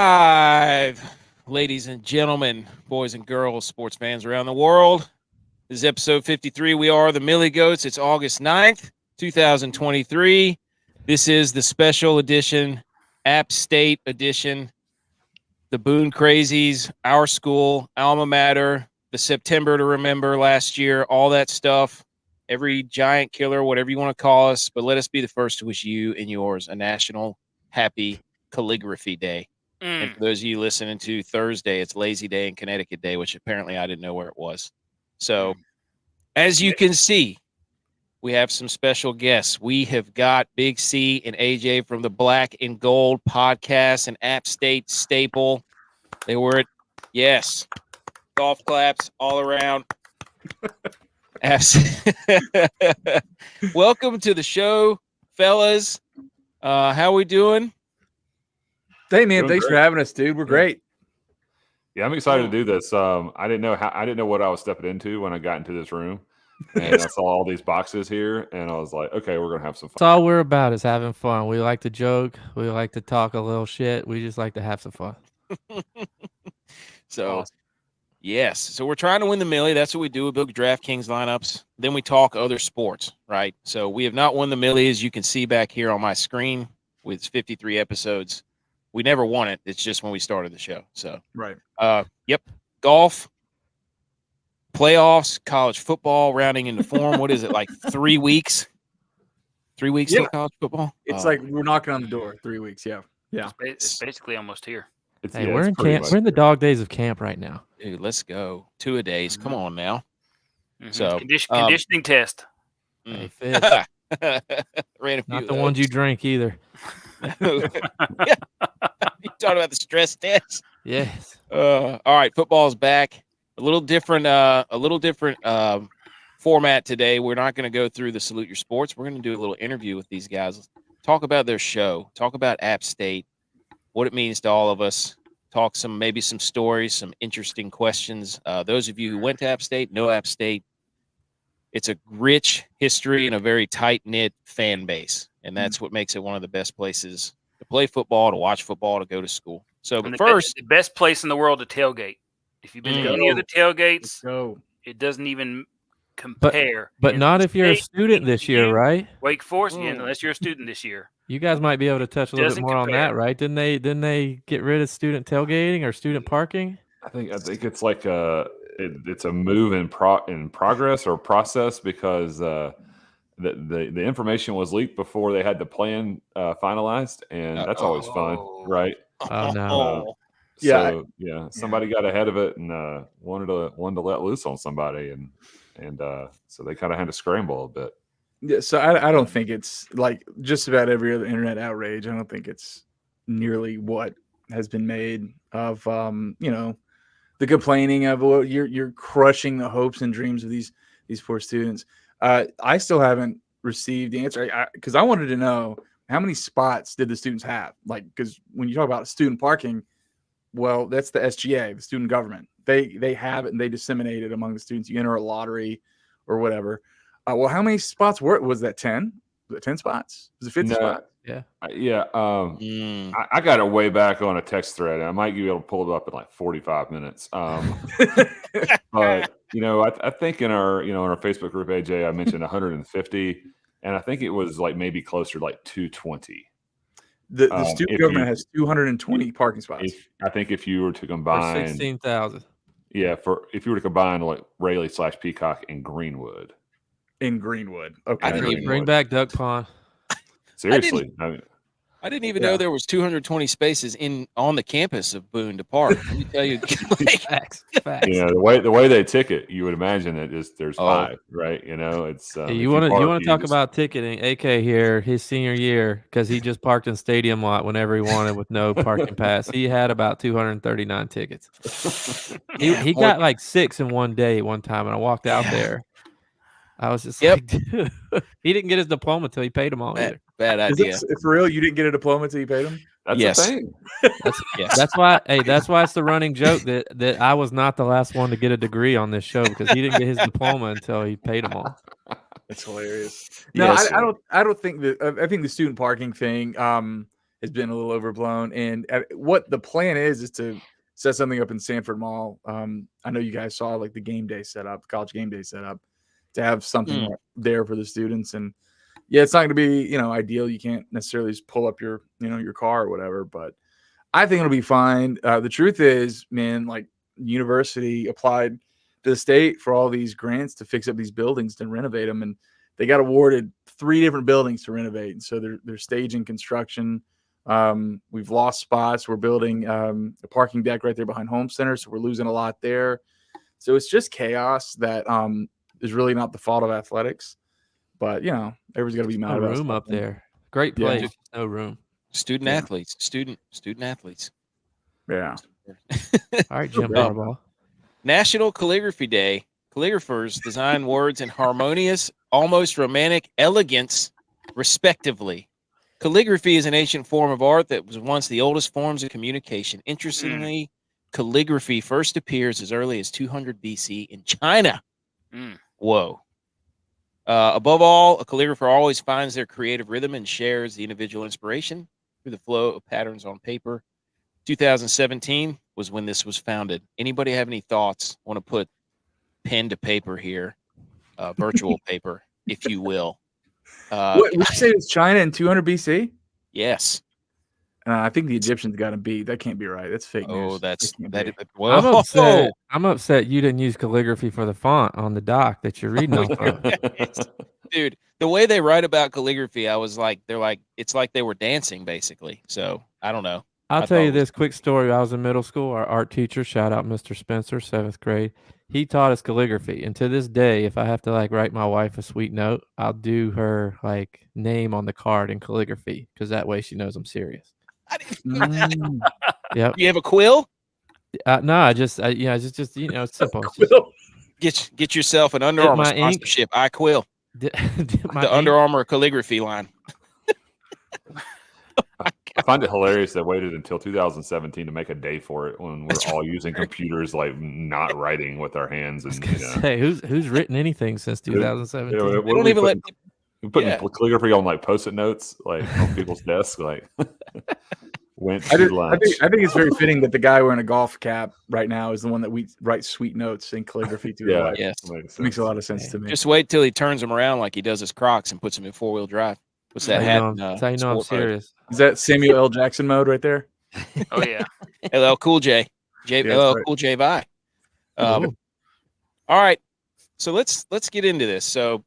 Hi, ladies and gentlemen, boys and girls, sports fans around the world. This is episode 53. We are the MillyGOATS. It's August 9th, 2023. This is the special edition, App State edition, the Boone Crazies, our school, alma mater, the September to remember last year, all that stuff, every giant killer, whatever you want to call us. But let us be the first to wish you and yours a national happy calligraphy day. And for those of you listening to Thursday, it's Lazy Day and Connecticut Day, which apparently I didn't know where it was. So, as you can see, we have some special guests. We have got Big C and AJ from the Black&Gold podcast, an App State staple. They were at, golf claps all around. Welcome to the show, fellas. How we doing? Hey man, thanks for having us, dude. We're great. Yeah, I'm excited to do this. I didn't know what I was stepping into when I got into this room, and I saw all these boxes here, and I was like, okay, we're gonna have some fun. That's all we're about is having fun. We like to joke. We like to talk a little shit. We just like to have some fun. So, yes. So we're trying to win the Millie. That's what we do. We build DraftKings lineups. Then we talk other sports, right? So we have not won the Millie, as you can see back here on my screen with 53 episodes. We never won it. It's just when we started the show. So, right. Golf, playoffs, college football, rounding into form. What is it, like 3 weeks? 3 weeks till college football? It's like we're knocking on the door. 3 weeks. Yeah. It's basically almost here. We're in camp. We're in the dog days of camp right now. Dude, let's go. 2-a-days. Come on now. So conditioning test. Hey, Fitz. Not the ones you drink either. You talking about the stress test? Yes. All right, football's back. A little different format today. We're not going to go through the Salute Your Sports. We're going to do a little interview with these guys. Talk about their show. Talk about App State, what it means to all of us. Talk maybe some stories, some interesting questions. Those of you who went to App State, know App State. It's a rich history and a very tight-knit fan base, and that's what makes it one of the best places to play football, to watch football, to go to school. So, but first, the best place in the world to tailgate. If you've been to any of the tailgates, it doesn't even compare. But not if you're a student this year, right? Wake Forest, unless you're a student this year. You guys might be able to touch a little bit more on that, right? Didn't they get rid of student tailgating or student parking? I think it's like it's a move in progress or process because the information was leaked before they had the plan finalized, and that's always fun, right? Oh no. Somebody got ahead of it and wanted to let loose on somebody, and so they kind of had to scramble a bit. Yeah, so I don't think it's like just about every other internet outrage. I don't think it's nearly what has been made of the complaining of you're crushing the hopes and dreams of these poor students. I still haven't received the answer because I wanted to know how many spots did the students have? Like, because when you talk about student parking, well, that's the SGA, the student government. They have it and they disseminate it among the students. You enter a lottery or whatever. Well, how many spots was that? 10? Was it 10 spots? Was it 50 spots? Yeah. I got it way back on a text thread. I might be able to pull it up in like 45 minutes. But I think in our Facebook group, AJ, I mentioned 150, and I think it was like maybe closer to like 220. The student government has 220 parking spots. I think if you were to combine 16,000. Yeah, if you were to combine like Raleigh/Peacock and Greenwood. In Greenwood, okay. I didn't even bring back Duck Pond. Seriously, I didn't even know there was 220 spaces on the campus of Boone to park. Let me tell you, facts. Yeah, the way they ticket, you would imagine that there's 5, right? It's you want to talk about ticketing. AK here, his senior year, because he just parked in stadium lot whenever he wanted with no parking pass. He had about 239 tickets. He got like 6 in one day one time, and I walked out there. I was just like, dude, he didn't get his diploma until he paid them all. Bad idea. For real, you didn't get a diploma until you paid him? That's the thing. That's why. Hey, that's why it's the running joke that I was not the last one to get a degree on this show because he didn't get his diploma until he paid them all. That's hilarious. No, I don't think that. I think the student parking thing. has been a little overblown. And what the plan is to set something up in Sanford Mall. I know you guys saw like the game day setup, college game day setup, to have something there for the students. And yeah, it's not going to be, ideal. You can't necessarily just pull up your car or whatever, but I think it'll be fine. The truth is, man, like university applied to the state for all these grants to fix up these buildings and renovate them, and they got awarded 3 different buildings to renovate. And so they're staging construction. We've lost spots. We're building a parking deck right there behind Home Center, so we're losing a lot there. So it's just chaos that is really not the fault of athletics. But everyone's got to be mad about room up there. Great place, no room. Student athletes. Yeah. All right, Jim Harbaugh. National Calligraphy Day. Calligraphers design words in harmonious, almost romantic elegance, respectively. Calligraphy is an ancient form of art that was once the oldest forms of communication. Interestingly, calligraphy first appears as early as 200 BC in China. Whoa. Above all, a calligrapher always finds their creative rhythm and shares the individual inspiration through the flow of patterns on paper. 2017 was when this was founded. Anybody have any thoughts? Want to put pen to paper here, virtual paper, if you will. What you say it's China in 200 BC? Yes. I think the Egyptians got him beat. That can't be right. That's fake news. Oh, that's that. Well, I'm upset you didn't use calligraphy for the font on the doc that you're reading off of. Dude, the way they write about calligraphy, I was like, it's like they were dancing basically. So I don't know. I'll tell you this quick story. I was in middle school. Our art teacher, shout out Mr. Spencer, 7th grade. He taught us calligraphy. And to this day, if I have to write my wife a sweet note, I'll do her name on the card in calligraphy because that way she knows I'm serious. I didn't know that. Yep. You have a quill? No, it's simple. Get yourself an Under Armour sponsorship. I quill. The Under Armour calligraphy line. I find it hilarious they waited until 2017 to make a day for it when we're all using computers, not writing with our hands. And say, who's written anything since 2017? They don't even let we put calligraphy on Post-it notes, on people's desks. Went I to think lunch. it's very fitting that the guy wearing a golf cap right now is the one that we write sweet notes in calligraphy to. Yeah, yes, makes a lot of sense to me. Just wait till he turns them around like he does his Crocs and puts them in 4-wheel drive. What's that hat? That's how you know I'm serious. Is that Samuel L. Jackson mode right there? Oh yeah, LL Cool J, LL Cool J vibe. All right, so let's get into this. So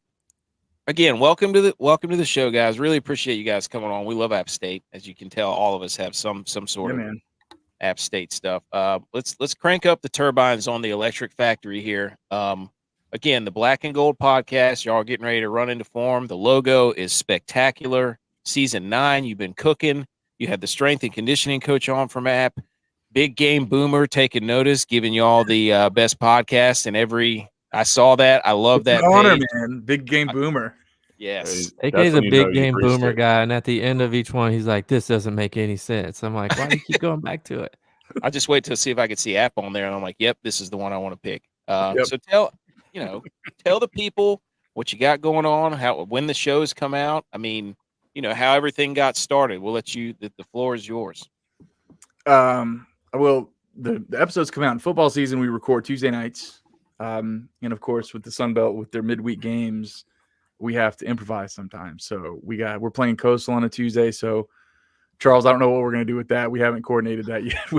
again, welcome to the show, guys. Really appreciate you guys coming on. We love App State, as you can tell. All of us have some sort of App State stuff. Let's crank up the turbines on the electric factory here. Again, the Black and Gold podcast. Y'all are getting ready to run into form. The logo is spectacular. Season 9, you've been cooking. You had the strength and conditioning coach on from App. Big Game Boomer taking notice, giving y'all the best podcast in every. I saw that. I love that. Honor, man. Big Game Boomer. Yes. AK's a big game boomer guy, and at the end of each one, he's like, "This doesn't make any sense." I'm like, "Why do you keep going back to it?" I just wait to see if I could see App on there, and I'm like, "Yep, this is the one I want to pick." So tell the people what you got going on, when the shows come out. I mean, how everything got started. We'll let you. The floor is yours. Well, the episodes come out in football season. We record Tuesday nights, and of course, with the Sun Belt with their midweek games, we have to improvise sometimes. So we're playing Coastal on a Tuesday. So Charles, I don't know what we're going to do with that. We haven't coordinated that yet.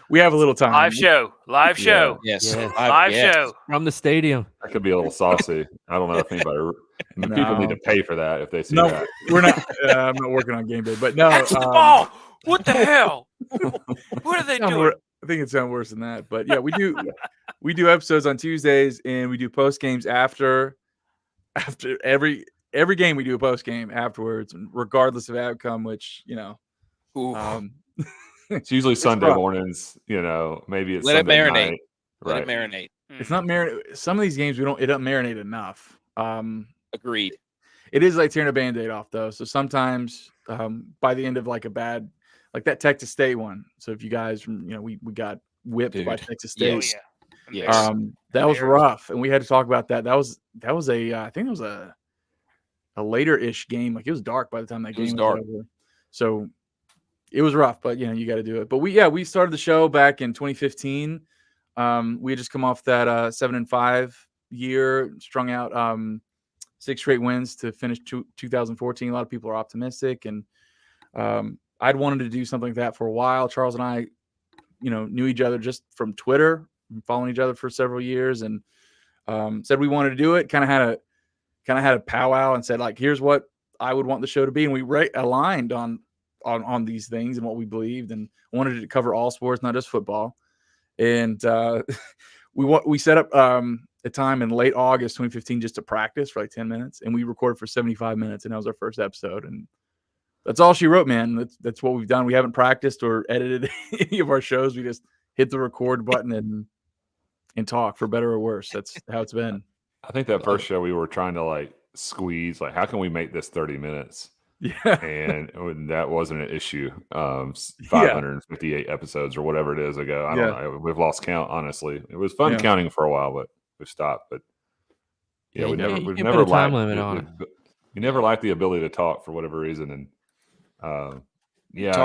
We have a little time. Live show. Yes. Live show from the stadium. That could be a little saucy. I don't know if anybody. People need to pay for that if they see that. We're not. I'm not working on game day, but no. That's the ball. What the hell? What are they doing? I think it sounds worse than that, but yeah, we do. We do episodes on Tuesdays, and we do post games after every game. We do a post game afterwards, regardless of outcome. Which it's usually Sunday mornings. Maybe it's let Sunday it marinate. Night. Let it marinate. It's not marinate. Some of these games it doesn't marinate enough. Agreed. It is like tearing a Band-Aid off though. So sometimes by the end of a bad, like that Texas State one. So if you guys, we got whipped by Texas State. Yes. That was rough, and we had to talk about that. That was I think it was a later-ish game. Like it was dark by the time that game was over. So it was rough, but you got to do it. But we started the show back in 2015. We had just come off that 7-5 year, strung out 6 straight wins to finish 2014. A lot of people are optimistic, and I'd wanted to do something like that for a while. Charles and I, knew each other just from Twitter, following each other for several years, and said we wanted to do it. Kind of had a powwow and said, like, here's what I would want the show to be, and we aligned on these things and what we believed, and wanted to cover all sports, not just football. And we set up a time in late August 2015 just to practice for like 10 minutes, and we recorded for 75 minutes, and that was our first episode. And that's all she wrote, man. That's what we've done. We haven't practiced or edited any of our shows. We just hit the record button and talk, for better or worse. That's how it's been. I think that first show we were trying to like squeeze, like, how can we make this 30 minutes? Yeah. And that wasn't an issue. 558 episodes or whatever it is ago. I don't know. We've lost count, honestly. It was fun counting for a while, but we've stopped. But we've never time limit on it. You never lacked the ability to talk for whatever reason. And talk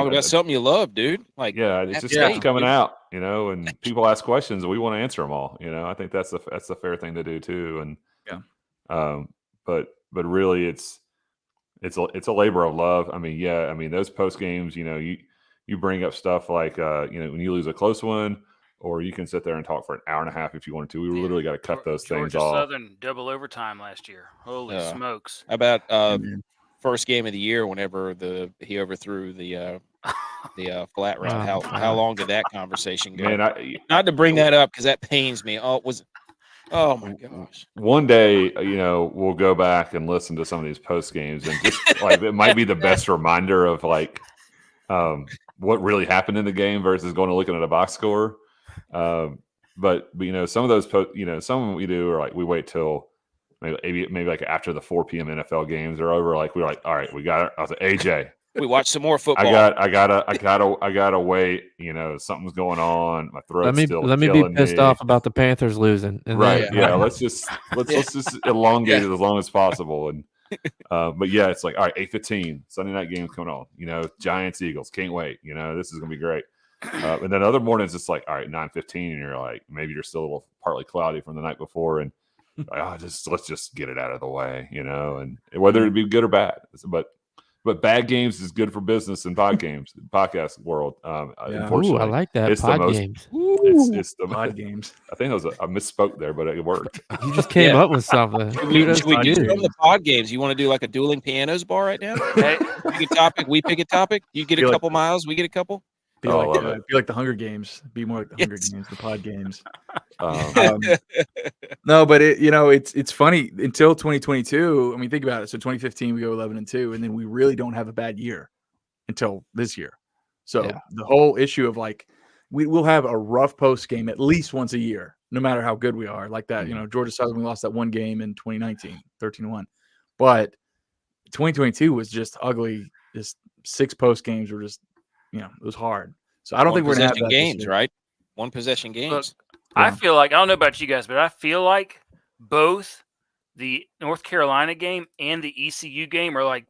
about something you love, dude. Like, it's just keeps coming out, and people ask questions and we want to answer them all. I think that's the fair thing to do too. And but really it's a labor of love. I mean, those post games, you bring up stuff like when you lose a close one, or you can sit there and talk for an hour and a half if you wanted to. We literally got to cut those things off. Georgia Southern double overtime last year. Holy smokes! How about first game of the year whenever he overthrew the flat route? How long did that conversation go? Man, not to bring that up because that pains me. Oh my gosh! One day, we'll go back and listen to some of these post games, and just like it might be the best reminder of like what really happened in the game versus going and looking at a box score. But some of those some of them we do are like we wait till maybe like after the 4 p.m. NFL games are over. Like we're like, all right, we got it. I was like, AJ. We watch some more football. I gotta wait. Something's going on. My throat's let me be pissed off about the Panthers losing. Right? Let's just elongate it as long as possible. And but it's like, all right, 8:15 Sunday night game coming on. Giants Eagles, can't wait. This is gonna be great. And then other mornings it's like, all right, 9:15, and you're like, maybe you're still a little partly cloudy from the night before, and let's just get it out of the way. And whether it be good or bad, But bad games is good for business and podcast world. Unfortunately, I like that. It's pod games. It's the pod games. I think I misspoke there, but it worked. You just came up with something. Should we do some of the pod games? You want to do like a dueling pianos bar right now? Hey, pick a topic. We pick a topic. You get a couple miles. We get a couple. Be like the Hunger Games. Be more like the Hunger Games, the pod games. No, but it's funny. Until 2022, I mean, think about it. So 2015, we go 11-2, and then we really don't have a bad year until this year. So the whole issue of like we'll have a rough post game at least once a year, no matter how good we are. Like that, Georgia Southern, we lost that one game in 2019, 13-1, but 2022 was just ugly. Just 6 post games were just. It was hard. So I don't think we're going to have that games, right? One possession games. Look, I feel like, I don't know about you guys, but I feel like both the North Carolina game and the ECU game are like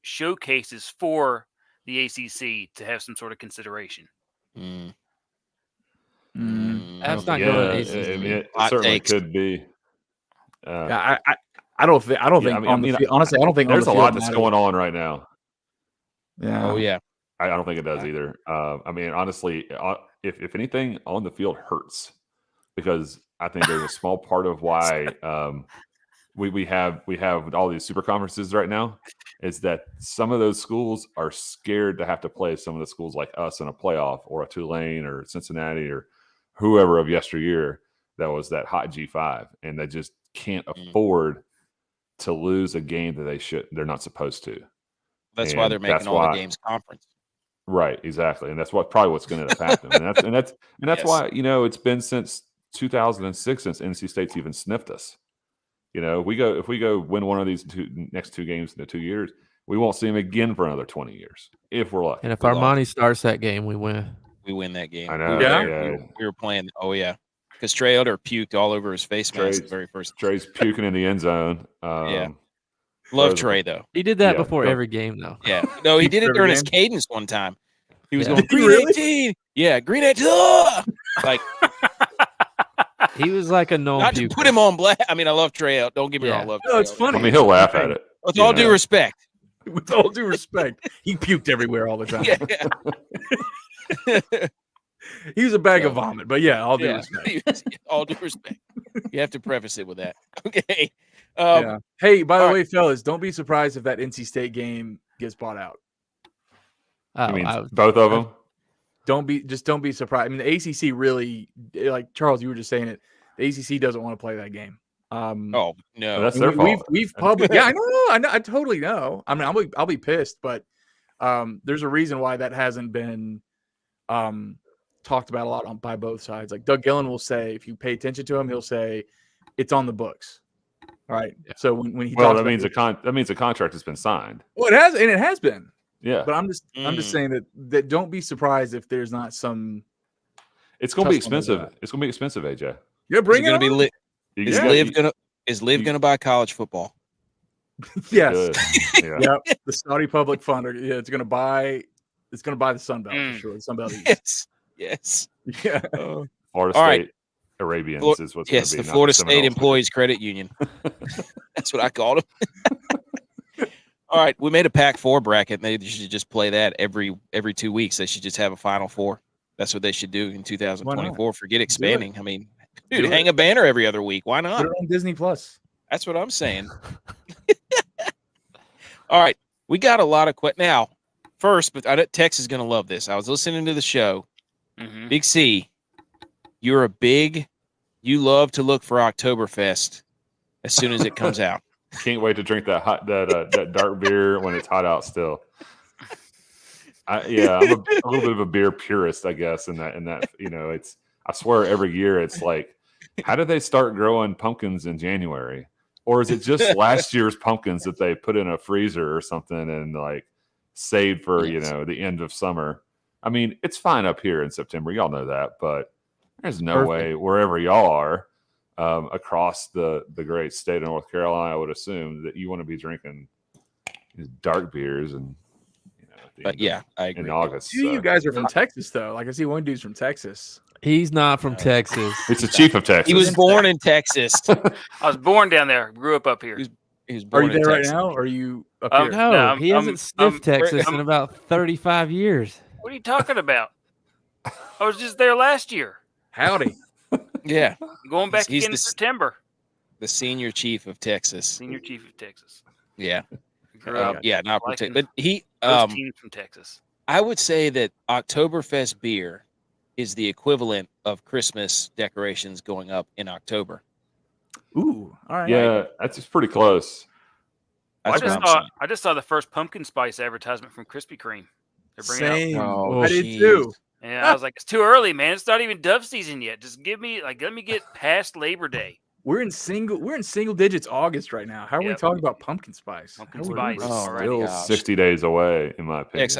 showcases for the ACC to have some sort of consideration. That's not good. It certainly could be. I don't think. Honestly, I don't think there's a lot that's going on right now. Yeah. Oh yeah. I don't think it does either. I mean, honestly, if anything on the field hurts, because I think there's a small part of why we have all these super conferences right now is that some of those schools are scared to have to play some of the schools like us in a playoff, or a Tulane or Cincinnati or whoever of yesteryear that was that hot G5, and they just can't afford to lose a game that they're not supposed to. That's why they're making all the games conference. Right, exactly, and that's probably what's going to happen. and that's why it's been since 2006 since NC State's even sniffed us. If we go win one of these next 2 games in the 2 years, we won't see them again for another 20 years if we're lucky. And if Armani starts that game, we win. We win that game. I know. We were playing. Oh yeah, because Trey Utter puked all over his face mask the very first. Trey's puking in the end zone. Love Trey though. He did that Yeah, before don't- every game though. Yeah. No, he Keep did it every during his game? cadence one time. He was Yeah. going green Really? 18. Yeah, green 18. Ah! Like He was like a known not to puker. put him on blast. I mean, I love Trey out. Don't get me Yeah. wrong. I love No, Trey it's out. funny. I mean, he'll laugh at it. With you all know. due respect. With all due respect, he puked everywhere all the time. Yeah. He was a bag of vomit, but yeah, all due Yeah. respect. All due respect. You have to preface it with that. Okay. Yeah. Hey, by the all way, fellas, don't be surprised if that NC State game gets bought out. Oh, I mean, I- both of them. Don't be surprised. I mean, the ACC really, like Charles, you were just saying it. The ACC doesn't want to play that game. Oh no. That's And their fault. we've public. Yeah, I know. I totally know. I mean, I'll be pissed, but there's a reason why that hasn't been talked about a lot by both sides. Like Doug Gillen will say, if you pay attention to him, he'll say it's on the books. All right. Yeah. So when he Well, talks that about means it, that means a contract has been signed. well, it has been. Yeah, But I'm just saying that don't be surprised if there's not some. it's going to be Tough one to expensive. do that. It's going to be expensive, AJ. Yeah, Is bring it it gonna be on. lit? You Is got- Liv you- gonna buy college football? Yes. Good. Yeah. Yep. The Saudi Public Fund. It's gonna buy the Sun Belt for sure. The Sun Belt East. Yes. Yeah. Florida All State right. Arabians is what's Yes, going to be. the not Florida State Seminoles. Employees Credit Union. That's what I called them. All right, we made a Pac-4 bracket. They should just play that every 2 weeks. They should just have a Final Four. That's what they should do in 2024. Forget expanding. I mean, dude, Do hang a banner every other week. Why not? Put it on Disney Plus. That's what I'm saying. All right, we got a lot of questions now. First, but I know Tex is going to love this. I was listening to the show. Mhm. Big C, you love to look for Oktoberfest as soon as it comes out. Can't wait to drink that dark beer when it's hot out still. I'm a little bit of a beer purist, I guess. In that, it's. I swear, every year it's like, how did they start growing pumpkins in January, or is it just last year's pumpkins that they put in a freezer or something and like saved for the end of summer? I mean, it's fine up here in September, y'all know that, but there's no way wherever y'all are across the great state of North Carolina, I would assume that you want to be drinking these dark beers and. But yeah, I agree. In August. Two of you guys are from Texas, though. Like I see one dude's from Texas. He's not from Texas. It's the chief of Texas. He was born in Texas. I was born down there, grew up here. He was Are born you in there right Texas. now? Or are you up Um, here? No, No, he hasn't sniffed Texas in about 35 years. What are you talking about? I was just there last year. Howdy. Yeah, Going back He's again in the- September. the senior chief of Texas. Senior chief of Texas. Yeah, Grew up yeah, not from liking Texas, but he. those teams from Texas. I would say that Oktoberfest beer is the equivalent of Christmas decorations going up in October. Ooh. All right. Yeah, that's just pretty close. That's I what I'm saying. just saw the first pumpkin spice advertisement from Krispy Kreme. They're bringing out. Same. Oh, I did jeez. too. And I was like, it's too early, man. It's not even dove season yet. Just let me get past Labor Day. We're in single digits August right now. How are we Yep. talking about pumpkin spice? Pumpkin How are we spice. doing Oh, this? Still gosh. 60 days away, in my opinion. Ex-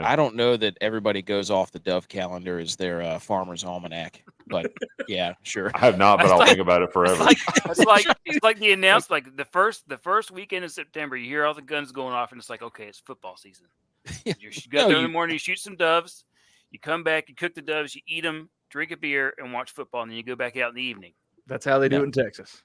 I don't know that everybody goes off the Dove calendar as their farmer's almanac, but yeah, sure. I have not, but It's I'll like- think about it forever. It's like the announcement, like the first weekend in September, you hear all the guns going off, and it's like, okay, it's football season. You go there in the morning, you shoot some doves, you come back, you cook the doves, you eat them, drink a beer, and watch football, and then you go back out in the evening. That's how they do it in Texas.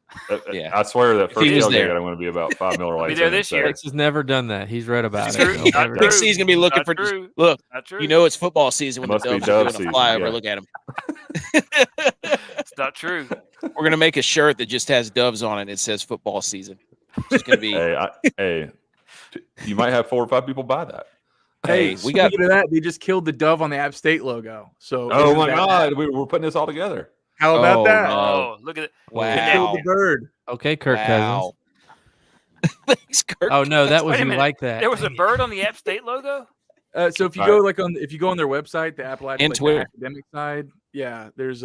Yeah. I swear that first he was tailgate, there. I'm going to be about 5 Miller Lights. Be there in this instead. year. Texas never done that. He's read about It's it. true. He'll Not never- Big true. C's gonna be looking Not for true. look. Not true. You know it's football season when Must the be Doves dove are doing a season, flyover. yeah. Look at them. It's not true. We're gonna make a shirt that just has doves on it. It says football season. It's just gonna be. Hey, you might have 4 or 5 people buy that. Hey, we got. Speaking of that, they just killed the dove on the App State logo. So Oh isn't my that- God, we're putting this all together. How about Oh, that? no. Oh, look at it. They killed Wow. the bird. Okay, Kirk Cousins. Wow. Thanks, Kirk. Oh no, that was Wait a you minute. like that. There was a bird on the App State logo. So if you All go right. if you go on their website, the Appalachian And Twitter. academic side, yeah, there's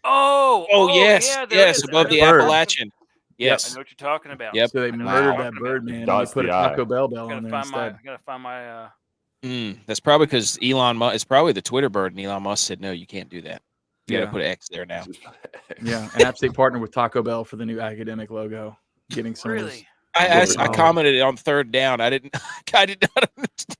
Oh yes, yeah, there yes, is. above I the know- Appalachian. I Yes. know what you're talking about. Yep. so they I know murdered what that you're bird, talking man. And Dots they put a the eye. Taco Bell on about. there Gotta instead. find my. That's probably because Elon Musk. It's probably the Twitter bird, and Elon Musk said, "No, you can't do that. You got Yeah. to put an X there now." Yeah, and App State partnered with Taco Bell for the new academic logo. Getting some of Really? I commented on third down. I did not understand.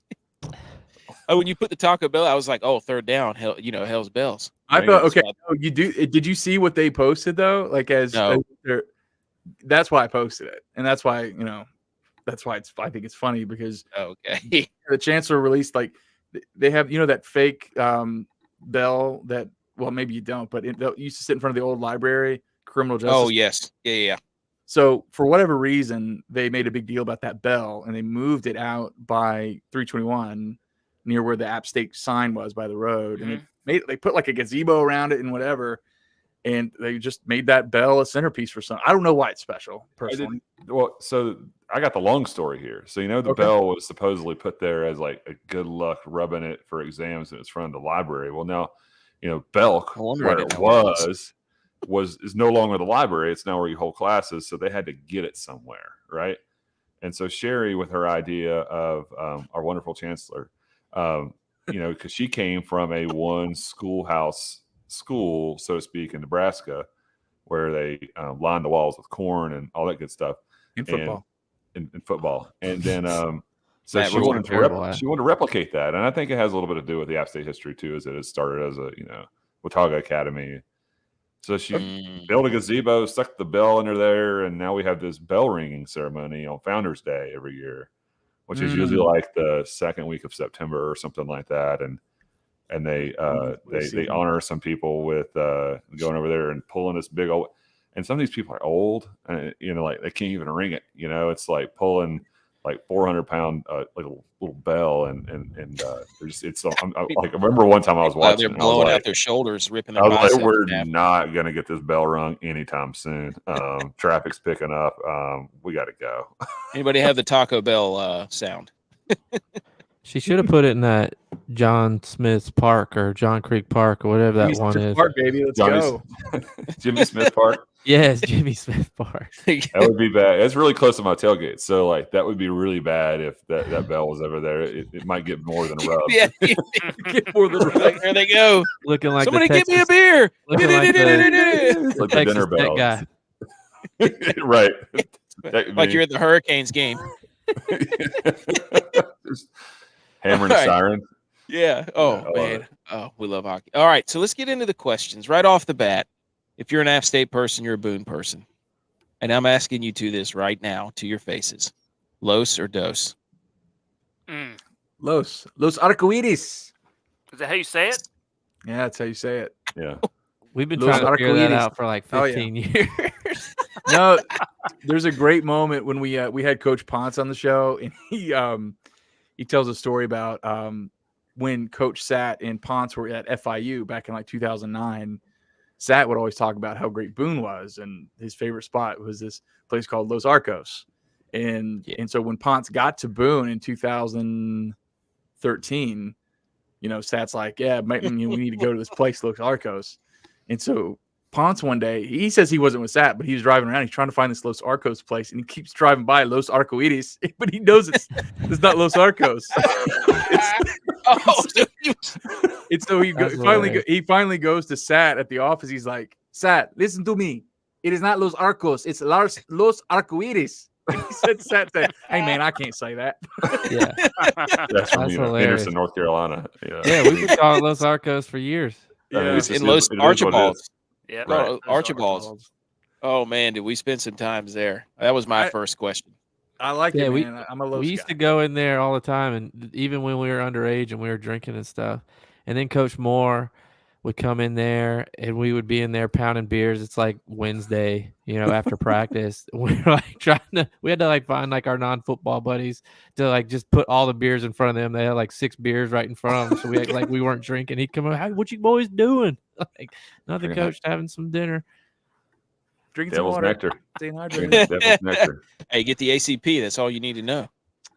Oh, when you put the Taco Bell, I was like, oh, third down, hell's bells. I thought, okay, you do. Did you see what they posted though? Like that's why I posted it, and that's why that's why I think it's funny because okay, the Chancellor released like they have that fake bell that maybe you don't, but it used to sit in front of the old library, criminal justice. Oh yes, yeah. So for whatever reason, they made a big deal about that bell, and they moved it out by 321 near where the App State sign was by the road, and they put like a gazebo around it and whatever, and they just made that bell a centerpiece for some. I don't know why it's special, personally. So I got the long story here. So the bell was supposedly put there as like a good luck rubbing it for exams, and it's from the library. Well, now Belk, where it is no longer the library. It's now where you hold classes. So they had to get it somewhere, right? And so Sherry, with her idea of our wonderful Chancellor, because she came from a one schoolhouse school, so to speak, in Nebraska, where they lined the walls with corn and all that good stuff in football. In football, and then so she wanted to replicate that, and I think it has a little bit to do with the App State history too, as it has started as a Watauga Academy. So she built a gazebo, stuck the bell under there, and now we have this bell ringing ceremony on Founders Day every year, which is usually like the second week of September or something like that, and they honor some people with going over there and pulling this big old. And some of these people are old, and like they can't even ring it. It's like pulling like 400-pound like a little bell, and it's. I remember one time I was watching. They're blowing out their shoulders, ripping their. I was like, we're not gonna get this bell rung anytime soon. Traffic's picking up. We got to go. Anybody have the Taco Bell sound? She should have put it in that John Smith's Park or John Creek Park or whatever that one is. Park, baby, let's go. Jimmy Smith Park. Yes, Jimmy Smith Park. That would be bad. It's really close to my tailgate, so like that would be really bad if that bell was over there. It might get more than a rub. Yeah, get more than a rub. There they go. Looking like somebody give me a beer. Looking like the dinner bell guy. Right. Like you're at the Hurricanes game. Hammering siren. Yeah. Oh, man. Oh, we love hockey. All right. So let's get into the questions right off the bat. If you're an App State person, you're a Boone person. And I'm asking you this right now to your faces. Los or Dos? Los arcoiris. Is that how you say it? Yeah, that's how you say it. Yeah. We've been trying to figure that out for like 15 years. No, there's a great moment when we had Coach Ponce on the show, and he tells a story about when Coach Sat and Ponce were at FIU back in like 2009. Sat would always talk about how great Boone was, and his favorite spot was this place called Los Arcos. And so when Ponce got to Boone in 2013, Sat's like, yeah, we need to go to this place, Los Arcos. And so Ponce one day, he says he wasn't with Sat, but he was driving around. He's trying to find this Los Arcos place, and he keeps driving by Los Arcoiris, but he knows it's not Los Arcos. So he finally goes to Sat at the office. He's like, Sat, listen to me. It is not Los Arcos. It's Los Arcoiris. He said, Sat said, hey, man, I can't say that. Yeah. That's from Henderson, North Carolina. Yeah, we've been calling Los Arcos for years. Yeah, in Los Archibalds. Yeah, right. Archibalds. Oh man, did we spend some times there? That was my first question. I like it, man. I'm a Los We used guy. to go in there all the time, and even when we were underage and we were drinking and stuff. And then Coach Moore would come in there, and we would be in there pounding beers. It's like Wednesday, after practice. We were like we had to like find like our non-football buddies to like just put all the beers in front of them. They had like 6 beers right in front of them, so we act like we weren't drinking. He'd come up, what you boys doing? Like, nothing, Coach, having some dinner. Drinking Devil's some water. nectar. Staying hydrated. Devil's nectar. Hey, get the ACP. That's all you need to know.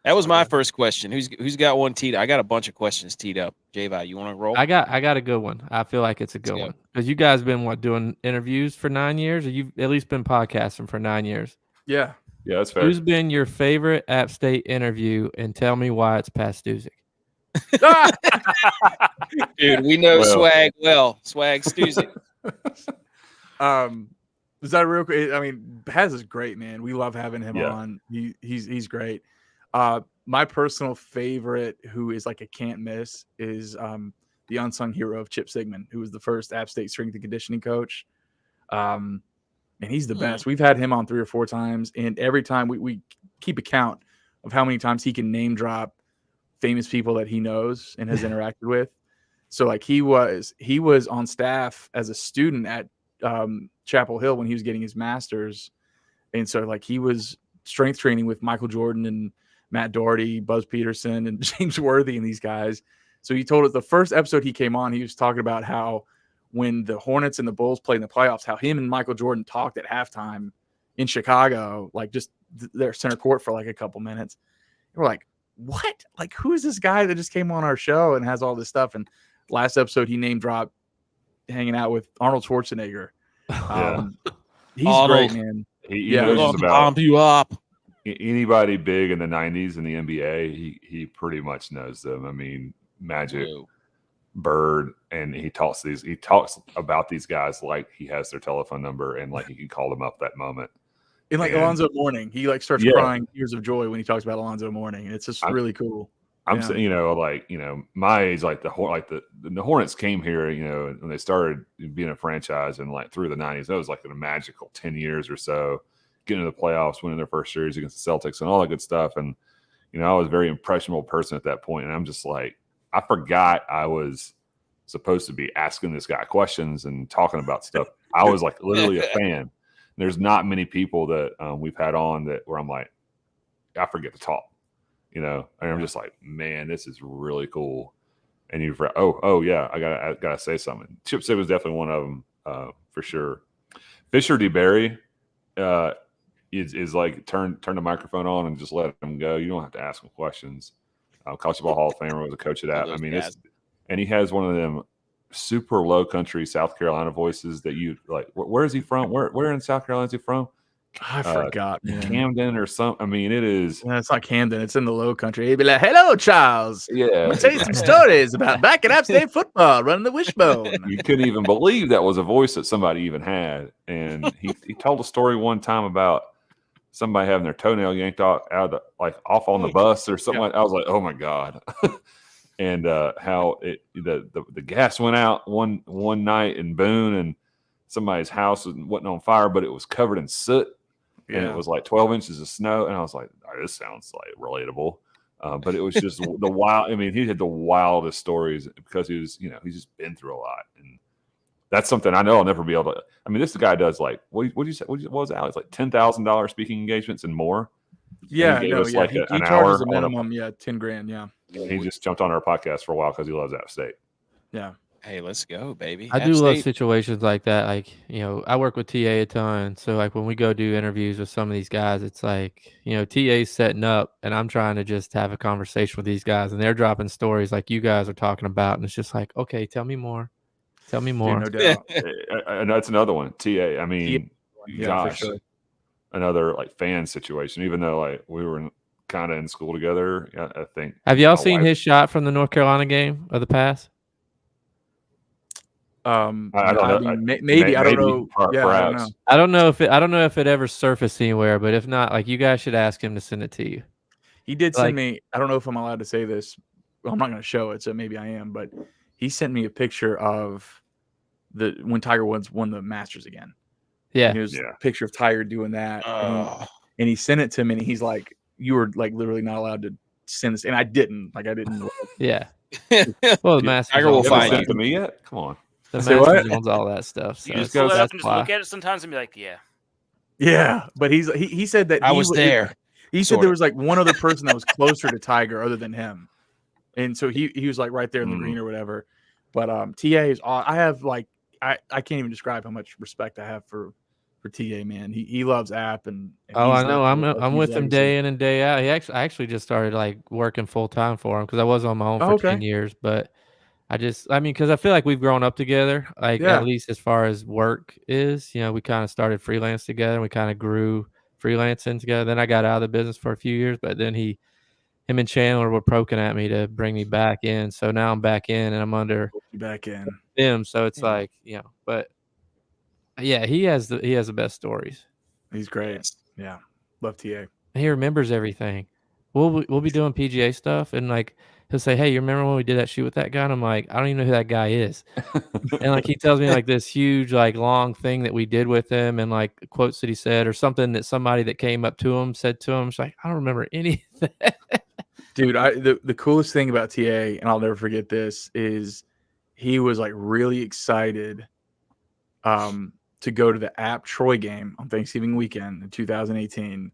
That was my first question. Who's got one teed up? I got a bunch of questions teed up. J-Vi, you want to roll? I got a good one. I feel like it's a good one. Because you guys been doing interviews for 9 years, or you've at least been podcasting for 9 years? Yeah. Yeah, that's fair. Who's been your favorite App State interview, and tell me why it's Pastuzik? Dude, we know Swag well. Swag Stuzik. Is that real quick? I mean, Baz is great, man. We love having him Yeah. on. He's great. My personal favorite, who is like a can't miss, is the unsung hero of Chip Sigmund, who was the first App State strength and conditioning coach. And he's the best. We've had him on 3 or 4 times, and every time we keep a count of how many times he can name drop famous people that he knows and has interacted with. So like he was on staff as a student at Chapel Hill when he was getting his master's, and so like he was strength training with Michael Jordan and Matt Doherty, Buzz Peterson, and James Worthy and these guys. So he told us the first episode he came on, he was talking about how when the Hornets and the Bulls played in the playoffs, how him and Michael Jordan talked at halftime in Chicago, like just their center court for like a couple minutes. And we're like, what? Like, who is this guy that just came on our show and has all this stuff? And last episode, he name dropped hanging out with Arnold Schwarzenegger. He's Arnold. great, man. He Yeah, knows We're just gonna about pump you up. anybody big in the 90s in the NBA. He pretty much knows them. I mean, Magic, Whoa. Bird, and he talks about these guys like he has their telephone number and like he can call them up that moment. And like And- Alonzo Mourning, he like starts Yeah. crying tears of joy when he talks about Alonzo Mourning, and it's just really cool. I'm Yeah. saying, my age, like the Hornets came here, when they started being a franchise and like through the 90s, that was like a magical 10 years or so, getting to the playoffs, winning their first series against the Celtics and all that good stuff. And, I was a very impressionable person at that point. And I'm just like, I forgot I was supposed to be asking this guy questions and talking about stuff. I was like literally a fan. There's not many people that we've had on that where I'm like, I forget to talk. And I'm just like, man, this is really cool. And you've yeah, I gotta say something. Chip Sig was definitely one of them for sure. Fisher DeBerry is like turn the microphone on and just let him go. You don't have to ask him questions. College Ball Hall of Famer, was a coach of that. I mean, and he has one of them super low country South Carolina voices that you like. Where is he from? Where in South Carolina is he from? I forgot, man. Camden or something. I mean, it is. No, it's not Camden. It's in the Low Country. He'd be like, "Hello, Charles. Yeah, I'm gonna tell you some stories about back at App State football, running the wishbone." You couldn't even believe that was a voice that somebody even had. And he told a story one time about somebody having their toenail yanked off on the bus or something. I was like, oh my God. And how the gas went out one night in Boone, and somebody's house wasn't on fire, but it was covered in soot. And it was like 12 inches of snow. And I was like, oh, this sounds like relatable. But it was just the wild. I mean, he had the wildest stories because he was, he's just been through a lot. And that's something I know I'll never be able to. I mean, this guy does like, what did you say? What was that? It's like $10,000 speaking engagements and more. Yeah, he no, us yeah. like he an charges hour a minimum, $10,000. Yeah, He just jumped on our podcast for a while because he loves App State. yeah. Hey, let's go, baby. I App do love State. situations like that. Like, I work with TA a ton. So like when we go do interviews with some of these guys, it's like, TA's setting up and I'm trying to just have a conversation with these guys and they're dropping stories like you guys are talking about. And it's just like, okay, tell me more. Tell me more. Dude, no doubt. And that's another one. TA. I mean, Yeah, gosh, for sure. another like fan situation, even though like we were kind of in school together. I think. Have y'all my seen wife- his shot from the North Carolina game of the pass? I don't know. Maybe I don't know. Yeah, I don't know. I don't know if it ever surfaced anywhere, but if not, like you guys should ask him to send it to you. He did send me. I don't know if I'm allowed to say this. Well, I'm not going to show it, so maybe I am. But he sent me a picture of when Tiger Woods won the Masters again. Yeah, And it was a picture of Tiger doing that, Oh. and he sent it to me. And he's like, "You were like literally not allowed to send this," and I didn't. Like I didn't. yeah. Well, the Masters. Tiger will owns You haven't find sent you. it to me yet? Come on. The Say Masters what? owns all that stuff. So You just go- pull it up that's and just why. look at it sometimes and be like, yeah. Yeah, but he said that I was there. He said Sort there of. was like one other person that was closer to Tiger other than him, and so he was like right there in the green or whatever. But TA is I have like I can't even describe how much respect I have for TA, man. He loves App and Oh, he's I know. like, I'm he's with him legacy. day in and day out. I actually just started like working full time for him because I was on my own for 10 years. But because I feel like we've grown up together. Like Yeah. at least as far as work is, we kind of started freelance together. And we kind of grew freelancing together. Then I got out of the business for a few years, but then him and Chandler were poking at me to bring me back in. So now I'm back in and I'm under Back in. them. So it's like, but Yeah, he has the best stories. He's great. Yeah, love TA. He remembers everything. We'll be doing PGA stuff, and like he'll say, "Hey, you remember when we did that shoot with that guy?" And I'm like, "I don't even know who that guy is." And like he tells me like this huge like long thing that we did with him, and like quotes that he said, or something that somebody that came up to him said to him. It's like, I don't remember any of that. Dude, the coolest thing about TA, and I'll never forget this, is he was like really excited to go to the App Troy game on Thanksgiving weekend in 2018.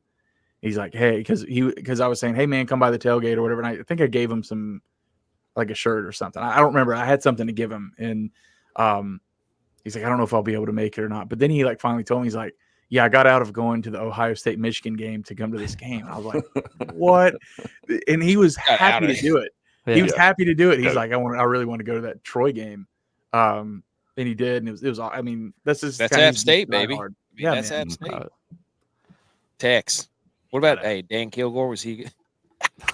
He's like, hey, because I was saying, hey man, come by the tailgate or whatever. And I think I gave him some like a shirt or something. I don't remember. I had something to give him, and he's like, I don't know if I'll be able to make it or not. But then he like finally told me, he's like, yeah, I got out of going to the Ohio State Michigan game to come to this game. And I was like, what? And he was happy to do it. Yeah. He was happy to do it. He's like, I really want to go to that Troy game. And he did, and it was. I mean, that's App State, baby. Hard. I mean, that's App State. Tex. What about Dan Kilgore? Was he?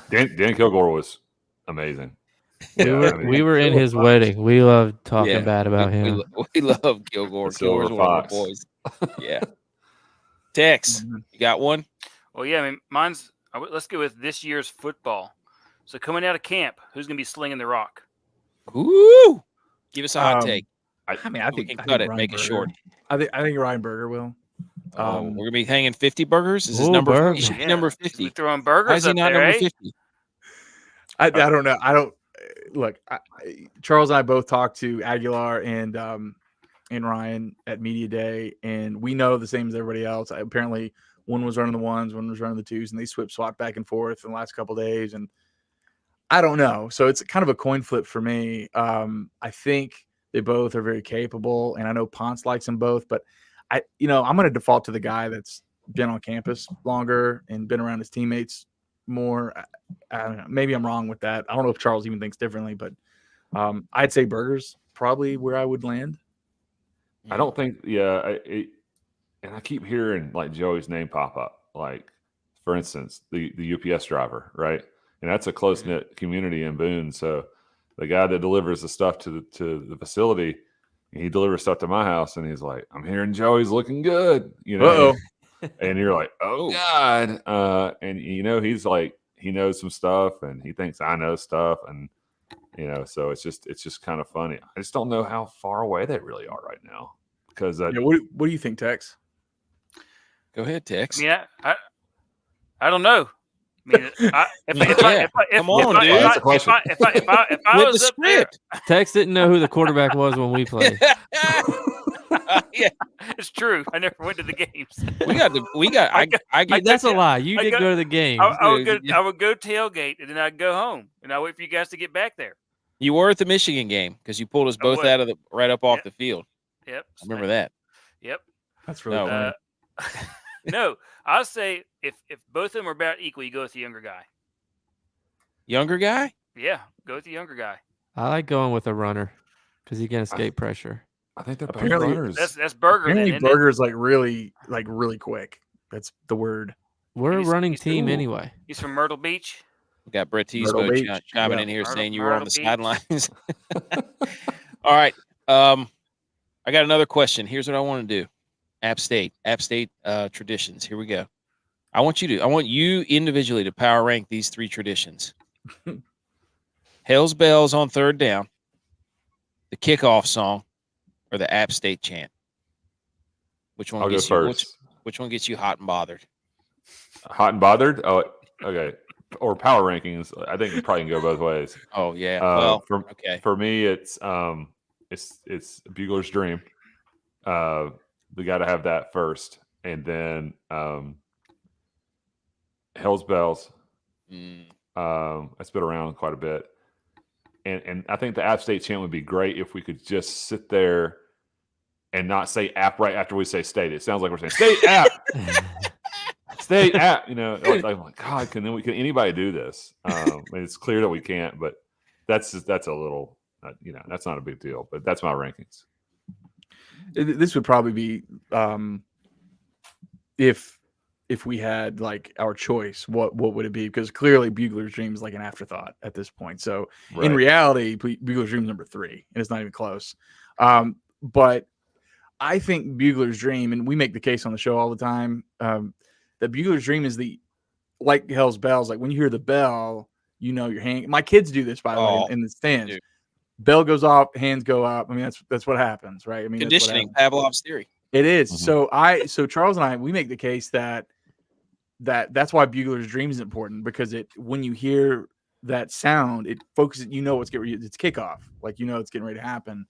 Dan Kilgore was amazing. We were in his wedding. We loved talking bad about him. We love Kilgore. Kilgore's one of our boys. Yeah. Tex, you got one? Well, yeah. I mean, mine's. Let's go with this year's football. So coming out of camp, who's going to be slinging the rock? Ooh! Give us a hot take. I think we can cut it, Ryan make Berger. it short. I think Ryan Berger will. We're gonna be hanging 50 burgers. Is his number? He should be number 50. We throwing burgers. Why is he not number 50? I don't know. I don't look. Charles and I both talked to Aguilar and Ryan at Media Day, and we know the same as everybody else. Apparently, one was running the ones, one was running the twos, and they swapped back and forth in the last couple of days. And I don't know. So it's kind of a coin flip for me. I think they both are very capable, and I know Ponce likes them both, but I'm going to default to the guy that's been on campus longer and been around his teammates more. I don't know. Maybe I'm wrong with that. I don't know if Charles even thinks differently, but I'd say Berger's probably where I would land. I don't think, and I keep hearing like Joey's name pop up. Like, for instance, the UPS driver, right? And that's a close knit community in Boone. So the guy that delivers the stuff to the facility, he delivers stuff to my house, and he's like, "I'm hearing Joey's looking good," Uh-oh. And you're like, "Oh God!" And he's like, he knows some stuff, and he thinks I know stuff, and so it's just kind of funny. I just don't know how far away they really are right now because what do you think, Tex? Go ahead, Tex. I mean, I don't know. I mean, come on, dude. That's a question. If I was up there, Tex didn't know who the quarterback was when we played. Yeah, it's true. I never went to the games. That's a lie. You did go to the games. I would go tailgate, and then I'd go home, and I'd wait for you guys to get back there. You were at the Michigan game because you pulled us both out of right up off the field. Yep. I remember that. Yep. That's really funny. No, I'll say if both of them are about equal, you go with the younger guy. Younger guy? Yeah, go with the younger guy. I like going with a runner because he can escape pressure. I think they're both Apparently- runners. That's Berger. Apparently, then, Berger's like really quick. That's the word. We're a He's- running he's- team ooh. anyway. He's from Myrtle Beach. We got Brett Myrtle Teasbo Beach. chiming Yeah. in here Myrtle- saying you were on the Myrtle Beach. sidelines. All right. I got another question. Here's what I want to do. App State traditions. Here we go. I want you individually to power rank these three traditions. Hell's Bells on third down, the kickoff song, or the App State chant. Which one I'll go gets you? first. Which one gets you hot and bothered? Hot and bothered? Oh, okay. Or power rankings. I think you probably can go both ways. Oh yeah. For me, it's Bugler's Dream. We got to have that first, and then Hell's Bells. That's been around quite a bit, and I think the App State chant would be great if we could just sit there and not say app right after we say state. It sounds like we're saying state app. State app, like, oh my God, can anybody do this? It's clear that we can't, but that's a little, that's not a big deal, but that's my rankings. This would probably be if we had like our choice, what would it be? Because clearly Bugler's Dream is like an afterthought at this point. So in reality, Bugler's Dream is number 3, and it's not even close. But I think Bugler's Dream, and we make the case on the show all the time, that Bugler's Dream is like Hell's Bells. Like when you hear the bell, you know your hand. My kids do this, by the way, in the stands. Dude. Bell goes off, hands go up. I mean, that's what happens, right? I mean, Conditioning, Pavlov's theory. It is. Mhm. So Charles and I, we make the case that's why Bugler's Dream is important, because when you hear that sound, it focuses. You know it's kickoff. Like you know it's getting ready to happen.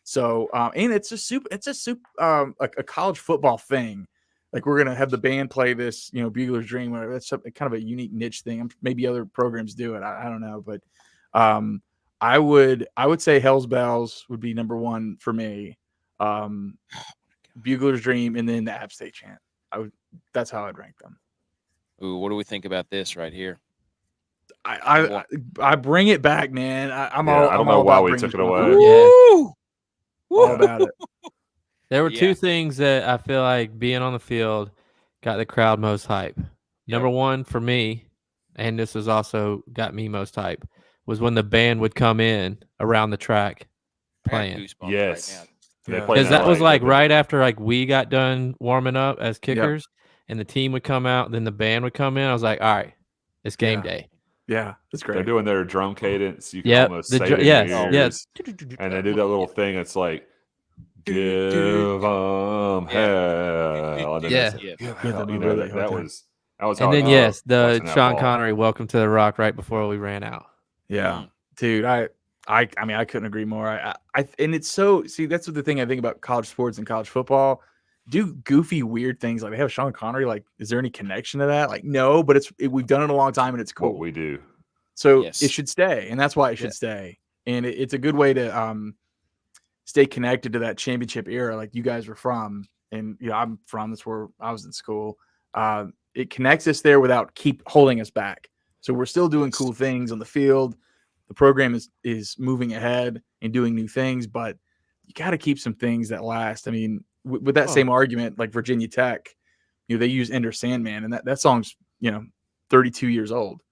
So and it's a college football thing. Like we're gonna have the band play this, Bugler's Dream. Whatever. That's kind of a unique niche thing. Maybe other programs do it. I don't know, but I would say Hell's Bells would be number one for me. Bugler's Dream, and then the App State chant. That's how I'd rank them. Ooh, what do we think about this right here? I bring it back, man. I don't know why we took it away. Yeah. All about it. There were two things that I feel like being on the field got the crowd most hype. Number one for me, and this has also got me most hype, was when the band would come in around the track playing. Yes. Because that was like right after like we got done warming up as kickers, and the team would come out, then the band would come in. I was like, all right, it's game day. Yeah, that's great. They're doing their drum cadence. You can almost say it in your ears. And they do that little thing. It's like, give them hell. That was and then the Sean Connery "Welcome to the Rock" right before we ran out. Yeah, dude, I mean, I couldn't agree more. And it's that's the thing I think about college sports and college football. Do goofy, weird things like they have Sean Connery. Like, is there any connection to that? Like, no, but we've done it a long time and it's cool. What we do. So it should stay, and that's why it should stay. And it's a good way to stay connected to that championship era, like you guys were from, and I'm from. That's where I was in school. It connects us there without keep holding us back. So we're still doing cool things on the field. The program is moving ahead and doing new things, but you got to keep some things that last. I mean, with that same argument, like Virginia Tech, they use Enter Sandman, and that song's 32 years old,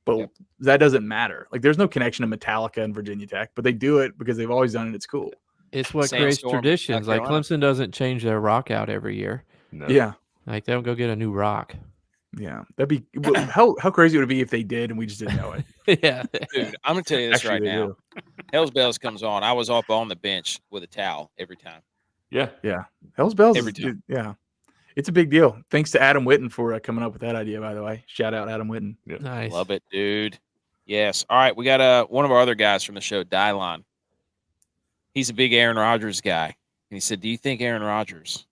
but that doesn't matter. Like, there's no connection to Metallica and Virginia Tech, but they do it because they've always done it. It's cool. It's what creates traditions. Like Clemson doesn't change their rock out every year. No. Yeah, like they don't go get a new rock. Yeah, that'd be how crazy would it be if they did and we just didn't know it? Yeah, dude, I'm gonna tell you this right now. Hell's Bells comes on. I was up on the bench with a towel every time. Yeah. Hell's Bells every time. Yeah, it's a big deal. Thanks to Adam Witten for coming up with that idea. By the way, shout out Adam Witten. Yep. Nice, love it, dude. Yes. All right, we got one of our other guys from the show, Dylon. He's a big Aaron Rodgers guy, and he said, "Do you think Aaron Rodgers?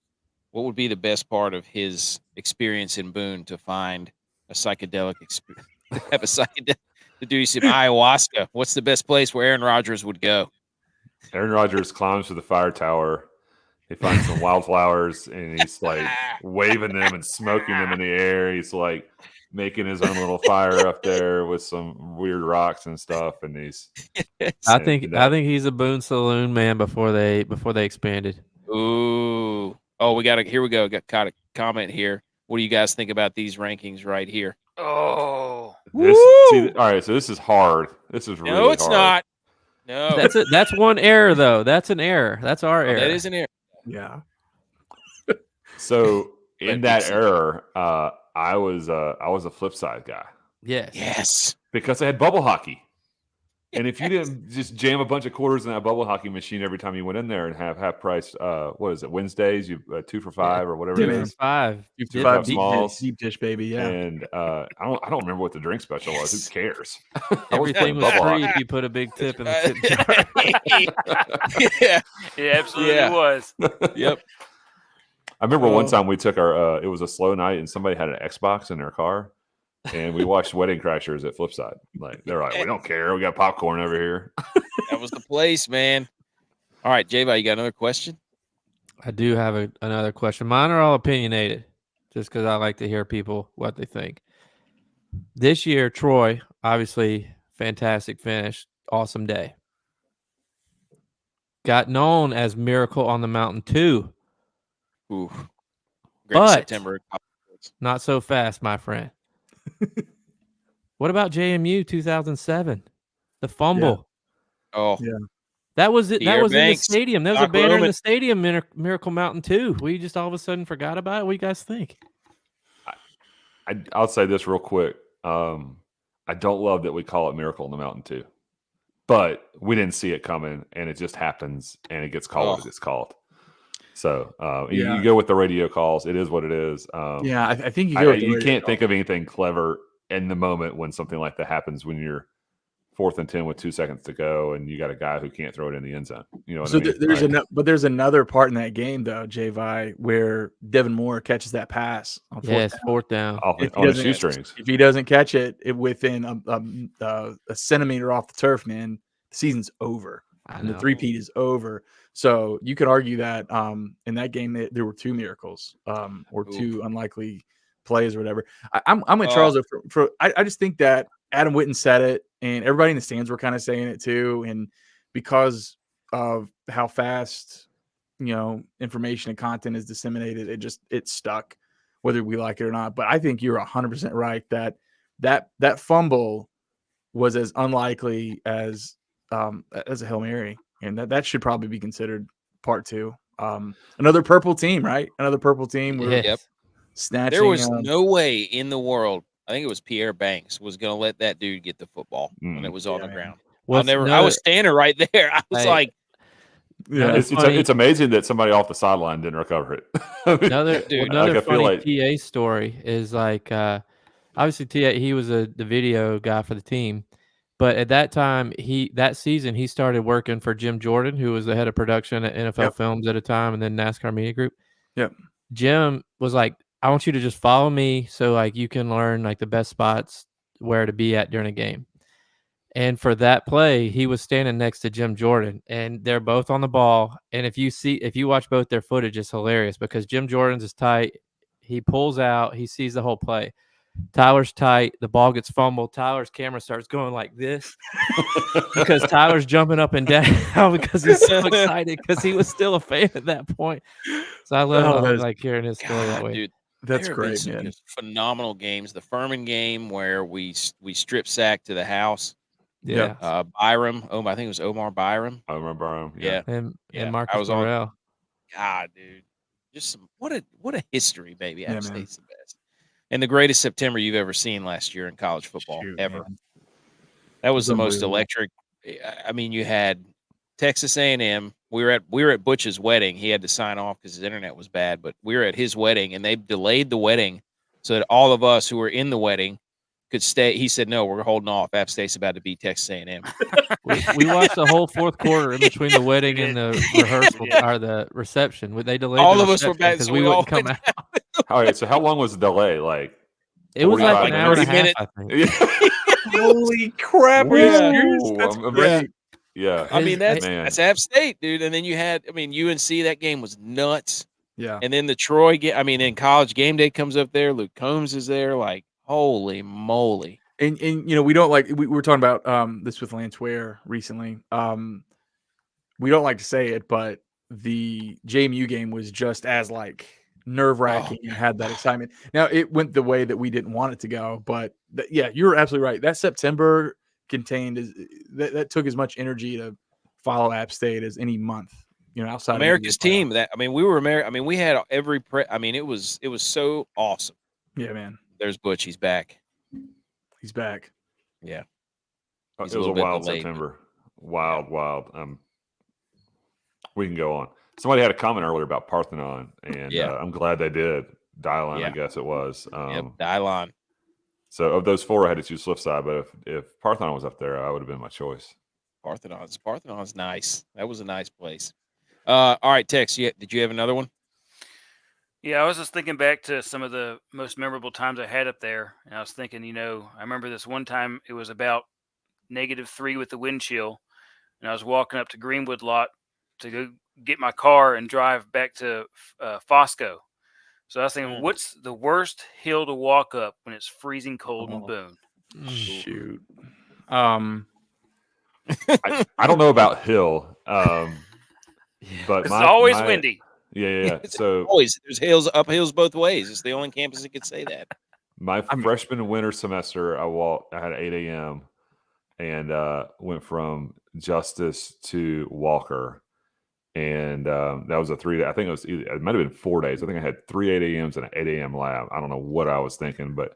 What would be the best part of his experience in Boone to find a psychedelic experience? Have a psychedelic to do some ayahuasca? What's the best place where Aaron Rodgers would go?" Aaron Rodgers climbs to the fire tower. He finds some wildflowers and he's like waving them and smoking them in the air. He's like making his own little fire up there with some weird rocks and stuff. And I think he's a Boone Saloon man before they expanded. Ooh. Oh, here we go. Got a comment here. What do you guys think about these rankings right here? Oh. All right, so this is hard. This is really hard. No, it's not. No. That's one error, though. That's an error. That's our error. That is an error. Yeah. So in that error, I was a flip side guy. Yes. Because they had bubble hockey. And if you didn't just jam a bunch of quarters in that bubble hockey machine every time you went in there and have half price, what is it, Wednesdays, you 2 for $5 or whatever it is. 5. 2 for $5 deep dish, baby. Yeah. And I don't remember what the drink special was. Who cares? Everything was free if you put a big tip in the tip jar. It absolutely was. Yep. I remember one time we took it was a slow night and somebody had an Xbox in their car. And we watched Wedding Crashers at Flipside. Like they're like, we don't care. We got popcorn over here. That was the place, man. All right, J-Bot, you got another question? I do have another question. Mine are all opinionated, just because I like to hear people what they think. This year, Troy, obviously, fantastic finish, awesome day. Got known as Miracle on the Mountain 2. Ooh, great but September. Not so fast, my friend. What about JMU 2007? The fumble. Yeah. Oh, yeah. That was it. That Pierre was in the Banks, stadium. There was a Doc banner in Roman. the stadium, Miracle Mountain too. We just all of a sudden forgot about it. What do you guys think? I'll say this real quick. I don't love that we call it Miracle on the Mountain too, but we didn't see it coming, and it just happens, and it gets called as it's called. So you go with the radio calls. It is what it is. I think you go. With the you radio can't calls. think of anything clever in the moment when something like that happens when you're 4th and 10 with 2 seconds to go, and you got a guy who can't throw it in the end zone. You know what I mean? There's another part in that game though, J-Vi, where Devin Moore catches that pass on fourth down. On the shoestrings. If he doesn't catch it within a centimeter off the turf, man, the season's over. And the three-peat is over. So you could argue that in that game there were 2 miracles or 2 unlikely plays or whatever. I'm with Charles. I just think that Adam Witten said it, and everybody in the stands were kind of saying it too. And because of how fast, information and content is disseminated, it stuck, whether we like it or not. But I think you're 100% right that fumble was as unlikely as a Hail Mary, and that should probably be considered part 2. Another purple team, right? Another purple team. Yep. Snatching. There was no way in the world. I think it was Pierre Banks was going to let that dude get the football when it was on the ground. I was standing right there. I was like, it's amazing that somebody off the sideline didn't recover it. Another funny TA story is like, obviously TA, he was the video guy for the team, but at that time, that season he started working for Jim Jordan, who was the head of production at NFL Films at a time, and then NASCAR Media Group. Yep. Jim was like, I want you to just follow me so like you can learn like the best spots where to be at during a game. And for that play, he was standing next to Jim Jordan, and they're both on the ball. And if you watch both their footage, it's hilarious because Jim Jordan's is tight. He pulls out, he sees the whole play. Tyler's tight. The ball gets fumbled. Tyler's camera starts going like this because Tyler's jumping up and down because he's so excited because he was still a fan at that point. So I love like hearing his story that way. Dude, that's great, man. Just phenomenal games. The Furman game where we strip sacked to the house. Yeah. Byram. I think it was Omar Byram. Omar Byram. Yeah. And Marcus Morrell. God, dude. Just what a history, baby. App State's the best. And the greatest September you've ever seen last year in college football ever. Man. That was the most electric. I mean, you had Texas A&M. We were at Butch's wedding. He had to sign off because his internet was bad, but we were at his wedding, and they delayed the wedding so that all of us who were in the wedding could stay. He said, "No, we're holding off. App State's about to beat Texas A&M." we watched the whole fourth quarter in between the wedding and the rehearsal or the reception. They delayed. All of us were back because we wouldn't come out. All right. So how long was the delay? Like it was like an hour and a half. I think. Holy crap! That's great. Yeah. I mean, that's App State, dude. And then you had, UNC. That game was nuts. Yeah. And then the Troy game. Then College Game Day comes up there. Luke Combs is there. Like, holy moly! And we don't like we were talking about this with Lance Ware recently. We don't like to say it, but the JMU game was just as like nerve-wracking and had that excitement. Now it went the way that we didn't want it to go, but you're absolutely right. That September contained that took as much energy to follow App State as any month. Outside America's team. We were America. We had every. It was so awesome. Yeah, man. There's Butch. He's back. He's back. Yeah. It was a wild September. Wild. We can go on. Somebody had a comment earlier about Parthenon, and I'm glad they did. Dylon, I guess it was. Dylon. So of those 4, I had to choose Cliffside, but if Parthenon was up there, I would have been my choice. Parthenon's nice. That was a nice place. All right, Tex, did you have another one? Yeah, I was just thinking back to some of the most memorable times I had up there, and I was thinking, I remember this one time it was about -3 with the wind chill, and I was walking up to Greenwood Lot to go get my car and drive back to Fosco. So I was thinking, what's the worst hill to walk up when it's freezing cold in Boone? Shoot. I don't know about hill, but it's always windy. Yeah. So there's up hills both ways. It's the only campus that could say that. My freshman winter semester, I had 8 a.m. and went from Justice to Walker. And that was a 3 day. I think it might have been 4 days. I think I had 3 8 a.m.s and an 8 a.m. lab. I don't know what I was thinking, but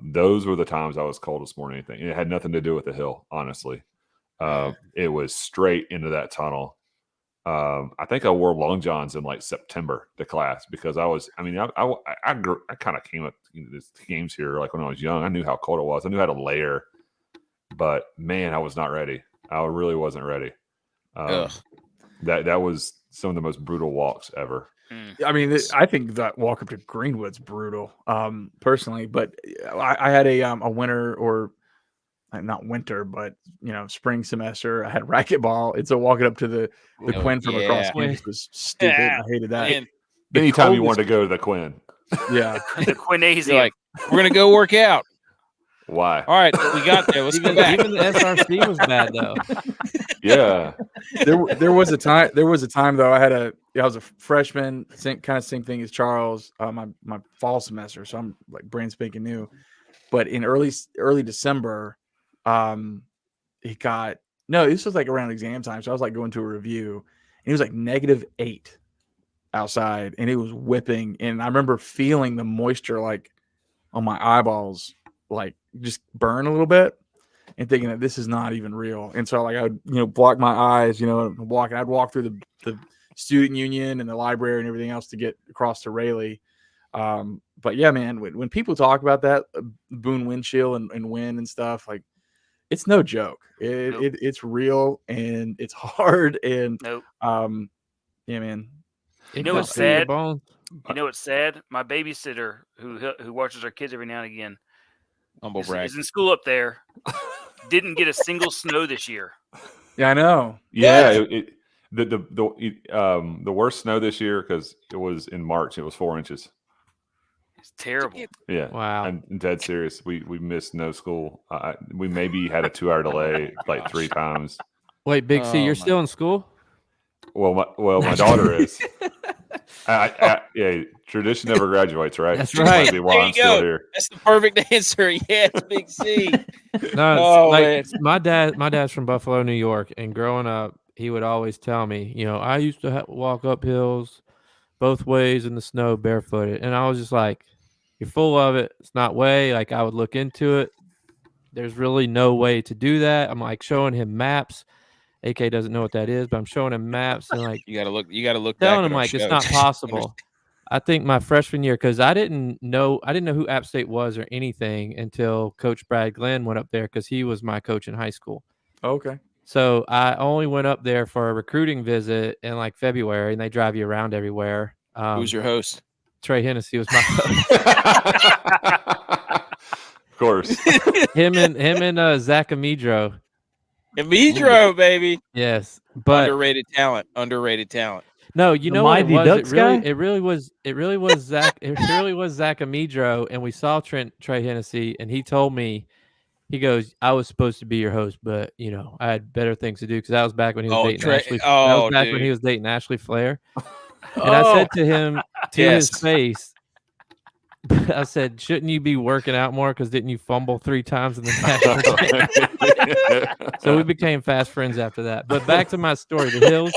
those were the times I was coldest more than anything. And it had nothing to do with the hill, honestly. It was straight into that tunnel. I think I wore long johns in like September to class because I kind of came up these games here like when I was young. I knew how cold it was. I knew how to layer, but man, I was not ready. I really wasn't ready. That was some of the most brutal walks ever. I mean, I think that walk up to Greenwood's brutal, personally. But I had a winter, or not winter, but spring semester. I had racquetball. It's a walking up to the Quinn from across campus was stupid. I hated that. Man. Anytime you wanted to go to the Quinn, yeah, the Quinnazy. Like, we're gonna go work out. Why? All right, we got there. Let's go back. Even the SRC was bad though. Yeah. There was a time though. I was a freshman, kind of same thing as Charles. My fall semester, so I'm like brand spanking new. But in early December, this was like around exam time, so I was like going to a review, and it was like -8 outside, and it was whipping, and I remember feeling the moisture like on my eyeballs, like just burn a little bit. And thinking that this is not even real. And so like I would, block my eyes, I'd walk through the student union and the library and everything else to get across to Rayleigh. But yeah, man, when people talk about that Boone wind chill and wind and stuff, like it's no joke. It's real and it's hard. And yeah, man. You know what's sad? What's sad? My babysitter who watches our kids every now and again is in school up there. Didn't get a single snow this year. Yeah, I know. Yeah, the worst snow this year, because it was in March. It was 4 inches. It's terrible. Yeah. Wow. I'm dead serious. We missed no school. We maybe had a 2-hour delay like 3 times. Wait, Big C, you're still in school? Well, my daughter is. Yeah, tradition never graduates, right? That's right. There you go. Here. That's the perfect answer. Yes, Big C. No, my dad's from Buffalo, New York, and growing up, he would always tell me, I used to walk up hills both ways in the snow barefooted, and I was just like, "You're full of it. It's not way." Like I would look into it. There's really no way to do that. I'm like showing him maps. AK doesn't know what that is, but I'm showing him maps and like you gotta look. Telling him like it's not possible. I think my freshman year, because I didn't know who App State was or anything until Coach Brad Glenn went up there, because he was my coach in high school. Okay. So I only went up there for a recruiting visit in like February, and they drive you around everywhere. Who's your host? Trey Hennessy was my host. Of course. him and Zach Amidro. Amidro, baby. Yes, but underrated talent. No, you know what it was? Ducks it really was Zach. It really was Zach Amidro, and we saw Trey Hennessy, and he told me, he goes, "I was supposed to be your host, but I had better things to do," because that was back when he was dating Ashley. That was back when he was dating Ashley Flair. And I said to him his face, I said, "Shouldn't you be working out more? Because didn't you fumble 3 times in the national?" So we became fast friends after that. But back to my story, the hills.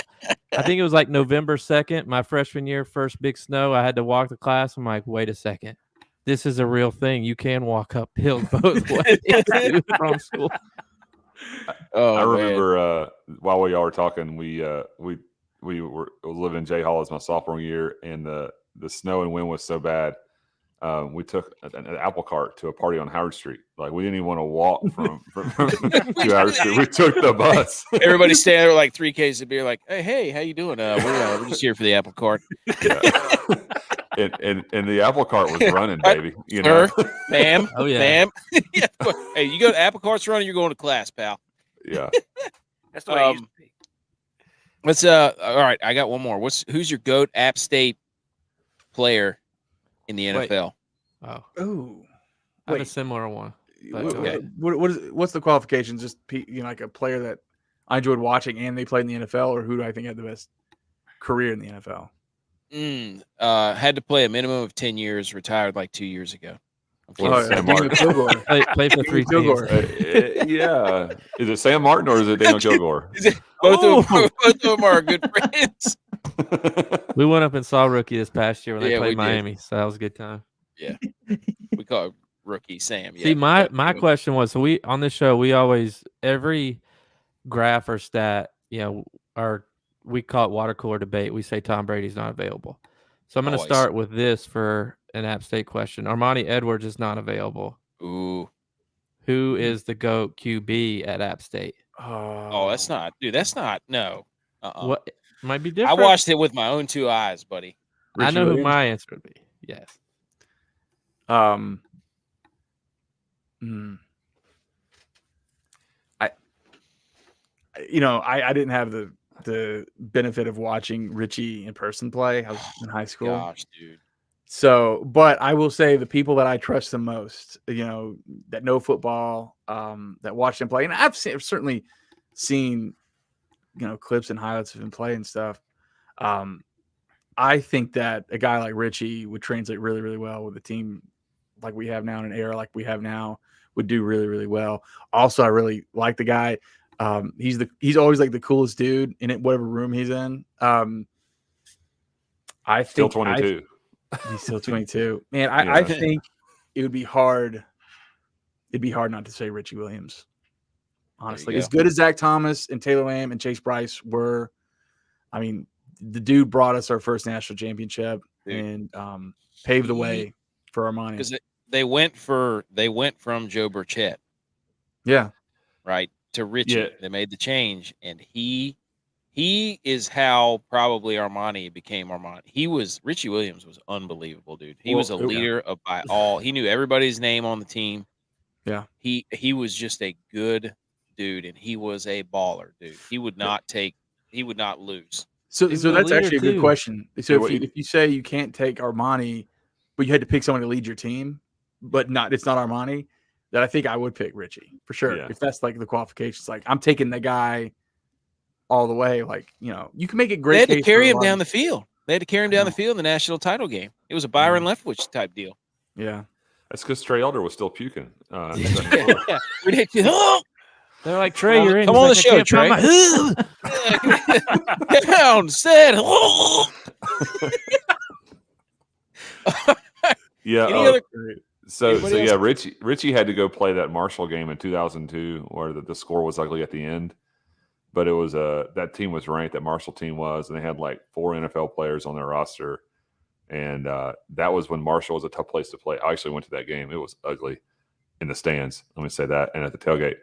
I think it was like November 2nd, my freshman year, first big snow. I had to walk to class. I'm like, wait a second. This is a real thing. You can walk up hills both ways from school. I remember while we all were talking, we were living in J Hall as my sophomore year, and the snow and wind was so bad. We took an apple cart to a party on Howard Street. Like we didn't even want to walk from to Howard Street. We took the bus. Everybody standing there with like 3 cases of beer, like, "Hey, how you doing? We're just here for the apple cart." Yeah. and the apple cart was running, baby. Sir, ma'am, oh yeah, ma'am. Yeah, hey, you go to apple cart's running. You're going to class, pal. Yeah, that's the way it used to be. Let's all right. I got one more. Who's your GOAT App State player in the NFL? Oh, I have a similar one. Okay. What's the qualifications? Just like a player that I enjoyed watching and they played in the NFL, or who do I think had the best career in the NFL? Had to play a minimum of 10 years. Retired like 2 years ago. I'm Well, kidding. Sam Daniel Martin. Kilgore. Play for 3 teams. Kilgore. Yeah. Is it Sam Martin or is it Daniel Kilgore? Both of them are good friends. We went up and saw Rookie this past year when they Yeah, we played did. Miami, so that was a good time. Yeah, we call it Rookie Sam. See, Yeah. my But- question was, so we on this show, we always every graph or stat, we call it water cooler debate. We say Tom Brady's not available. So I'm going to Always. start with this for an App State question. Armani Edwards is not available. Ooh. Who is the GOAT QB at App State? Oh, that's not, dude. That's not. No. What might be I different? watched it with my own 2 eyes, buddy. I know Williams? who my answer would be. Yes. I didn't have the benefit of watching Richie in person play. I was in high school. Gosh, dude. So, but I will say the people that I trust the most, that know football, that watch him play, and I've certainly seen, clips and highlights of him play and stuff. I think that a guy like Richie would translate really, really well with a team like we have now, in an era like we have now, would do really, really well. Also, I really like the guy. He's always like the coolest dude in whatever room he's in. I think Still 22. He's still 22. Man, I think it would be hard. It'd be hard not to say Richie Williams. Honestly, go. as good as Zach Thomas and Taylor Lamb and Chase Bryce were, I mean, the dude brought us our first national championship and paved the way for Armani. Because they went from Joe Burchett, Yeah, right, to Richie. Yeah. They made the change, and he is how probably Armani became Armani. Richie Williams was unbelievable, dude. He was a leader by all. He knew everybody's name on the team. Yeah. He was just a good dude, and he was a baller, dude. He would not lose. So was that's a leader actually a good too. question. So Yeah, if you say you can't take Armani, but you had to pick someone to lead your team, but it's not Armani, then I think I would pick Richie for sure. Yeah. If that's like the qualifications, like I'm taking the guy all the way. Like, you can make it great. They had to case carry for him a lot down of- the field. They had to carry him down the field in the national title game. It was a Byron Leftwich type deal. Yeah. That's because Trey Elder was still puking. Yeah. Ridiculous. They're like, Trey, you're in. Come He's on like, the "I show, can't find Trey." my-" Down, said. Yeah. Any other? So Anybody yeah, else? Richie had to go play that Marshall game in 2002, where the score was ugly at the end. But it was that team was ranked. That Marshall team was, and they had like 4 NFL players on their roster, and that was when Marshall was a tough place to play. I actually went to that game. It was ugly in the stands. Let me say that, and at the tailgate.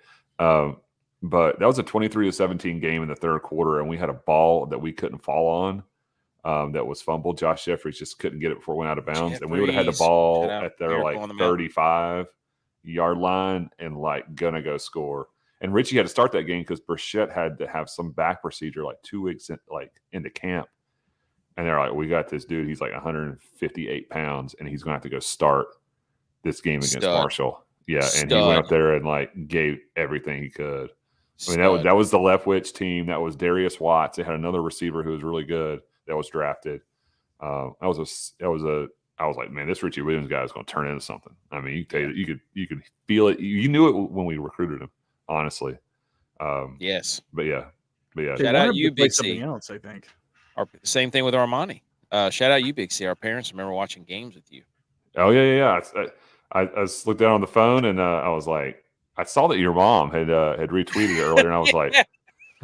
But that was a 23-17 game in the third quarter, and we had a ball that we couldn't fall on. That was fumbled. Josh Jeffries just couldn't get it before it went out of bounds, and we would have had the Jeffries. ball Shout out. at their Miracle like on the Mountain. 35-yard line and like gonna go score. And Richie had to start that game because Burchett had to have some back procedure like 2 weeks into camp, and they're like, "We got this dude. He's like 158 pounds, and he's gonna have to go start this game against Stud. Marshall." Yeah, and he Stud. went up there and like gave everything he could. I mean, Stud. that was the Leftwich team. That was Darius Watts. They had another receiver who was really good that was drafted. I was like, man, this Richie Williams guy is going to turn into something. I mean, you could feel it. You knew it when we recruited him, honestly. Yes. But yeah. They Shout out wanted you, to play Big C. something else, I think. Same thing with Armani. Shout out you, Big C. Our parents remember watching games with you. Oh yeah. I just looked down on the phone and I was like, I saw that your mom had retweeted it earlier, and I was like,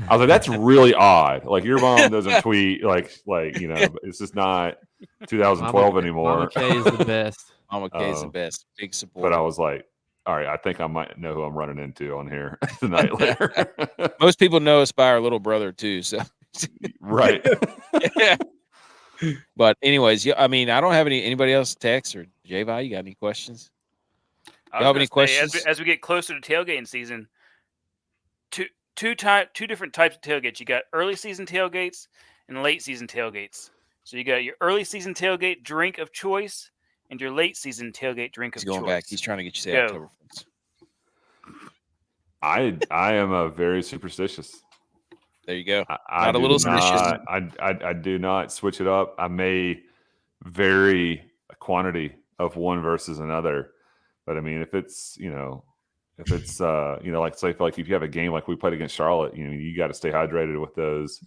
that's really odd. Like your mom doesn't tweet like it's just not 2012 anymore. Mama K is the best. Mama K is the best. Big support. But I was like, all right, I think I might know who I'm running into on here tonight later. Most people know us by our little brother too. So Right. yeah. But anyways, I mean, I don't have anybody else text or J-Vi. You got any questions? I have was any gonna say, questions? as we get closer to tailgating season? Two different types of tailgates. You got early season tailgates and late season tailgates. So you got your early season tailgate drink of choice and your late season tailgate drink He's of going choice. back. He's trying to get you to say Go. Oktoberfest. I am a very superstitious. There you go. I Not a do little not- superstitious. I do not switch it up. I may vary a quantity of one versus another, But I mean, if it's like say like if you have a game like we played against Charlotte, you got to stay hydrated with those,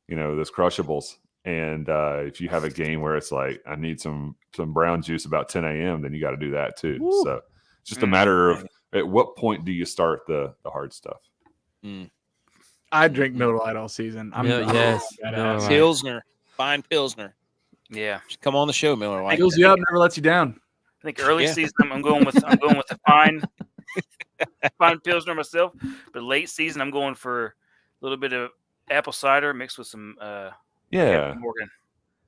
those crushables. And if you have a game where it's like I need some brown juice about 10 a.m., then you got to do that too. Woo. So it's just a matter of at what point do you start the hard stuff. I drink Miller Lite all season. Pilsner, fine Pilsner. Yeah, come on the show, Miller Lite. Fills you up, never lets you down. I think early season I'm going with a fine Pilsner myself, but late season I'm going for a little bit of apple cider mixed with some Captain Morgan.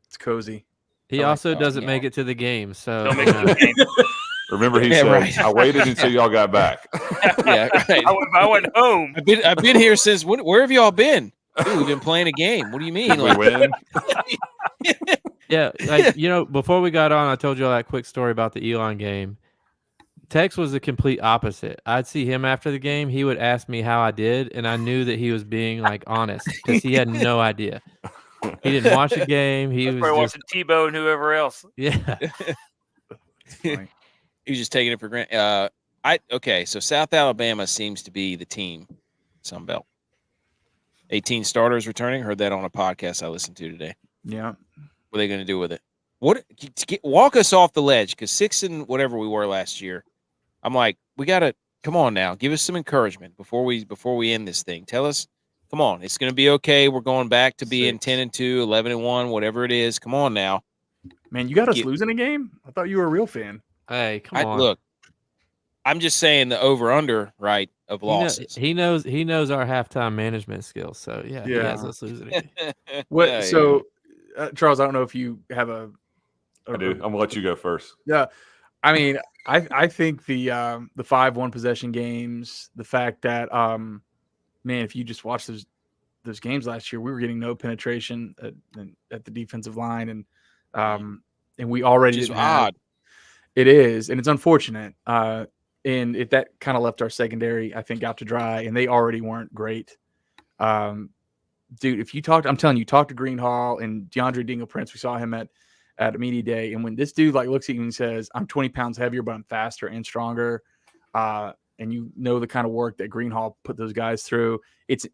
It's cozy. He also doesn't make it to the game, so don't make it to the game. Remember, he said, right. I waited until y'all got back. Yeah, right. I went home. I've been here since where have y'all been? Dude, we've been playing a game. What do you mean? We win? Yeah, like, before we got on, I told you all that quick story about the Elon game. Tex was the complete opposite. I'd see him after the game. He would ask me how I did, and I knew that he was being like honest because he had no idea. He didn't watch the game. He was probably watching Tebow and whoever else. Yeah. He was just taking it for granted. Okay, so South Alabama seems to be the team, Sunbelt. 18 starters returning. Heard that on a podcast I listened to today. Yeah. What are they going to do with it? Walk us off the ledge, because 6 and whatever we were last year. I'm like, we got to come on now. Give us some encouragement before we end this thing. Tell us, come on, it's going to be okay. We're going back to being 10-2, 11-1, whatever it is. Come on now. Man, you got us losing a game? I thought you were a real fan. Hey, come on. Look, I'm just saying the over-under, right, of losses. He knows our halftime management skills. So, he has us losing a game. Charles, I don't know if you have I do. I'm going to let you go first. Yeah. I mean, I think the 5-1 possession games, the fact that, man, if you just watch those games last year, we were getting no penetration at the defensive line. And we already Which is odd. It is, and it's unfortunate. And that kind of left our secondary, I think, out to dry, and they already weren't great. Dude, if you talk to Greenhall and DeAndre Dingle Prince, we saw him at a media day, and when this dude looks at you and says, "I'm 20 pounds heavier, but I'm faster and stronger," and the kind of work that Greenhall put those guys through, it's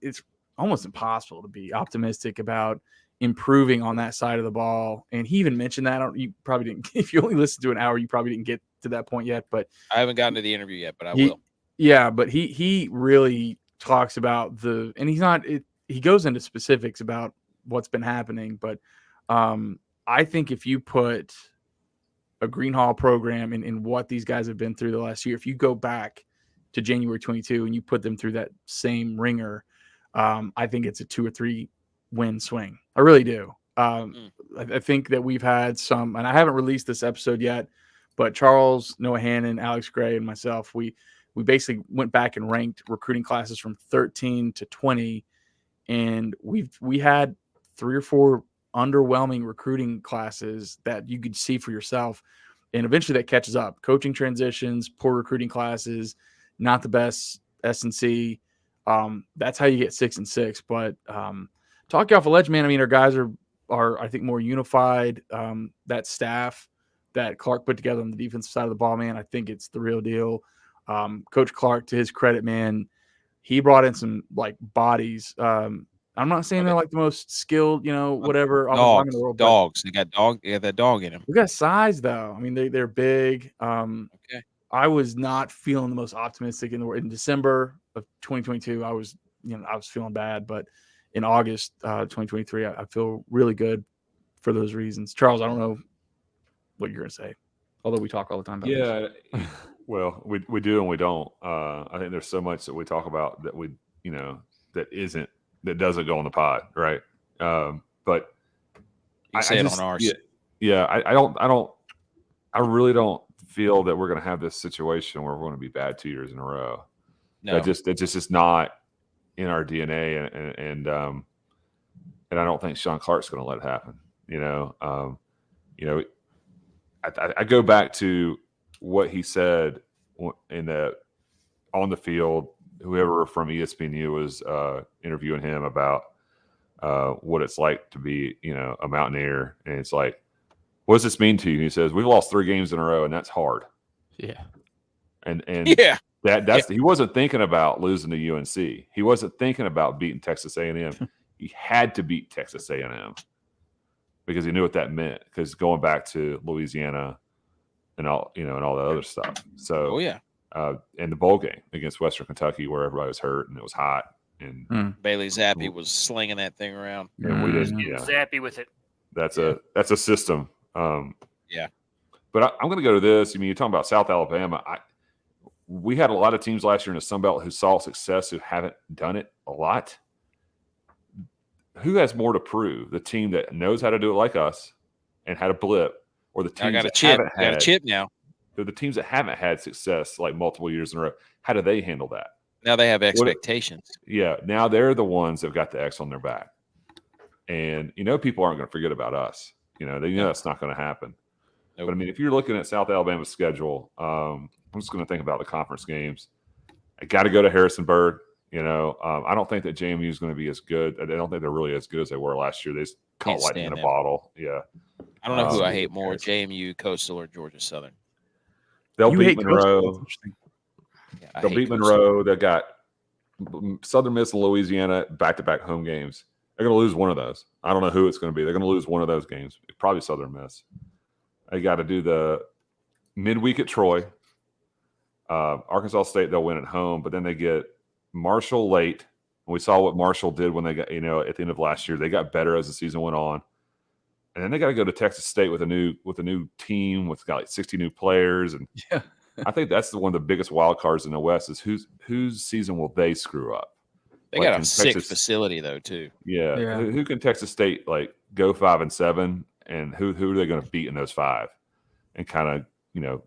almost impossible to be optimistic about improving on that side of the ball. And he even mentioned that. You probably didn't. If you only listened to an hour, you probably didn't get to that point yet. But I haven't gotten to the interview yet, but I will. Yeah, but he really talks about and he's not. He goes into specifics about what's been happening, but I think if you put a Greenhall program in what these guys have been through the last year, if you go back to January 22 and you put them through that same ringer, I think it's a 2 or 3 win swing. I really do. I think that we've had some, and I haven't released this episode yet, but Charles, Noah Hannon, Alex Gray, and myself, we basically went back and ranked recruiting classes from 13 to 20, and we had 3 or 4 underwhelming recruiting classes that you could see for yourself, and eventually that catches up. Coaching transitions, poor recruiting classes, not the best S&C. That's how you get 6-6. But talk you off a ledge, man. I mean, our guys are I think more unified. That staff that Clark put together on the defensive side of the ball, man, I think it's the real deal. Coach Clark, to his credit, man, he brought in some bodies. I'm not saying they're the most skilled, whatever. Dogs. In the world, dogs. They got that dog in them. We got size though. I mean, they're big. Okay. I was not feeling the most optimistic in the world in December of 2022. I was feeling bad, but in August 2023, I feel really good for those reasons. Charles, I don't know what you're gonna say, although we talk all the time about this. Well, we do and we don't. I think there's so much that we talk about that that doesn't go on the pod, right? But you say it on ours. Yeah. I really don't feel that we're going to have this situation where we're going to be bad 2 years in a row. No, it just is not in our DNA, and I don't think Sean Clark's going to let it happen. I go back to what he said on the field. Whoever from ESPNU was interviewing him about what it's like to be, a Mountaineer. And it's like, what does this mean to you? And he says, we've lost 3 games in a row, and that's hard. Yeah. and Yeah. that's he wasn't thinking about losing to UNC. He wasn't thinking about beating Texas A&M. He had to beat Texas A&M because he knew what that meant. Because going back to Louisiana and all and all that other stuff. So and the bowl game against Western Kentucky where everybody was hurt and it was hot and Bailey Zappi was slinging that thing around. And we didn't. Zappy with it. That's a system. Yeah. But I'm going to go to this. I mean, you're talking about South Alabama. We had a lot of teams last year in the Sun Belt who saw success who haven't done it a lot. Who has more to prove? The team that knows how to do it like us and had a blip, or the teams that haven't had a chip now. The teams that haven't had success like multiple years in a row. How do they handle that? Now they have expectations. Now they're the ones that have got the X on their back. And, people aren't going to forget about us. They know that's not going to happen. Nope. But, I mean, if you're looking at South Alabama's schedule, I'm just going to think about the conference games. I got to go to Harrisonburg. I don't think that JMU is going to be as good. I don't think they're really as good as they were last year. They just caught lightning in a bottle. Yeah. I don't know who I hate more, JMU, Coastal, or Georgia Southern. They'll beat Monroe. Yeah, they'll beat Monroe. They've got Southern Miss and Louisiana back-to-back home games. They're going to lose one of those. I don't know who it's going to be. They're going to lose one of those games. Probably Southern Miss. They got to do the midweek at Troy. Arkansas State, they'll win at home, but then they get Marshall late. We saw what Marshall did when they got, at the end of last year. They got better as the season went on. And then they got to go to Texas State with a new team with got like 60 new players. And I think that's one of the biggest wild cards in the West is whose season will they screw up? They got a sick facility though too. Yeah. Who can Texas State go 5-7, and who are they going to beat in those 5, and kind of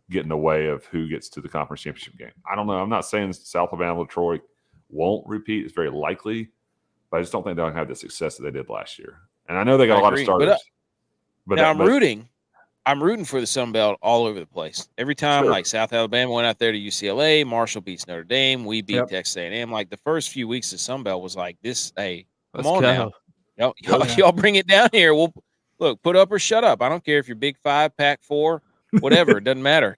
get in the way of who gets to the conference championship game? I don't know. I'm not saying South Alabama, Troy won't repeat. It's very likely, but I just don't think they'll have the success that they did last year. And I know they got a lot of starters. But I'm rooting for the Sun Belt all over the place. Every time, like South Alabama went out there to UCLA, Marshall beats Notre Dame, we beat Texas A&M. Like the first few weeks of Sun Belt was like this. Hey, come on now, y'all bring it down here. We'll put up or shut up. I don't care if you're Big 5, Pac 4, whatever. It doesn't matter.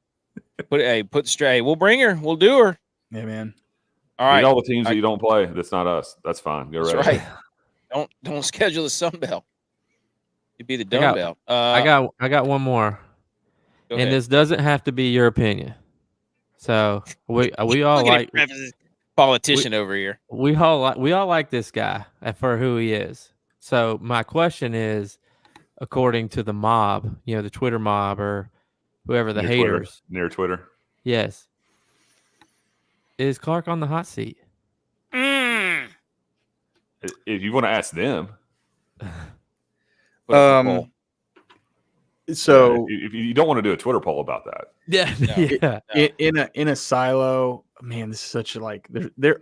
Put the straight. We'll bring her. We'll do her. Yeah, man. All right. All the teams that you don't play. That's not us. That's fine. Go right. That's right. Don't schedule the Sun Belt. You'd be the dumbbell. I got one more, and this doesn't have to be your opinion. So we all like politician over here. We all like this guy for who he is. So my question is, according to the mob, the Twitter mob or whoever the haters near Twitter. Yes. Is Clark on the hot seat? If you want to ask them. So if you don't want to do a Twitter poll about that, in a silo, man, this is such a there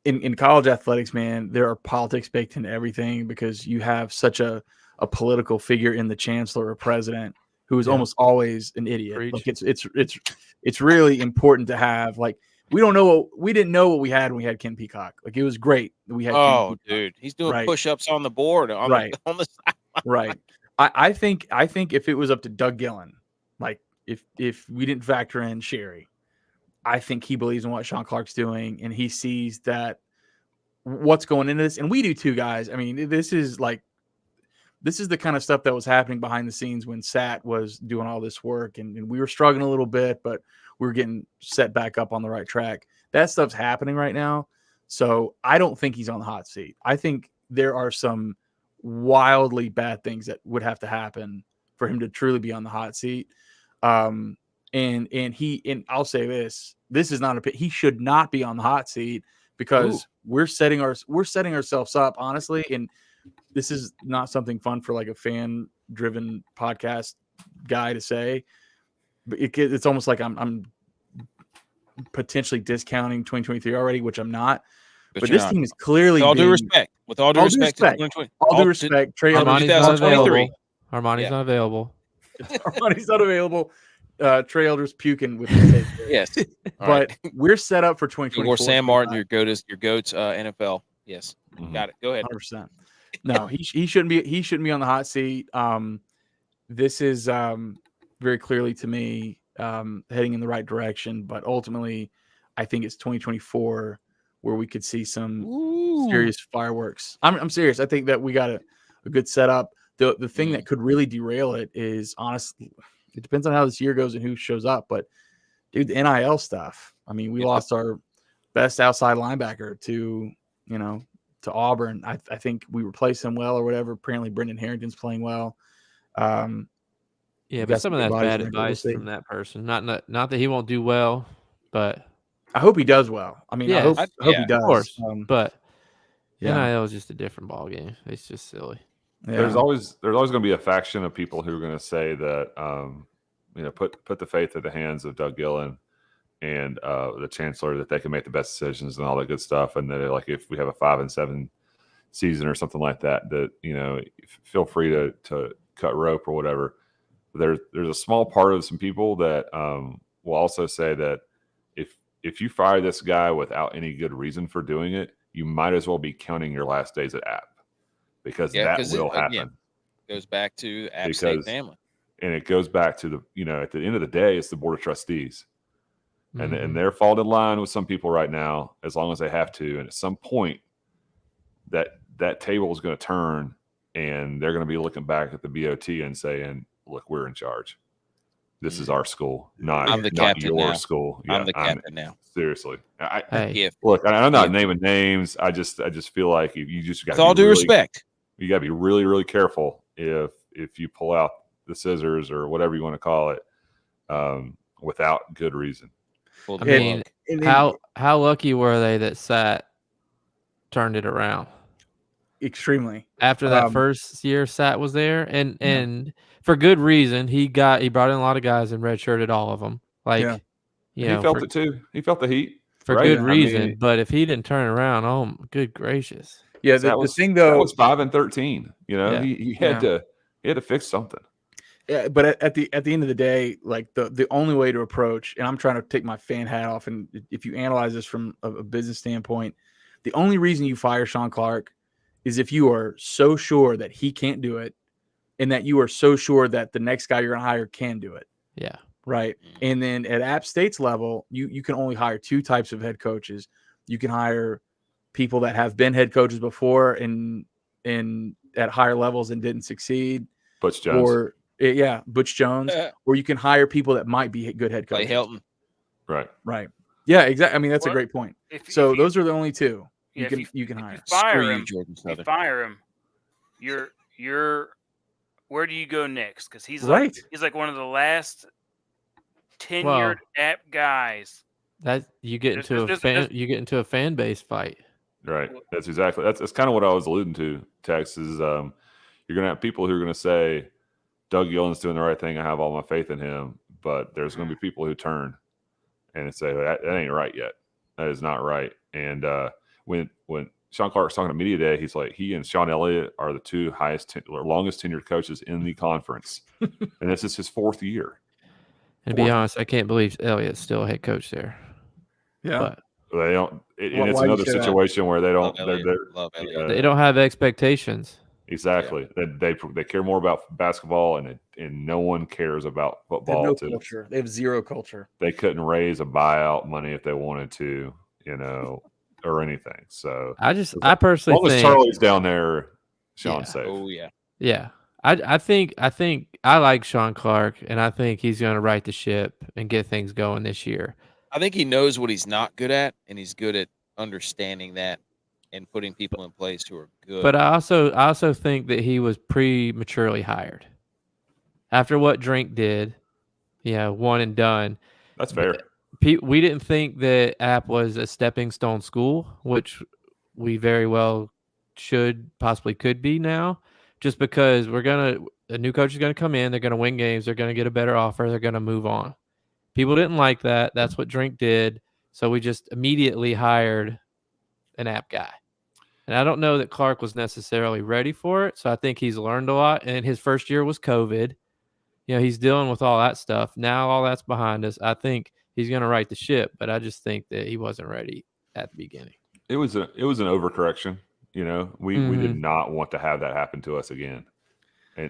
in college athletics, man, there are politics baked into everything because you have such a political figure in the chancellor or president who is almost always an idiot. Like it's really important to have we didn't know what we had when we had Ken Peacock. It was great. We had dude, he's doing push-ups on the board on the side. Right. I think if it was up to Doug Gillen, if we didn't factor in Sherry, I think he believes in what Sean Clark's doing and he sees that what's going into this. And we do too, guys. I mean, this is the kind of stuff that was happening behind the scenes when Sat was doing all this work and we were struggling a little bit, but we were getting set back up on the right track. That stuff's happening right now. So I don't think he's on the hot seat. I think there are some wildly bad things that would have to happen for him to truly be on the hot seat. And I'll say this is not he should not be on the hot seat because we're setting ourselves up, honestly. And this is not something fun for a fan driven podcast guy to say, but it's almost like I'm potentially discounting 2023 already, which I'm not. But this team is clearly with all due respect. All due respect, Trey Armani's not available. Armani's not available. Armani's not available. Trey Elder's puking with the tape. Yes, but we're set up for 2024. Or Sam Martin, your goats, NFL. Yes, got it. Go ahead. 100%. No, he shouldn't be. He shouldn't be on the hot seat. This is very clearly to me heading in the right direction. But ultimately, I think it's 2024 where we could see some serious fireworks. I'm serious. I think that we got a good setup. The thing that could really derail it is, honestly, it depends on how this year goes and who shows up. But dude, the NIL stuff. I mean, we lost our best outside linebacker to Auburn. I think we replaced him well or whatever. Apparently, Brendan Harrington's playing well. Yeah, but some of that's bad advice from that person. Not that he won't do well, but I hope he does well. I mean, I hope he does. Of course. But NIL is just a different ball game. It's just silly. Yeah. There's always going to be a faction of people who are going to say that put the faith in the hands of Doug Gillen and the chancellor, that they can make the best decisions and all that good stuff, and that like if we have a 5-7 season or something like that, feel free to cut rope or whatever. There's a small part of some people that will also say that if you fire this guy without any good reason for doing it, you might as well be counting your last days at App, because that will happen. Again, goes back to App State family, and it goes back to at the end of the day, it's the board of trustees, and they're falling in line with some people right now as long as they have to, and at some point that table is going to turn, and they're going to be looking back at the BOT and saying, "Look, we're in charge. This is our school, not your now. school." Yeah, I'm the captain now. Seriously, Look, I'm not naming names. I just feel like you just got, with all due respect, you got to be really, really careful if you pull out the scissors or whatever you want to call it without good reason. I mean, how lucky were they that Sat turned it around? Extremely. After that first year Sat was there, and for good reason, he brought in a lot of guys and redshirted all of them. He felt it too. He felt the heat for good reason. But if he didn't turn around, oh, good gracious! Yeah, the thing though, that was 5-13. He had to fix something. Yeah, but at the end of the day, like the only way to approach, and I'm trying to take my fan hat off, and if you analyze this from a business standpoint, the only reason you fire Sean Clark is if you are so sure that he can't do it, and that you are so sure that the next guy you're going to hire can do it. Yeah. Right. And then at App State's level, you can only hire two types of head coaches. You can hire people that have been head coaches before and at higher levels and didn't succeed. Butch Jones. Butch Jones. Or you can hire people that might be good head coaches. Like Hilton. Right. Yeah, exactly. I mean, that's a great point. Those are the only two you can hire. If you fire him, you're where do you go next? Because he's like one of the last tenured app guys. That you get into a fan base fight. Right. That's kind of what I was alluding to, Tex, is you're gonna have people who are gonna say Doug Gillen's doing the right thing, I have all my faith in him, but there's gonna be people who turn and say that ain't right yet. That is not right. And when Sean Clark's talking to media day, he's like, he and Sean Elliott are the two longest tenured coaches in the conference. And this is his fourth year. And to be honest, I can't believe Elliott's still a head coach there. Yeah. But they don't. It's another situation where they don't. They don't have expectations. Exactly. Yeah. They care more about basketball, and no one cares about football. They have no culture. They have zero culture. They couldn't raise a buyout money if they wanted to, or anything. So I personally think, as Charlie's down there, Sean's safe. Oh yeah. Yeah. I think I like Sean Clark, and I think he's going to right the ship and get things going this year. I think he knows what he's not good at, and he's good at understanding that and putting people in place who are good. But I also think that he was prematurely hired. After what Drink did, one and done. That's fair. We didn't think that App was a stepping stone school, which we very well could be now. Just because a new coach is going to come in, they're going to win games, they're going to get a better offer, they're going to move on. People didn't like that. That's what Drink did. So we just immediately hired an App guy. And I don't know that Clark was necessarily ready for it. So I think he's learned a lot. And his first year was COVID. He's dealing with all that stuff. Now all that's behind us. I think he's going to right the ship, but I just think that he wasn't ready at the beginning. It was an overcorrection. We did not want to have that happen to us again.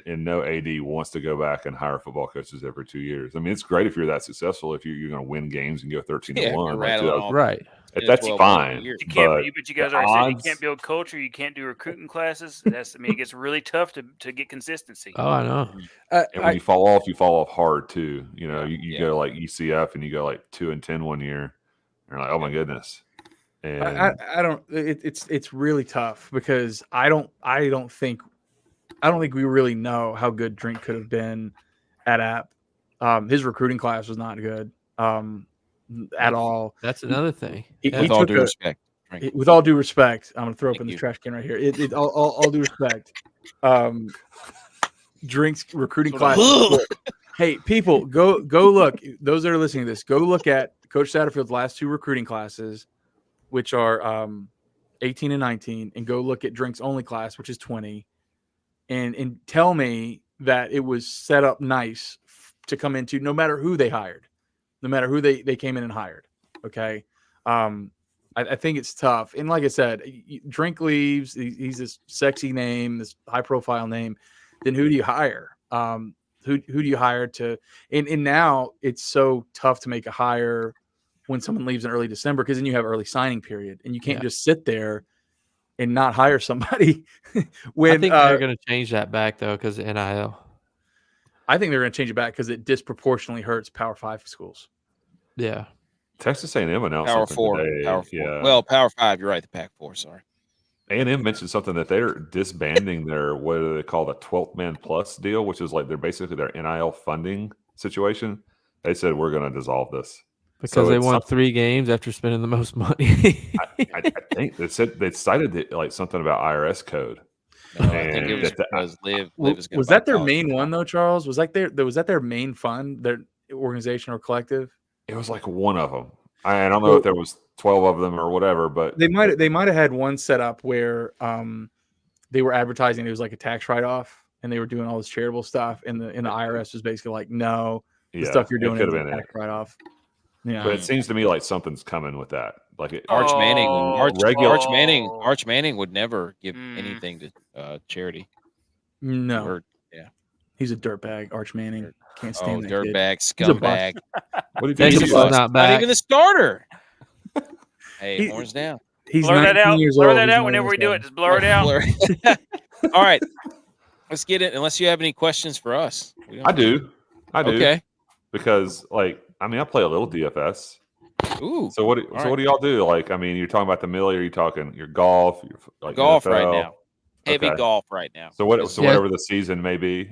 and no AD wants to go back and hire football coaches every 2 years. I mean, it's great if you're that successful, if you're going to win games and go 13-1. Right. That's fine. You can't. But But you guys already said you can't build culture. You can't do recruiting classes. It gets really tough to get consistency. Oh, I know. And when you fall off hard too. You know, you go like ECF and you go like 2-10 1 year. You're like, oh my goodness. And I don't. It's really tough because I don't think we really know how good Drink could have been at App. His recruiting class was not good at all. That's another thing. With all due respect. With all due respect, I'm gonna throw up in the trash can right here. All due respect. Drink's recruiting class. Hey, people, go look. Those that are listening to this, go look at Coach Satterfield's last 2 recruiting classes, which are 18 and 19, and go look at Drink's only class, which is 20, and tell me that it was set up nice to come into, no matter who they hired, no matter who they came in and hired. Okay. I think it's tough. And like I said, Drink leaves. He's this sexy name, this high profile name. Then who do you hire? Who do you hire to? And now it's so tough to make a hire when someone leaves in early December, because then you have early signing period, and you can't just sit there and not hire somebody. When I think they're going to change that back though, because of NIL. I think they're going to change it back because it disproportionately hurts Power 5 schools. Yeah. Texas A&M announced Power something 4. today. Power 4. Yeah. Well, Power 5. You're right. The Pac 4. Sorry. A&M mentioned something that they're disbanding their, what do they call, the 12th man plus deal, which is like they're basically their NIL funding situation. They said we're going to dissolve this because they won 3 games after spending the most money. I think they said they cited it, like something about IRS code. No, I think it was because Liv was going. Was that their main one though, Charles? Was that their main fund, their organization or collective? It was like one of them. I don't know if there was 12 of them or whatever, but they might have had one set up where they were advertising it was like a tax write-off, and they were doing all this charitable stuff, and the IRS was basically like, no, the stuff you're doing is a tax write-off. Yeah, but it seems to me like something's coming with that. Like Arch Manning would never give anything to charity. No, he's a dirtbag. Arch Manning can't stand that dirtbag, scumbag. What did he's not even the starter. Hey, horns down. He's blur that out. Years blur old. that out whenever we do it. Just blur it out. All right, let's get it. Unless you have any questions for us, I do. Okay, because I play a little DFS. Ooh. So what do y'all do? Like, I mean, you're talking about the Millie, or you're talking your golf, golf NFL? right now. Heavy golf right now. So whatever the season may be.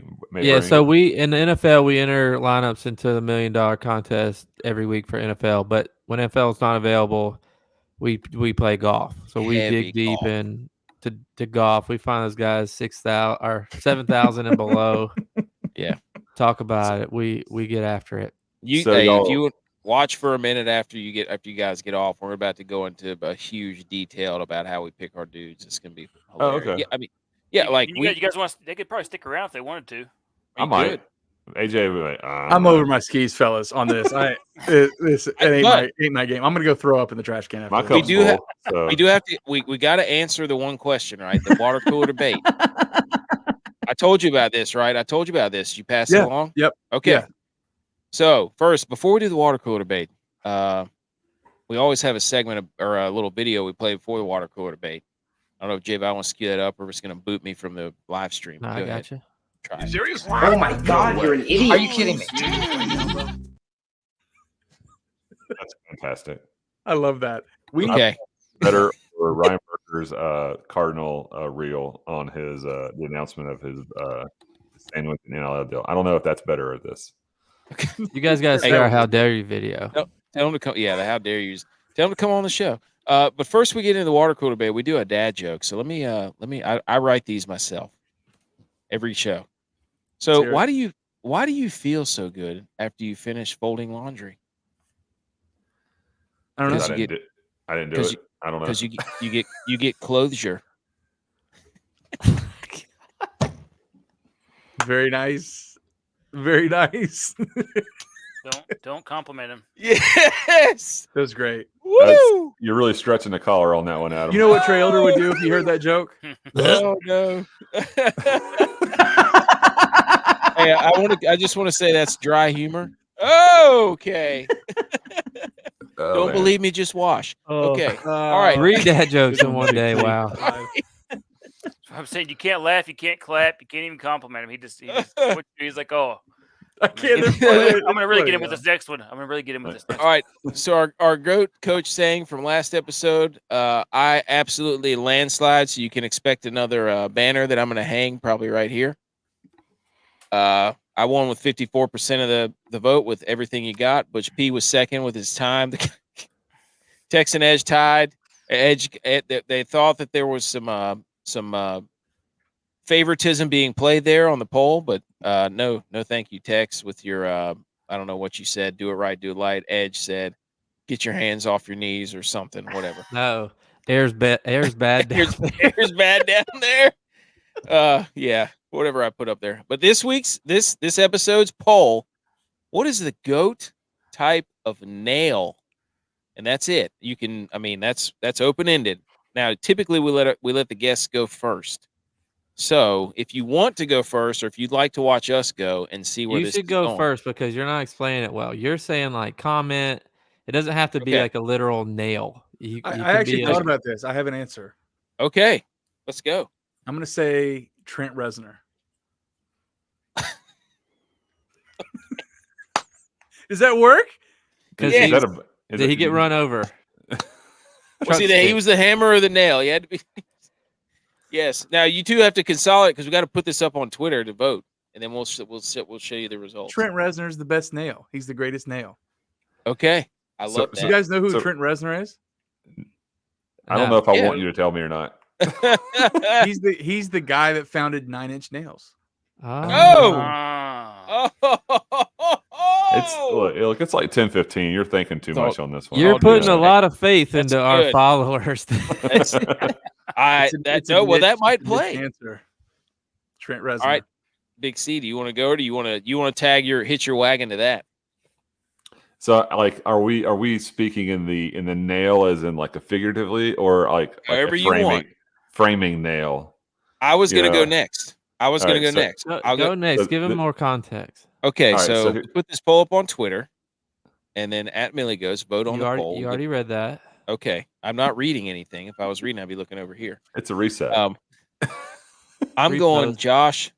So we in the NFL we enter lineups into the $1 million contest every week for NFL. But when NFL is not available, we play golf. So we dig deep into golf. We find those guys 6,000 or 7,000 and below. Yeah. Talk about it. We get after it. If you would watch for a minute after you guys get off, we're about to go into a huge detail about how we pick our dudes. It's gonna be hilarious. Oh, okay. Yeah, I mean, you guys want? They could probably stick around if they wanted to. I might. AJ would be like, I'm over my skis, fellas, on this. It ain't my game. I'm gonna go throw up in the trash can. We do have to. We got to answer the one question, right? The water cooler debate. I told you about this, right? You passed it along. Yep. Okay. Yeah. So first, before we do the water cooler debate, we always have a segment or a little video we play before the water cooler debate. I don't know if J-Bot wants to cue that up or it's going to boot me from the live stream. No, I got you. Try. You serious? Oh my God, you're an idiot. Are you kidding me? that's fantastic. I love that. Better for Ryan Berker's Cardinal reel on his the announcement of his staying with the NIL deal. I don't know if that's better at this. You guys got to see our How Dare You video. Tell them to come. Yeah, the How Dare You. Tell them to come on the show. But first, we get into the water cooler debate. We do a dad joke. So let me. I write these myself every show. So why do you feel so good after you finish folding laundry? I don't know. I didn't do it. I don't know. Because you get closure. Very nice. Very nice. Don't compliment him. Yes, That was great. Woo! You're really stretching the collar on that one, Adam. You know what Trey Elder would do if he heard that joke? Oh no. Hey, I just want to say that's dry humor. Okay. Oh, Don't man. believe me, just wash. Oh. Okay. All right. 3 dad jokes This in one's one big day. city. Wow. I'm saying you can't laugh, you can't clap, you can't even compliment him. He's like, oh, I can't. I'm I'm gonna really get in with this next one. I'm gonna really get in with this next All right. So our GOAT coach saying from last episode, I absolutely landslide. So you can expect another banner that I'm going to hang probably right here. I won with 54% of the vote with everything he got. Butch P was second with his time. Tex and Edge tied. They thought that there was some favoritism being played there on the poll, but no, thank you, Tex, with your I don't know what you said. Do it right, do it light. Edge said, "Get your hands off your knees" or something, whatever. No, air's bad. Air's bad. Down there. Air's bad down there. Yeah, whatever I put up there. But this episode's poll: what is the GOAT type of nail? And that's it. You can, I mean, that's open ended. Now, typically we let the guests go first. So if you want to go first, or if you'd like to watch us go and see where You this should is go going. first because you're not explaining it well. You're saying like comment. It doesn't have to be Okay. like a literal nail. You I can actually be thought like, about this. I have an answer. Okay, let's go. I'm going to say Trent Reznor. Does that work? because Yeah. did he get run over? Well, see, he was the hammer or the nail. You had to be. Yes. Now you two have to consolidate because we got to put this up on Twitter to vote, and then we'll show you the results. Trent Reznor is the best nail. He's the greatest nail. Okay, I So- love Do you that. guys know who Trent Reznor is? I don't know if I Yeah. want you to tell me or not. He's the guy that founded 9 Inch Nails. Oh! Ah. Look, it's like 10:15. You're thinking too So- much on this one. You're I'll do putting that. a lot of faith That's into our good. followers. That's, It's a niche- that might niche play. answer. Trent Reznor. All right, Big C, do you want to go, or do you want to tag hitch your wagon to that? So, like, are we speaking in the nail as in like a figuratively, or like However a you want. framing nail? I was going to Yeah. go next. I was All going to right, go so- next. Go, I'll go next. so Give him the- more context. Okay, All right, so so here- put this poll up on Twitter, and then at MillyGOATS, vote on You the already, poll. you already read that. Okay, I'm not reading anything. If I was reading, I'd be looking over here. It's a reset. I'm going, Repost. Josh.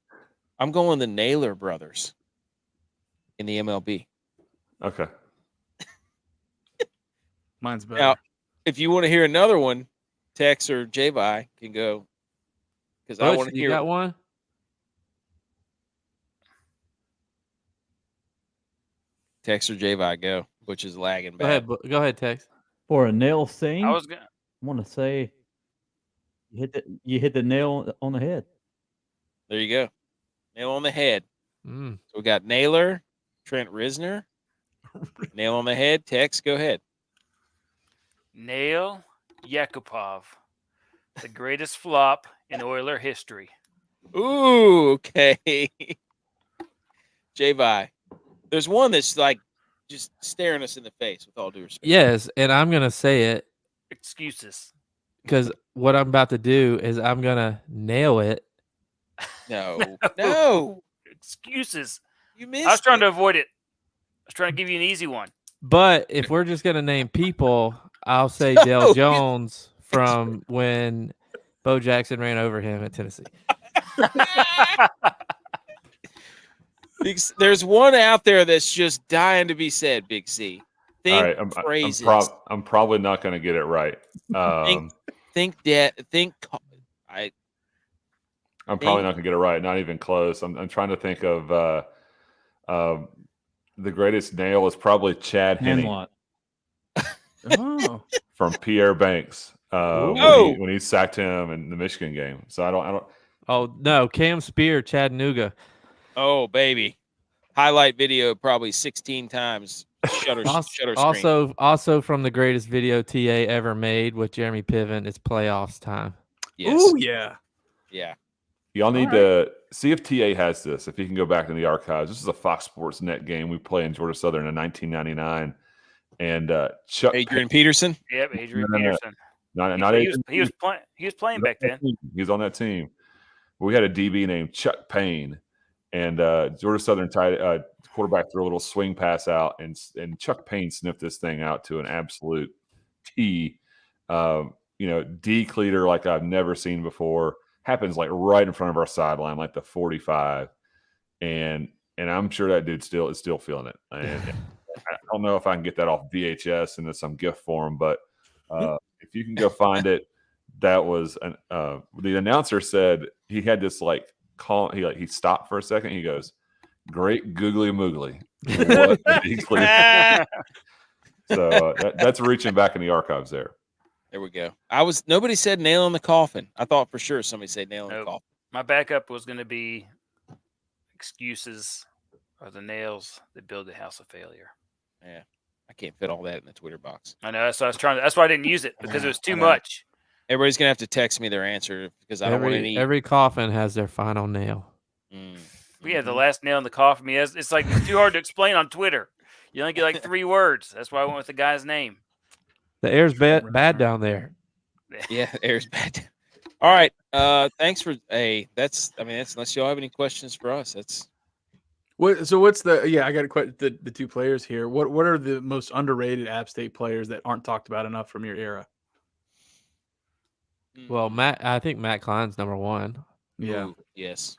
I'm going the Naylor brothers in the MLB. Okay. Mine's better. Now, if you want to hear another one, Tex or J-Vi can go because I Butch, want to you hear. got one? Tex or J-Vi go, which is lagging back. Go ahead, Tex. For a nail scene, I I was gonna. want to say you hit the nail on the head. There you go. Nail on the head. Mm. So we got Naylor, Trent Reznor. Nail on the head. Tex, go ahead. Nail Yakupov, the greatest flop in Oiler history. Ooh, okay. J-Vi. There's one that's like just staring us in the face with all due respect. Yes, and I'm gonna say it Excuses. because what I'm about to do is I'm gonna nail it. No. No. Excuses. You missed I was trying it. to avoid it. I was trying to give you an easy one. But if we're just gonna name people, I'll say No, Dale you- Jones from when Bo Jackson ran over him at Tennessee. There's one out there that's just dying to be said, Big C. Think All right. phrases. I'm probably not going to get it right. Think that. Think. I'm probably not going to get it right. Not even close. I'm trying to think of the greatest nail is probably Chad Henne Handlot. Oh, from Pierre Banks Oh. when he sacked him in the Michigan game. So I don't. Oh no, Cam Spear, Chattanooga. Oh, baby. Highlight video probably 16 times. Shutter screen. Also from the greatest video TA ever made with Jeremy Piven. It's playoffs time. Yes. Ooh, yeah. Yeah. Y'all need to see if TA has this. If he can go back in the archives, this is a Fox Sports Net game we play in Georgia Southern in 1999, and Chuck Adrian Peterson. Yep, Adrian No, no, no. Peterson. not he Adrian, was playing. He was playing back then. He was on that team. We had a DB named Chuck Payne, And Georgia Southern quarterback threw a little swing pass out, and Chuck Payne sniffed this thing out to an absolute T. D-cleater like I've never seen before. Happens like right in front of our sideline, like the 45. And I'm sure that dude is still feeling it. And I don't know if I can get that off VHS into some gift form, but if you can go find it, that was the announcer said he had this like call. He stopped for a second. He goes, "Great googly moogly." What a D-cleater. So that's reaching back in the archives there. There we go. Nobody said nail in the coffin. I thought for sure somebody said nail in the coffin. My backup was going to be excuses are the nails that build the house of failure. Yeah, I can't fit all that in the Twitter box. I know. That's what I was trying to. That's why I didn't use it because it was too much. Everybody's gonna have to text me their answer because I don't want any. Every coffin has their final nail. We had the last nail in the coffin. It's like it's too hard to explain on Twitter. You only get like 3 words. That's why I went with the guy's name. The air's bad down there. Yeah, air's bad. All right. Thanks for that's unless y'all have any questions for us. That's So what's I got the 2 players here. What are the most underrated App State players that aren't talked about enough from your era? Well, I think Matt Klein's number 1. Yeah. Ooh, yes.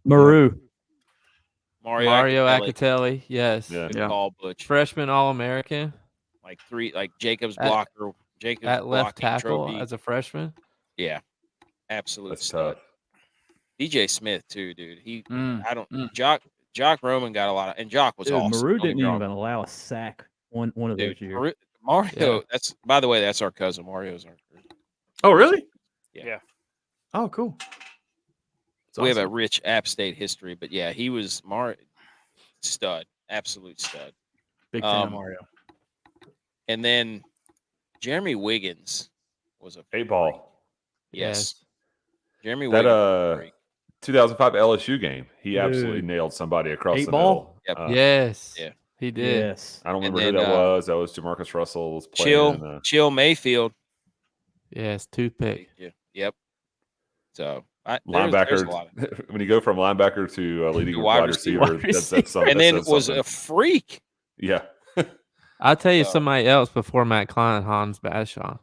Maru. Mario Acatelli. Yes. Yeah. Call Butch. Freshman All-American. Like Jacob's blocker. Jacob's at left tackle trophy. as a freshman. Yeah. Absolute That's stud. tough. DJ Smith too, dude. Jock Roman got a lot of, and Jock was awesome. Maru didn't even allow a sack one of those years. Mario, by the way, that's our cousin. Mario's our. Oh, really? Yeah. Oh, cool. We have a rich App State history, but yeah, he was stud, absolute stud. Big fan of Mario. And then Jeremy Wiggins was a 8-ball. Yes. Jeremy That Wiggins. 2005 LSU game, he absolutely nailed somebody across the 8-ball? middle. Yep. Yes. Yeah. He did. Yes. I don't remember who that was. That was Jamarcus Russell's playing. Chill Mayfield. Yes, toothpick. Yep. So linebacker. When you go from linebacker to leading wide receiver, that's something. And then it was a freak. Yeah. I'll tell you somebody else before Matt Klein, Hans Bashaw.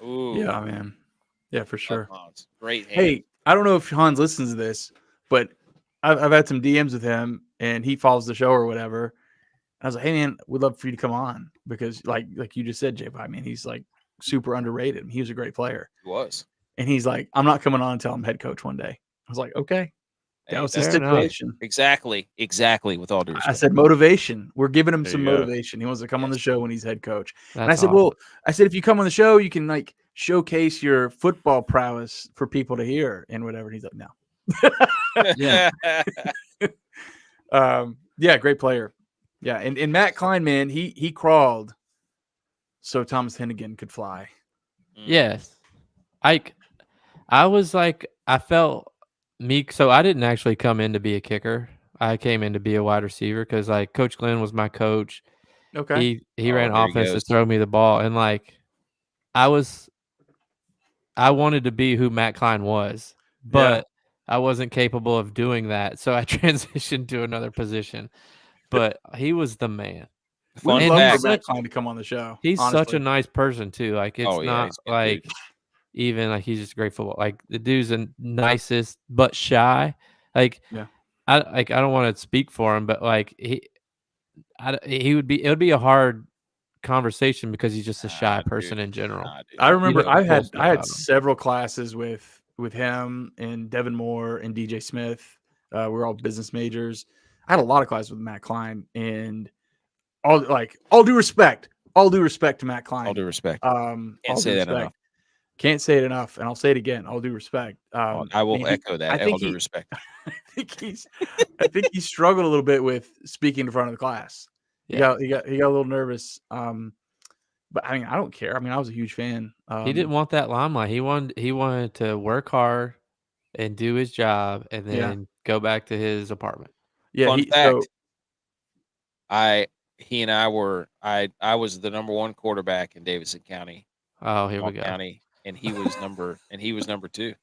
Ooh. Yeah, man. Yeah, for sure. Great. Hey, I don't know if Hans listens to this, but I've had some DMs with him, and he follows the show or whatever. I was like, hey, man, we'd love for you to come on because, like you just said, J-Pie, I mean, he's like super underrated. He was a great player. He was. And he's like, I'm not coming on until I'm head coach one day. I was like, okay. That was the stipulation. Exactly. With all due respect. I said motivation. We're giving him some motivation. He wants to come on the show when he's head coach. And I said, awesome. If you come on the show, you can like showcase your football prowess for people to hear and whatever. And he's like, no. Yeah. Great player. Yeah. And Matt Klein, man, he crawled so Thomas Hennigan could fly. Yes. I was like, I felt meek. So I didn't actually come in to be a kicker. I came in to be a wide receiver because like Coach Glenn was my coach. Okay. He ran offense to throw me the ball. And like, I wanted to be who Matt Klein was, but I wasn't capable of doing that. So I transitioned to another position, but he was the man. We'd love for Matt Klein to come on the show. He's such a nice person too. Like it's not like even like he's just great football. Like the dude's the nicest but shy. Like I don't want to speak for him, but like it would be a hard conversation because he's just a shy person in general. I remember I had several classes with him and Devin Moore and DJ Smith. We're all business majors. I had a lot of classes with Matt Klein, and all due respect to Matt Klein. All due respect. Can't say that enough. Can't say it enough, and I'll say it again. All due respect. I will echo that. All due respect. I think he struggled a little bit with speaking in front of the class. Yeah. He got a little nervous. But I mean, I don't care. I mean, I was a huge fan. He didn't want that limelight. He wanted to work hard and do his job, and then go back to his apartment. Yeah. Fun fact. He and I were. I was the number 1 quarterback in Davidson County. Oh, here we go. County, and he was number 2.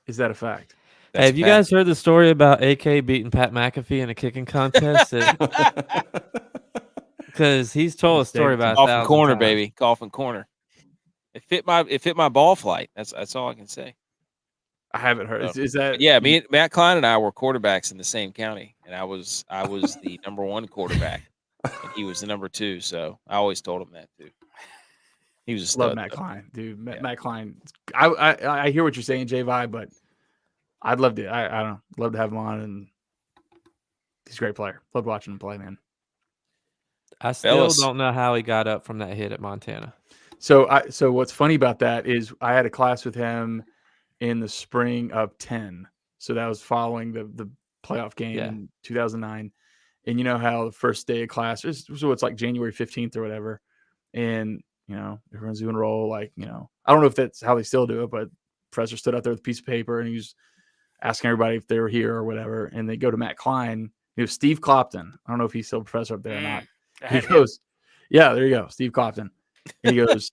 Is that a fact? Hey, have you guys heard the story about AK beating Pat McAfee in a kicking contest? Because he's told a story about Coffin corner, times. baby, coffin corner. It fit my ball flight. That's all I can say. I haven't heard. So, Is that? Yeah, Matt Klein and I were quarterbacks in the same county, and I was the number 1 quarterback, and he was the number 2. So I always told him that too. He was a stud. Love Matt Klein, dude. Matt Klein. I hear what you're saying, J-Vi, but I'd love to. I don't know. Love to have him on, and he's a great player. Love watching him play, man. I still don't know how he got up from that hit at Montana. So what's funny about that is I had a class with him in the spring of 10. So that was following the playoff game in 2009. And you know how the first day of class is, so it's like January 15th or whatever. And, you know, everyone's doing roll. Like, you know, I don't know if that's how they still do it, but the professor stood out there with a piece of paper and he was asking everybody if they were here or whatever. And they go to Matt Klein. It was Steve Clopton. I don't know if he's still a professor up there or not. He goes, yeah, there you go. Steve Clopton. And he goes,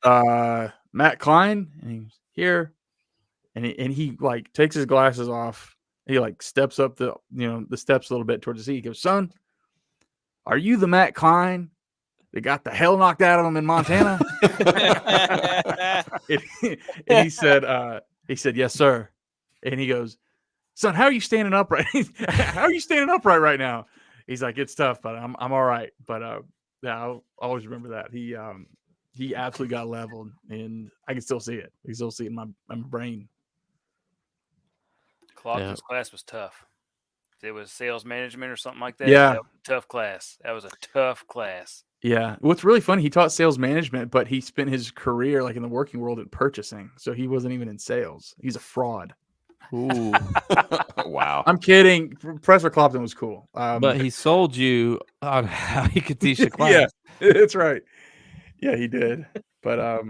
Matt Klein. And he's here. And he like takes his glasses off. He like steps up the steps a little bit towards the seat. He goes, son, are you the Matt Klein that got the hell knocked out of him in Montana? and he said, yes, sir. And he goes, son, how are you standing upright? How are you standing upright right now? He's like, it's tough, but I'm all right. But yeah, I'll always remember that. He absolutely got leveled, and I can still see it. I can still see it in my brain. Clopton's class was tough. It was sales management or something like that. Yeah. That was a tough class. That was a tough class. Yeah. What's really funny, he taught sales management, but he spent his career like in the working world in purchasing. So he wasn't even in sales. He's a fraud. Ooh. Wow. I'm kidding. Professor Clopton was cool. But he sold you on how he could teach the class. Yeah, that's right. Yeah, he did. But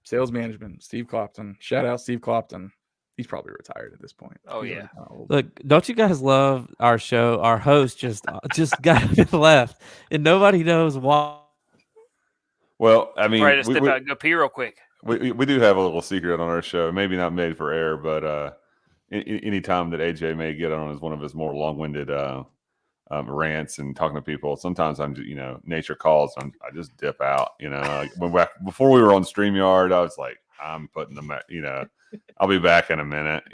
sales management, Steve Clopton. Shout out Steve Clopton. He's probably retired at this point. Oh, yeah. Look, don't you guys love our show? Our host just got up and left, and nobody knows why. Well, I mean, Right, to step out and go pee real quick. We do have a little secret on our show. Maybe not made for air, but any time that AJ may get on as one of his more long-winded rants and talking to people, sometimes I'm just, nature calls. I just dip out. Like before we were on StreamYard, I was like, I'm putting them, I'll be back in a minute,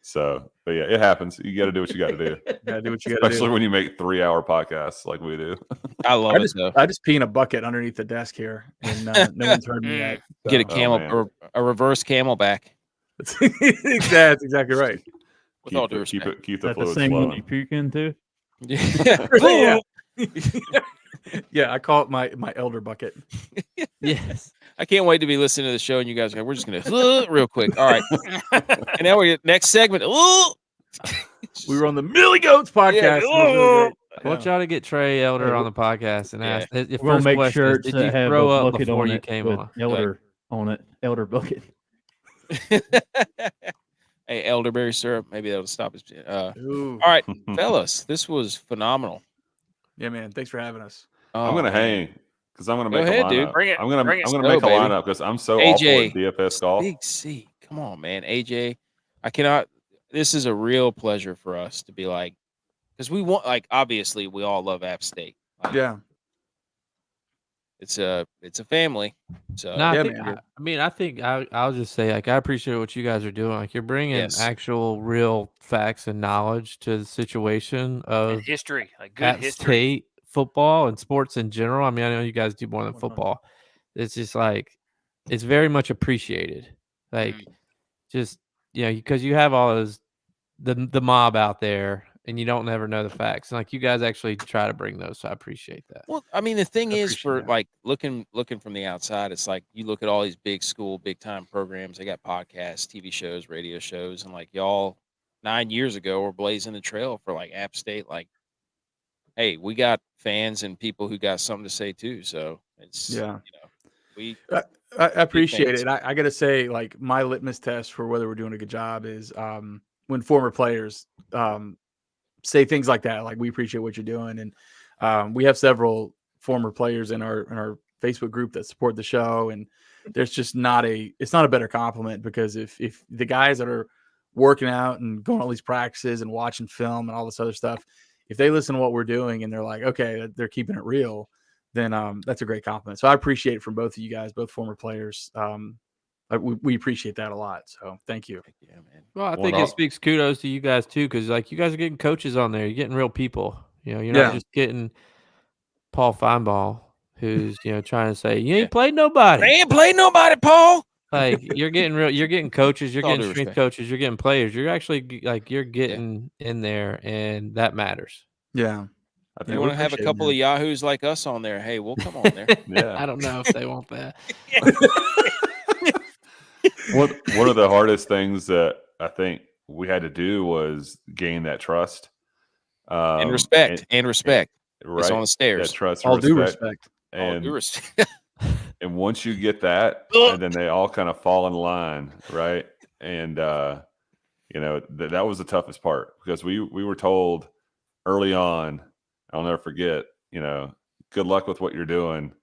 So, but yeah, it happens. You got to do what you got to do. Gotta do what you got to do. Especially when you make 3-hour podcasts like we do. I love it though. I just pee in a bucket underneath the desk here, and no one's heard me yet. So. Get a camel, a reverse camelback. That's exactly right. With all due respect. Keep the Is that the fluid same one flowing. you puke into? Yeah. Yeah, I call it my elder bucket. Yes. I can't wait to be listening to the show, and you guys go, we're just going to real quick. All right. And now we get next segment. We were on the MillyGOATS podcast. Yeah. I want y'all to get Trey Elder on the podcast and ask. We'll make shirts did that you have throw a up bucket before on you it came with on? Elder on it. Elder bucket. Hey, elderberry syrup. Maybe that'll stop us. All Ooh. right, fellas, this was phenomenal. Yeah, man. Thanks for having us. I'm gonna hang because I'm gonna Go make ahead, a lineup. dude. Bring it. I'm gonna make a baby. lineup because I'm so awful at DFS golf. Big C. Come on, man. AJ, I cannot. This is a real pleasure for us to be like, because we want, like, obviously we all love App State. Like, Yeah. It's a family. So No, Yeah, I think I'll just say, like, I appreciate what you guys are doing. Like, you're bringing Yes. actual real facts and knowledge to the situation of And history, like good App history. State football and sports in general. I mean, I know you guys do more than football. It's just like, it's very much appreciated. Like, just, because you have all those, the mob out there, and you don't never know the facts. And like, you guys actually try to bring those. So I appreciate that. Well, I mean, the thing is, appreciate for that. like looking from the outside, it's like you look at all these big school, big time programs. They got podcasts, TV shows, radio shows, and like y'all 9 years ago were blazing the trail for like App State. Like, hey, we got fans and people who got something to say too. So it's we. I appreciate it. I got to say, like, my litmus test for whether we're doing a good job is when former players say things like that, like, we appreciate what you're doing. And we have several former players in our Facebook group that support the show. And there's just it's not a better compliment, because if the guys that are working out and going to all these practices and watching film and all this other stuff, if they listen to what we're doing and they're like, okay, they're keeping it real, then that's a great compliment. So I appreciate it from both of you guys, both former players. We appreciate that a lot. So thank you. Yeah, man. Well, I think it speaks kudos to you guys too, because like you guys are getting coaches on there. You're getting real people. You know, you're not just getting Paul Feinbaugh, who's trying to say you ain't played nobody. I ain't played nobody, Paul. Like you're getting coaches, you're All getting due strength respect. coaches, you're getting players. You're actually you're getting in there, and that matters. Yeah. If you want to have a couple of yahoos like us on there, hey, we'll come on there. Yeah. I don't know if they want that. One of the hardest things that I think we had to do was gain that trust. And respect. Right. It's on the stairs. That trust, all due respect. And, all due respect. and once you get that, and then they all kind of fall in line, right? And that was the toughest part, because we were told early on, I'll never forget, good luck with what you're doing.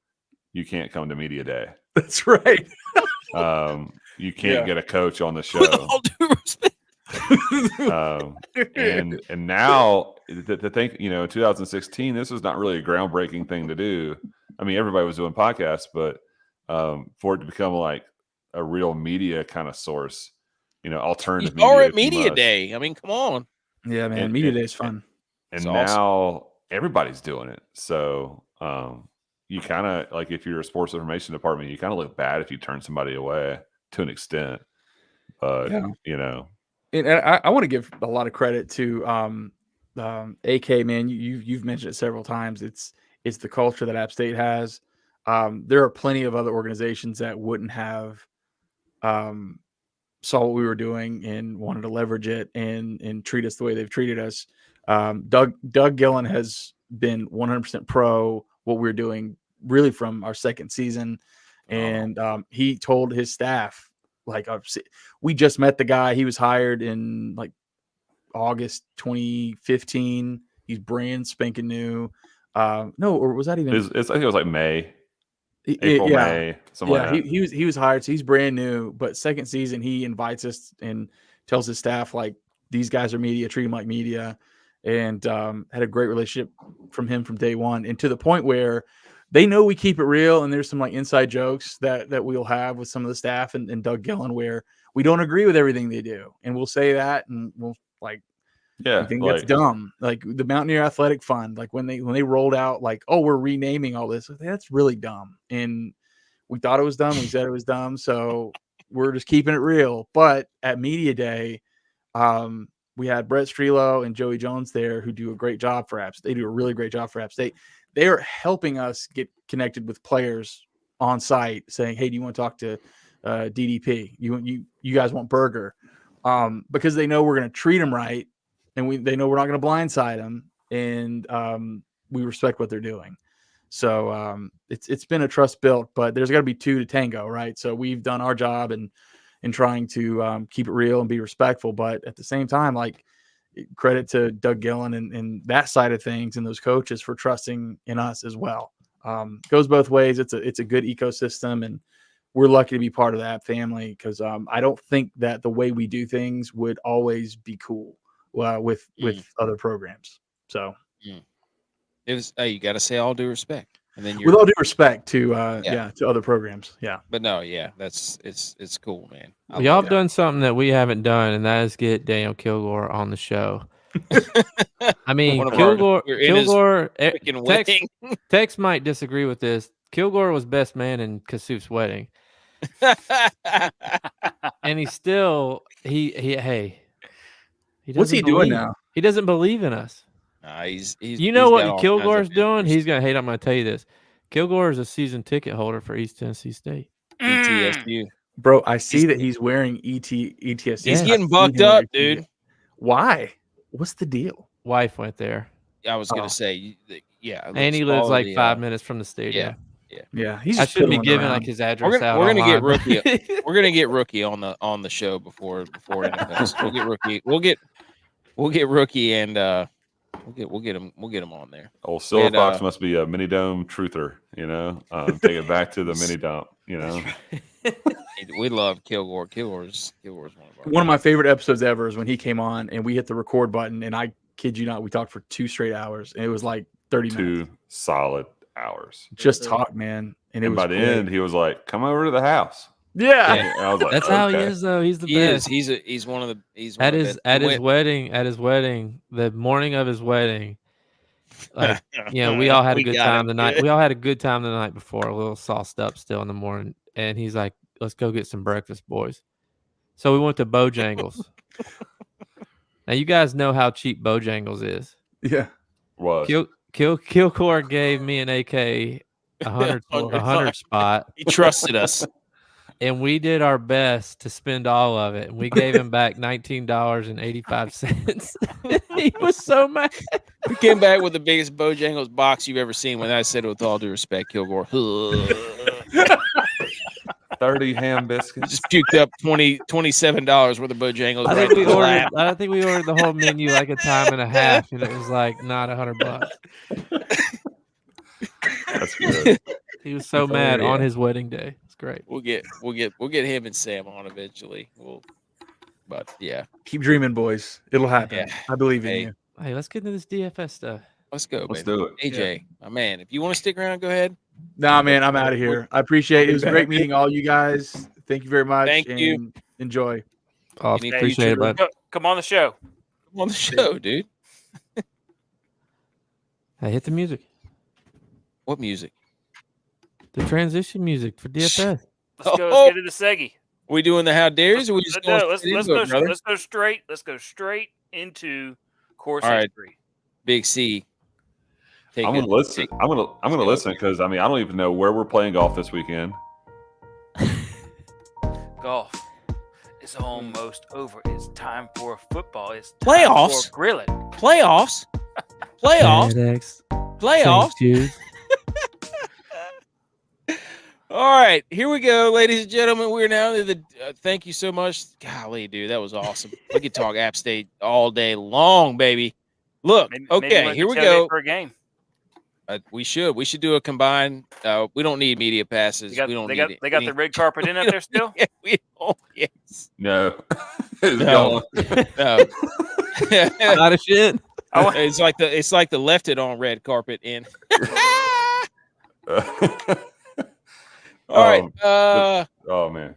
You can't come to media day. That's right. You can't get a coach on the show. With all due respect. And now the thing, in 2016, this was not really a groundbreaking thing to do. I mean, everybody was doing podcasts, but for it to become like a real media kind of source, alternative You are media. at media day. I mean, come on. Yeah, man. Media day is fun. And It's now everybody's doing it. So you kind of, like, if you're a sports information department, you kind of look bad if you turn somebody away to an extent. But And I want to give a lot of credit to AK, man. You've mentioned it several times. It's the culture that App State has. There are plenty of other organizations that wouldn't have saw what we were doing and wanted to leverage it and treat us the way they've treated us. Doug Gillen has been 100% pro what we're doing really from our second season. And he told his staff, like, we just met the guy. He was hired in like August 2015. He's brand spanking new. Or was that even? I think it was like May, April, May, something like that. He was hired, so he's brand new. But second season, he invites us and tells his staff, like, these guys are media, treat them like media, and had a great relationship from him from day one, and to the point where they know we keep it real. And there's some like inside jokes that we'll have with some of the staff and Doug Gillen where we don't agree with everything they do, and we'll say that, and we'll like. Yeah, I think that's dumb. Like the Mountaineer Athletic Fund, like when they rolled out, like, oh, we're renaming all this. That's really dumb. And we thought it was dumb. We said it was dumb. So we're just keeping it real. But at Media Day, we had Brett Strelo and Joey Jones there, who do a great job for Apps. They do a really great job for Apps. They are helping us get connected with players on site, saying, hey, do you want to talk to DDP? You guys want Berger? Because they know we're going to treat them right. And they know we're not going to blindside them, and we respect what they're doing. So it's been a trust built, but there's got to be two to tango, right? So we've done our job in trying to keep it real and be respectful, but at the same time, like, credit to Doug Gillen and that side of things and those coaches for trusting in us as well. Goes both ways. It's a good ecosystem, and we're lucky to be part of that family, because I don't think that the way we do things would always be cool. With other programs. So it was, you got to say all due respect, and then with all due respect to to other programs. Yeah. But no, yeah, it's cool, man. Y'all have done something that we haven't done, and that is get Daniel Kilgore on the show. I mean, Kilgore Tex might disagree with this. Kilgore was best man in Kasuf's wedding. And he's still what's he doing now? He doesn't believe in us. He's what Kilgore's doing? He's going to hate. I'm going to tell you this. Kilgore is a season ticket holder for East Tennessee State. ETSU. Bro, I see that he's wearing ETSU. He's getting bucked up, dude. Why? What's the deal? Wife went there. I was going to say, yeah. And he lives like 5 minutes from the stadium. Yeah. I shouldn't be giving like his address we're out. We're gonna get Rookie. We're gonna get Rookie on the show before NFL. We'll get Rookie. We'll get Rookie, and we'll get him on there. Old Silver Fox must be a mini dome truther. take it back to the mini dump. We love Kilgore. Kilgore's one of our. One of my favorite episodes ever is when he came on and we hit the record button, and I kid you not, we talked for 2 straight hours, and it was like 30 minutes. 2 solid hours. Just talk, man. And it was by the great. end, he was like, "Come over to the house." Yeah. And I was like, That's okay. how he is, though. He's the best. He's one of the. He's At one his of the, at his wedding, the morning of his wedding, like we all had a good time the night. We all had a good time the night before, a little sauced up still in the morning. And he's like, "Let's go get some breakfast, boys." So we went to Bojangles. Now you guys know how cheap Bojangles is. Yeah. Was Kilgore gave me an AK 100 spot. He trusted us. And we did our best to spend all of it. And we gave him back $19.85. He was so mad. We came back with the biggest Bojangles box you've ever seen. When I said it with all due respect, Kilgore. 30 ham biscuits. Just puked up $27 worth of Bojangles. I think we ordered the whole menu like a time and a half, and it was like not $100. That's good. He was so mad on his wedding day. It's great. We'll get him and Sam on eventually. But yeah, keep dreaming, boys. It'll happen. Yeah. I believe in you. Hey, let's get into this DFS stuff. Let's go. Let's baby. do it. AJ, my man, if you want to stick around, go ahead. Nah, man, I'm out of here. I appreciate it. It was great meeting all you guys. Thank you very much. Thank you. Enjoy. Oh, Any appreciate it, future- bud. Come on the show. Come on the show, dude. Hey, hit the music. What music? The transition music for DFS. Let's go. Let's get into Seggy. We doing the how dares, or we just going Let's straight into it, brother? go straight into course All right. history. Big C. I'm gonna listen. I'm gonna listen because I don't even know where we're playing golf this weekend. Golf is almost over. It's time for football. It's time Playoffs? for grilling. Playoffs. FedEx, Playoffs. St. Judes. All right, here we go, ladies and gentlemen. We're now to the. Thank you so much. Golly, dude, that was awesome. We could talk App State all day long, baby. Look, Maybe okay, here we go. For a game. We should do a combined. We don't need media passes. They got, we don't they need got, it. they got the red carpet in up there still. Yeah, we don't. Yes. No, No. No. Not a shit. It's like the left it on red carpet in. All right. Oh man.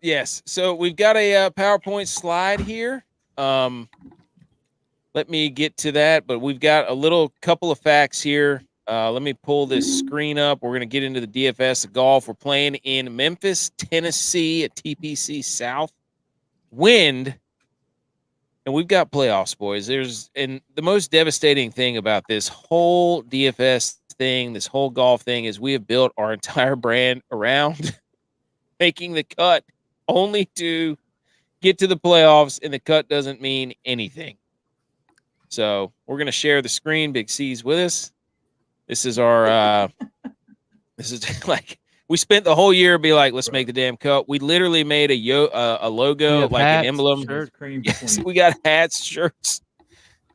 Yes. So we've got a PowerPoint slide here. Let me get to that, but we've got a couple of facts here. Let me pull this screen up. We're going to get into the DFS of golf. We're playing in Memphis, Tennessee at TPC South. Wind. And we've got playoffs, boys. And the most devastating thing about this whole DFS thing, this whole golf thing, is we have built our entire brand around making the cut only to get to the playoffs, and the cut doesn't mean anything. So we're going to share the screen. Big C's with us. This is our, this is like, we spent the whole year be like, let's make the damn cut. We literally made a logo, like hats, an emblem. shirts. Yes, we got hats, shirts.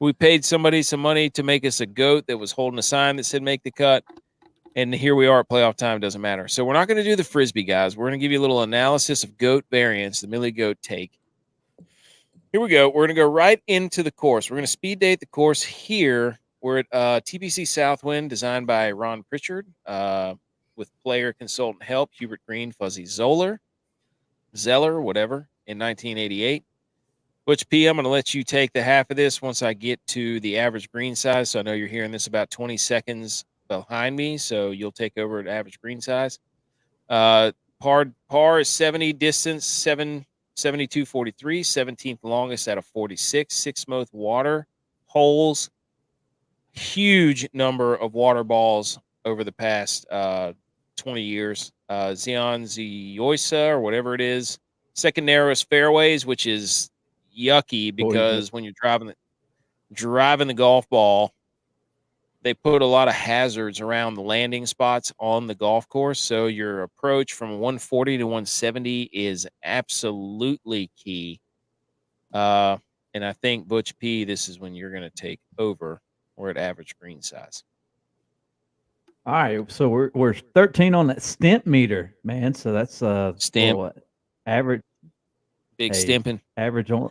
We paid somebody some money to make us a goat that was holding a sign that said make the cut. And here we are at playoff time. Doesn't matter. So we're not going to do the Frisbee, guys. We're going to give you a little analysis of goat variants, the MillyGOAT take. Here we go. We're going to go right into the course. We're going to speed date the course here. We're at TPC Southwind, designed by Ron Pritchard, with player consultant help, Hubert Green, Fuzzy Zeller, whatever, in 1988. Butch P, I'm going to let you take the half of this once I get to the average green size. So I know you're hearing this about 20 seconds behind me, so you'll take over at average green size. Par is 70, distance 72.43, 17th longest out of 46, 6th water holes. Huge number of water balls over the past 20 years. Zion Zioisa or whatever it is. Second narrowest fairways, which is yucky because when you're driving the golf ball, they put a lot of hazards around the landing spots on the golf course. So your approach from 140 to 170 is absolutely key. And I think, Butch P, this is when you're going to take over. We're at average green size. All right, so we're 13 on that stamp meter, man. So that's Stamp. what average Big Hey. stamping. average on.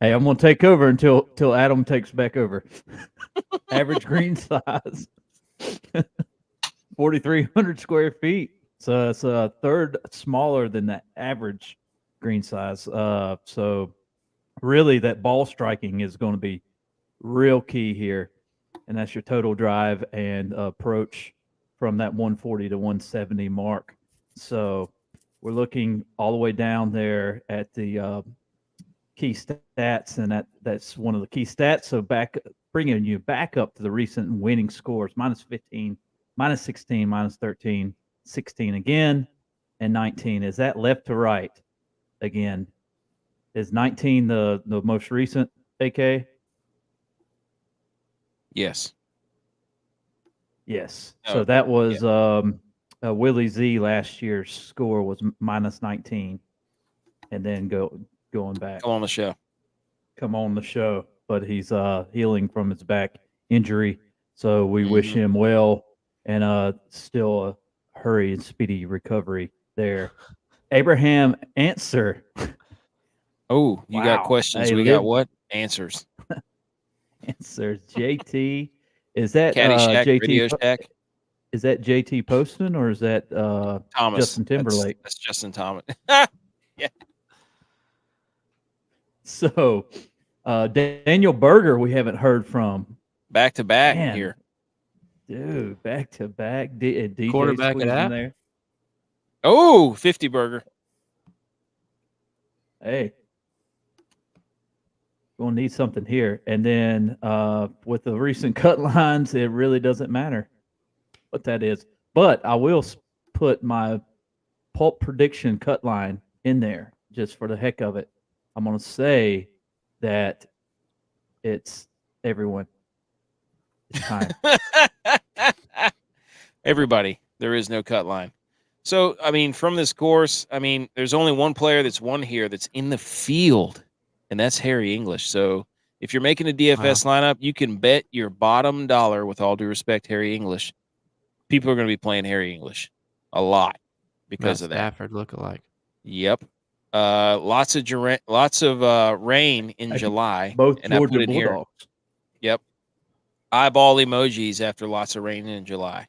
Hey, I'm gonna take over until Adam takes back over. Average green size, 4,300 square feet. So it's a third smaller than the average green size. So really, that ball striking is going to be real key here, and that's your total drive and approach from that 140 to 170 mark. So we're looking all the way down there at the key stats, and that's one of the key stats. So bringing you back up to the recent winning scores: minus 15, minus 16, minus 13, 16 again, and 19. Is that left to right again? Is 19 the most recent, AK? Yes. Yes. Oh, So that was Willie Z last year's score was minus 19, and then going back. Come on the show. Come on the show, but he's healing from his back injury, so we wish him well and still a hurry and speedy recovery there. Abraham Answer. Oh, you got Wow. questions. Hey, We got what? Answers. Answer JT. Is that Caddyshack, JT? Radio Shack. Is that JT Poston or is that Thomas. Justin Timberlake? That's Justin Thomas. So Daniel Berger, we haven't heard from. Back to back Man. here. Dude, back to back. DJ Quarterback at squeezing app? there. Oh, 50 burger. Hey, we'll need something here. And then with the recent cut lines, it really doesn't matter what that is. But I will put my pulp prediction cut line in there just for the heck of it. I'm going to say that it's everyone. It's time. Everybody, there is no cut line. So, I mean, from this course, I mean, there's only one player that's won here that's in the field, and that's Harry English. So, if you're making a DFS lineup, you can bet your bottom dollar, with all due respect, Harry English. People are going to be playing Harry English a lot because of that. Stafford lookalike. Yep. Lots of rain in July. Both and I Georgia put in here. Bulldogs. Yep. Eyeball emojis after lots of rain in July.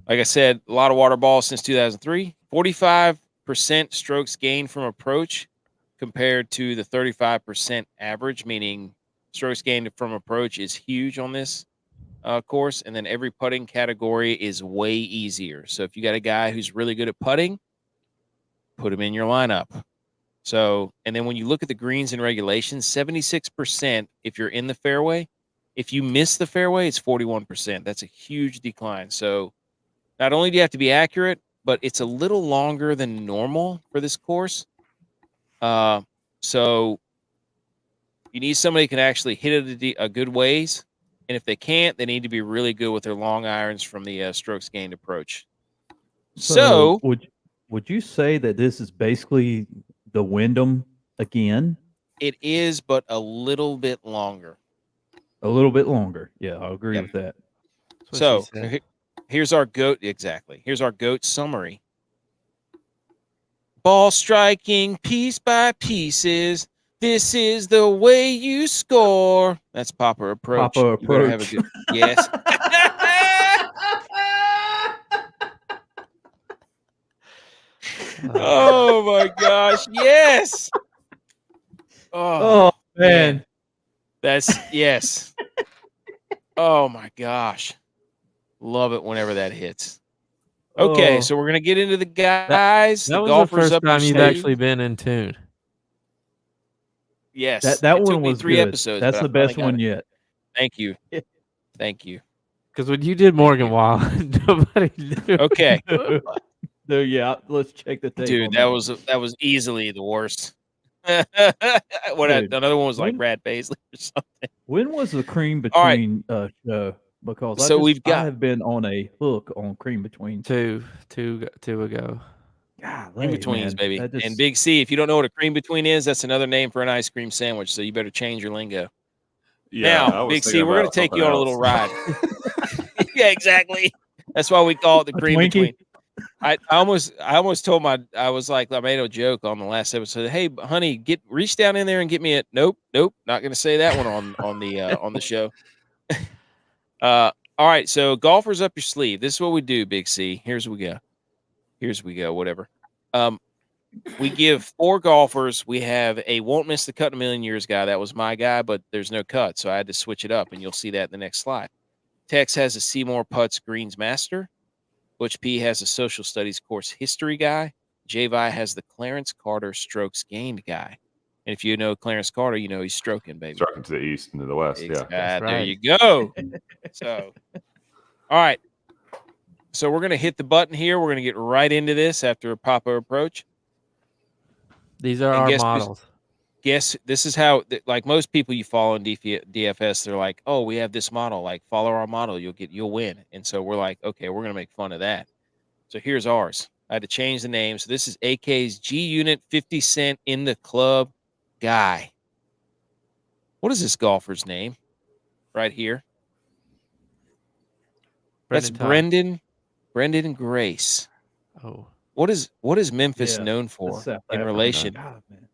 Like I said, a lot of water balls since 2003. 45% strokes gained from approach compared to the 35% average, meaning strokes gained from approach is huge on this course. And then every putting category is way easier. So if you got a guy who's really good at putting, put him in your lineup. So, and then when you look at the greens and regulations, 76% if you're in the fairway. If you miss the fairway, it's 41%. That's a huge decline. So not only do you have to be accurate, but it's a little longer than normal for this course. So you need somebody who can actually hit it a good ways. And if they can't, they need to be really good with their long irons from the strokes gained approach. So would you say that this is basically the Wyndham again? it is, but a little bit longer. A little bit longer. Yeah, I'll agree with that. So here's our GOAT. Exactly. Here's our GOAT summary. Ball striking piece by pieces. This is the way you score. That's Papa Approach. Papa You better Approach. have a good, yes. Oh my gosh. Yes. Oh, man. That's yes. Oh my gosh. Love it whenever that hits. Okay, Oh. so we're gonna get into the guys, That the was golfers the first up your time you'd sleeve. actually been in tune. Yes, That it took one me was 3 good. episodes. That's but the I finally best got one it. yet. Thank you. Thank you. Because when you did Morgan Wallen, nobody knew. Okay, No, yeah, let's check the tape. dude, on that was easily the worst. Dude, Another one was like when- Brad Paisley or something. When was the cream All right. between show? Because So we've I got- have been on a hook on cream between. Two ago. Cream betweens, man. baby. That just- And Big C, if you don't know what a cream between is, that's another name for an ice cream sandwich. So you better change your lingo. Yeah, I Now, was Big C, thinking we're going about to take something you on a else. little ride. Yeah, exactly. That's why we call it the A cream Twinkie? between. I almost told I made a joke on the last episode. Hey, honey, reach down in there and get me a nope, not going to say that one on the show. All right, so golfers up your sleeve. This is what we do, Big C. Here's we go. Whatever. We give 4 golfers. We have a won't miss the cut in a million years guy. That was my guy, but there's no cut, so I had to switch it up, and you'll see that in the next slide. Tex has a Seymour Putts Greens Master. Butch P has a social studies course history guy. Javi has the Clarence Carter strokes gained guy. And if you know Clarence Carter, you know he's stroking, baby. Stroking to the east and to the west. Yeah. That's There right. you go. So, all right. So we're going to hit the button here. We're going to get right into this after a pop-up approach. These are And our guess who's- models. Guess this is how, like most people you follow in DFS, they're like, oh, we have this model. Like, follow our model, you'll win. And so we're like, okay, we're going to make fun of that. So here's ours. I had to change the name. So this is AK's G Unit 50 Cent in the club guy. What is this golfer's name right here? That's Todd. Brendan Grace. Oh, What is Memphis Yeah, known that's for South in Africa. relation? God, man.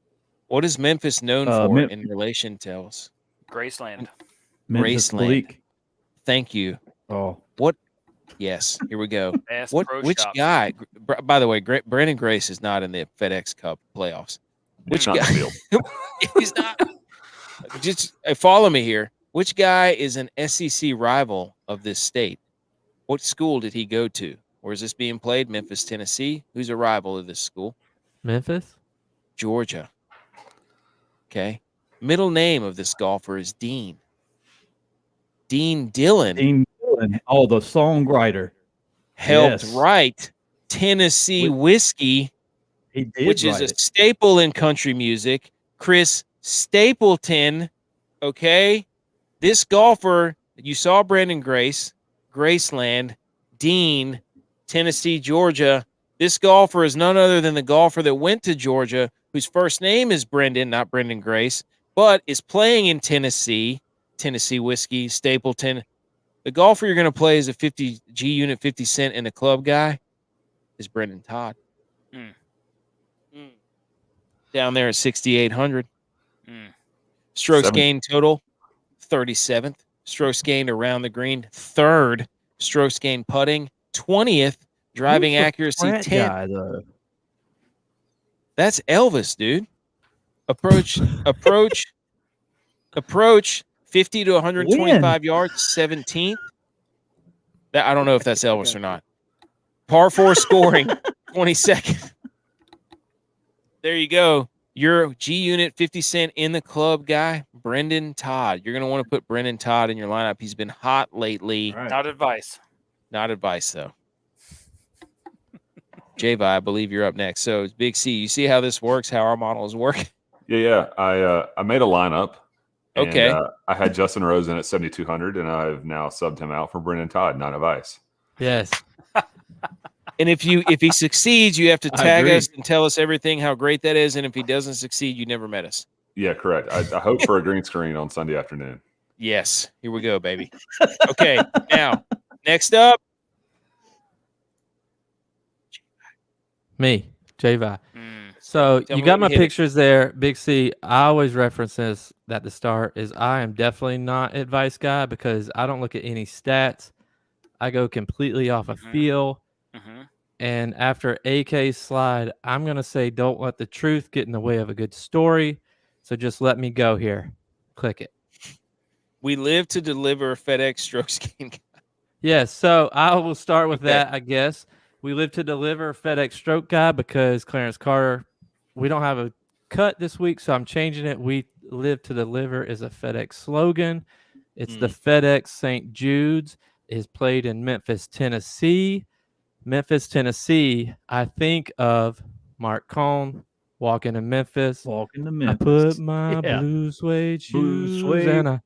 What is Memphis known for Mem- in relation to us? Graceland. Memphis Graceland. Bleak. Thank you. Oh, Yes, here we go. Bass Pro Which Shops. guy? By the way, Brandon Grace is not in the FedEx Cup playoffs. Which Not in the guy? field. He's not. Just follow me here. Which guy is an SEC rival of this state? What school did he go to? Where is this being played? Memphis, Tennessee. Who's a rival of this school? Memphis? Georgia. Okay. Middle name of this golfer is Dean. Dean Dillon Dean Dillon. Oh, the songwriter. helped Yes. write Tennessee Whiskey, He did which is write a it. staple in country music. Chris Stapleton. Okay. This golfer, you saw Brandon Grace, Graceland, Dean, Tennessee, Georgia. This golfer is none other than the golfer that went to Georgia, whose first name is Brendan, not Brendan Grace, but is playing in Tennessee, Tennessee Whiskey, Stapleton. The golfer you're going to play is a 50 G Unit 50 Cent in the club guy is Brendan Todd. Down there at 6,800. Strokes Seven. gained total, 37th. Strokes gained around the green, 3rd. Strokes gained putting, 20th. Driving Who's the accuracy, frat 10th. guy, though? That's Elvis, dude. Approach 50 to 125 yards, 17th. That I don't know if that's Elvis or not. Par 4 scoring, 22nd. There you go. Your G Unit 50 Cent in the club guy, Brendan Todd. You're going to want to put Brendan Todd in your lineup. He's been hot lately. All right. Not advice. Not advice, though. Javi, I believe you're up next. So, Big C, you see how this works, how our models work? Yeah. I made a lineup. And, Okay. I had Justin Rose in at 7,200, and I've now subbed him out for Brendan Todd, not advice. Yes. And if he succeeds, you have to I tag agree. us and tell us everything, how great that is. And if he doesn't succeed, you never met us. Yeah, correct. I hope for a green screen on Sunday afternoon. Yes. Here we go, baby. Okay. Now, next up. Me, Javi. Mm. So Tell you me got what my you hit it. pictures there, Big C. I always reference this at the start is I am definitely not advice guy because I don't look at any stats. I go completely off of Mhm. feel. Mhm. And after AK's slide, I'm going to say don't let the truth get in the way of a good story. So just let me go here. Click it. We live to deliver FedEx strokes gained. Yes, so I will start with Okay. that, I guess. We live to deliver FedEx Stroke Guy because Clarence Carter, we don't have a cut this week, so I'm changing it. We live to deliver is a FedEx slogan. It's the FedEx St. Judes. Is played in Memphis, Tennessee. Memphis, Tennessee, I think of Mark Cohn walking to Memphis. Walking to I Memphis. put my Yeah. blue suede Blue shoes suede and I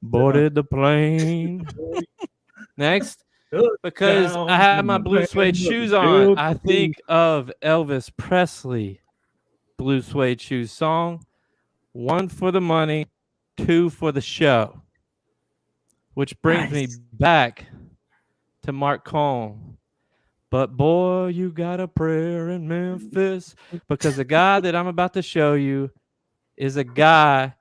boarded the plane. Next, because I have my blue suede shoes on. I think of Elvis Presley blue suede shoes song. 1 for the money, 2 for the show. Which brings me back to Mark Cohn. But boy, you got a prayer in Memphis, because the guy that I'm about to show you is a guy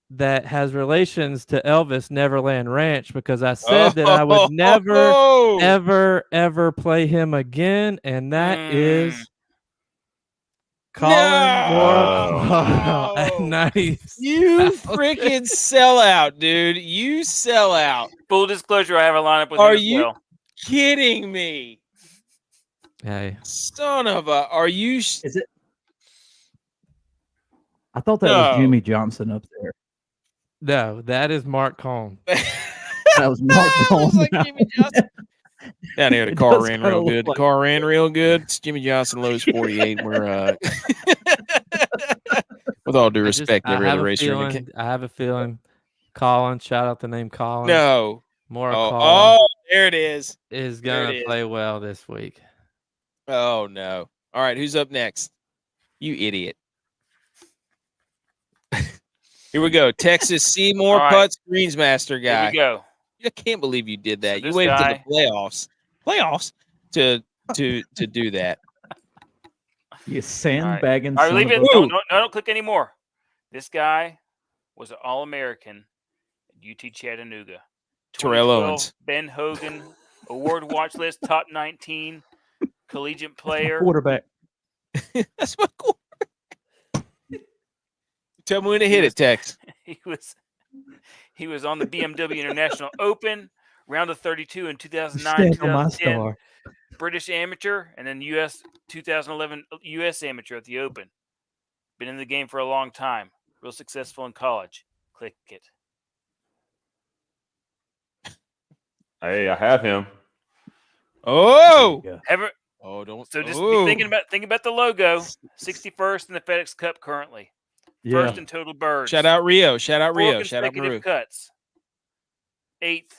that has relations to Elvis Neverland Ranch, because I said that I would never, ever play him again, and that is Colin Moore at 90. You freaking sellout, dude. You sell out. Full disclosure, I have a lineup with him as well. Kidding me? Hey, Son of a, are you? Is it? I thought that was Jimmy Johnson up there. no, that is Mark Cohn. That was Mark Cohn. Like Jimmy Johnson. Down here, the car ran real good. The car ran real good. It's Jimmy Johnson lows 48. We're with all due respect, every other racer. I have a feeling Colin, shout out the name Colin. No. More Colin. Oh, there it is. Is going to play well this week. Oh, no. All right, who's up next? You idiot. Here we go. Texas Seymour Putts Greensmaster guy. Here we go. I can't believe you did that. So you waited to the playoffs to do that. You sandbagging. All right, leave it. Don't click anymore. This guy was an All-American at UT Chattanooga. Terrell Owens. Ben Hogan, award watch list, top 19, collegiate player. Quarterback. That's my quarterback. Tell me when to hit it, Tex. He was on the BMW International Open, round of 32 in 2009, 2010, British Amateur, and then 2011 U.S. Amateur at the Open. Been in the game for a long time. Real successful in college. Click it. Hey, I have him. Oh, don't. So just be thinking about the logo. 61st in the FedEx Cup currently. First in total birds. Shout out Rio. Shout out 4 Rio. Shout out consecutive cuts. 8th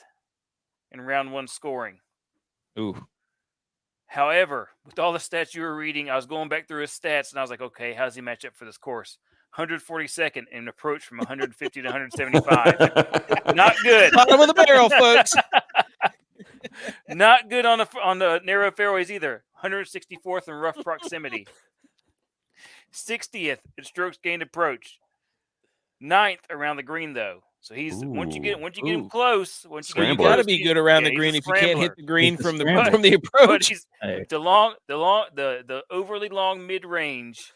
in round 1 scoring. Ooh. However, with all the stats you were reading, I was going back through his stats, and I was like, okay, how does he match up for this course? 142nd in approach from 150 to 175. Not good. Bottom of the barrel, folks. Not good on the narrow fairways either. 164th in rough proximity. 60th in strokes gained approach. 9th around the green though. So he's once you get him close, you got to be good around the green if you can't hit the green from the approach. But he's the overly long mid range.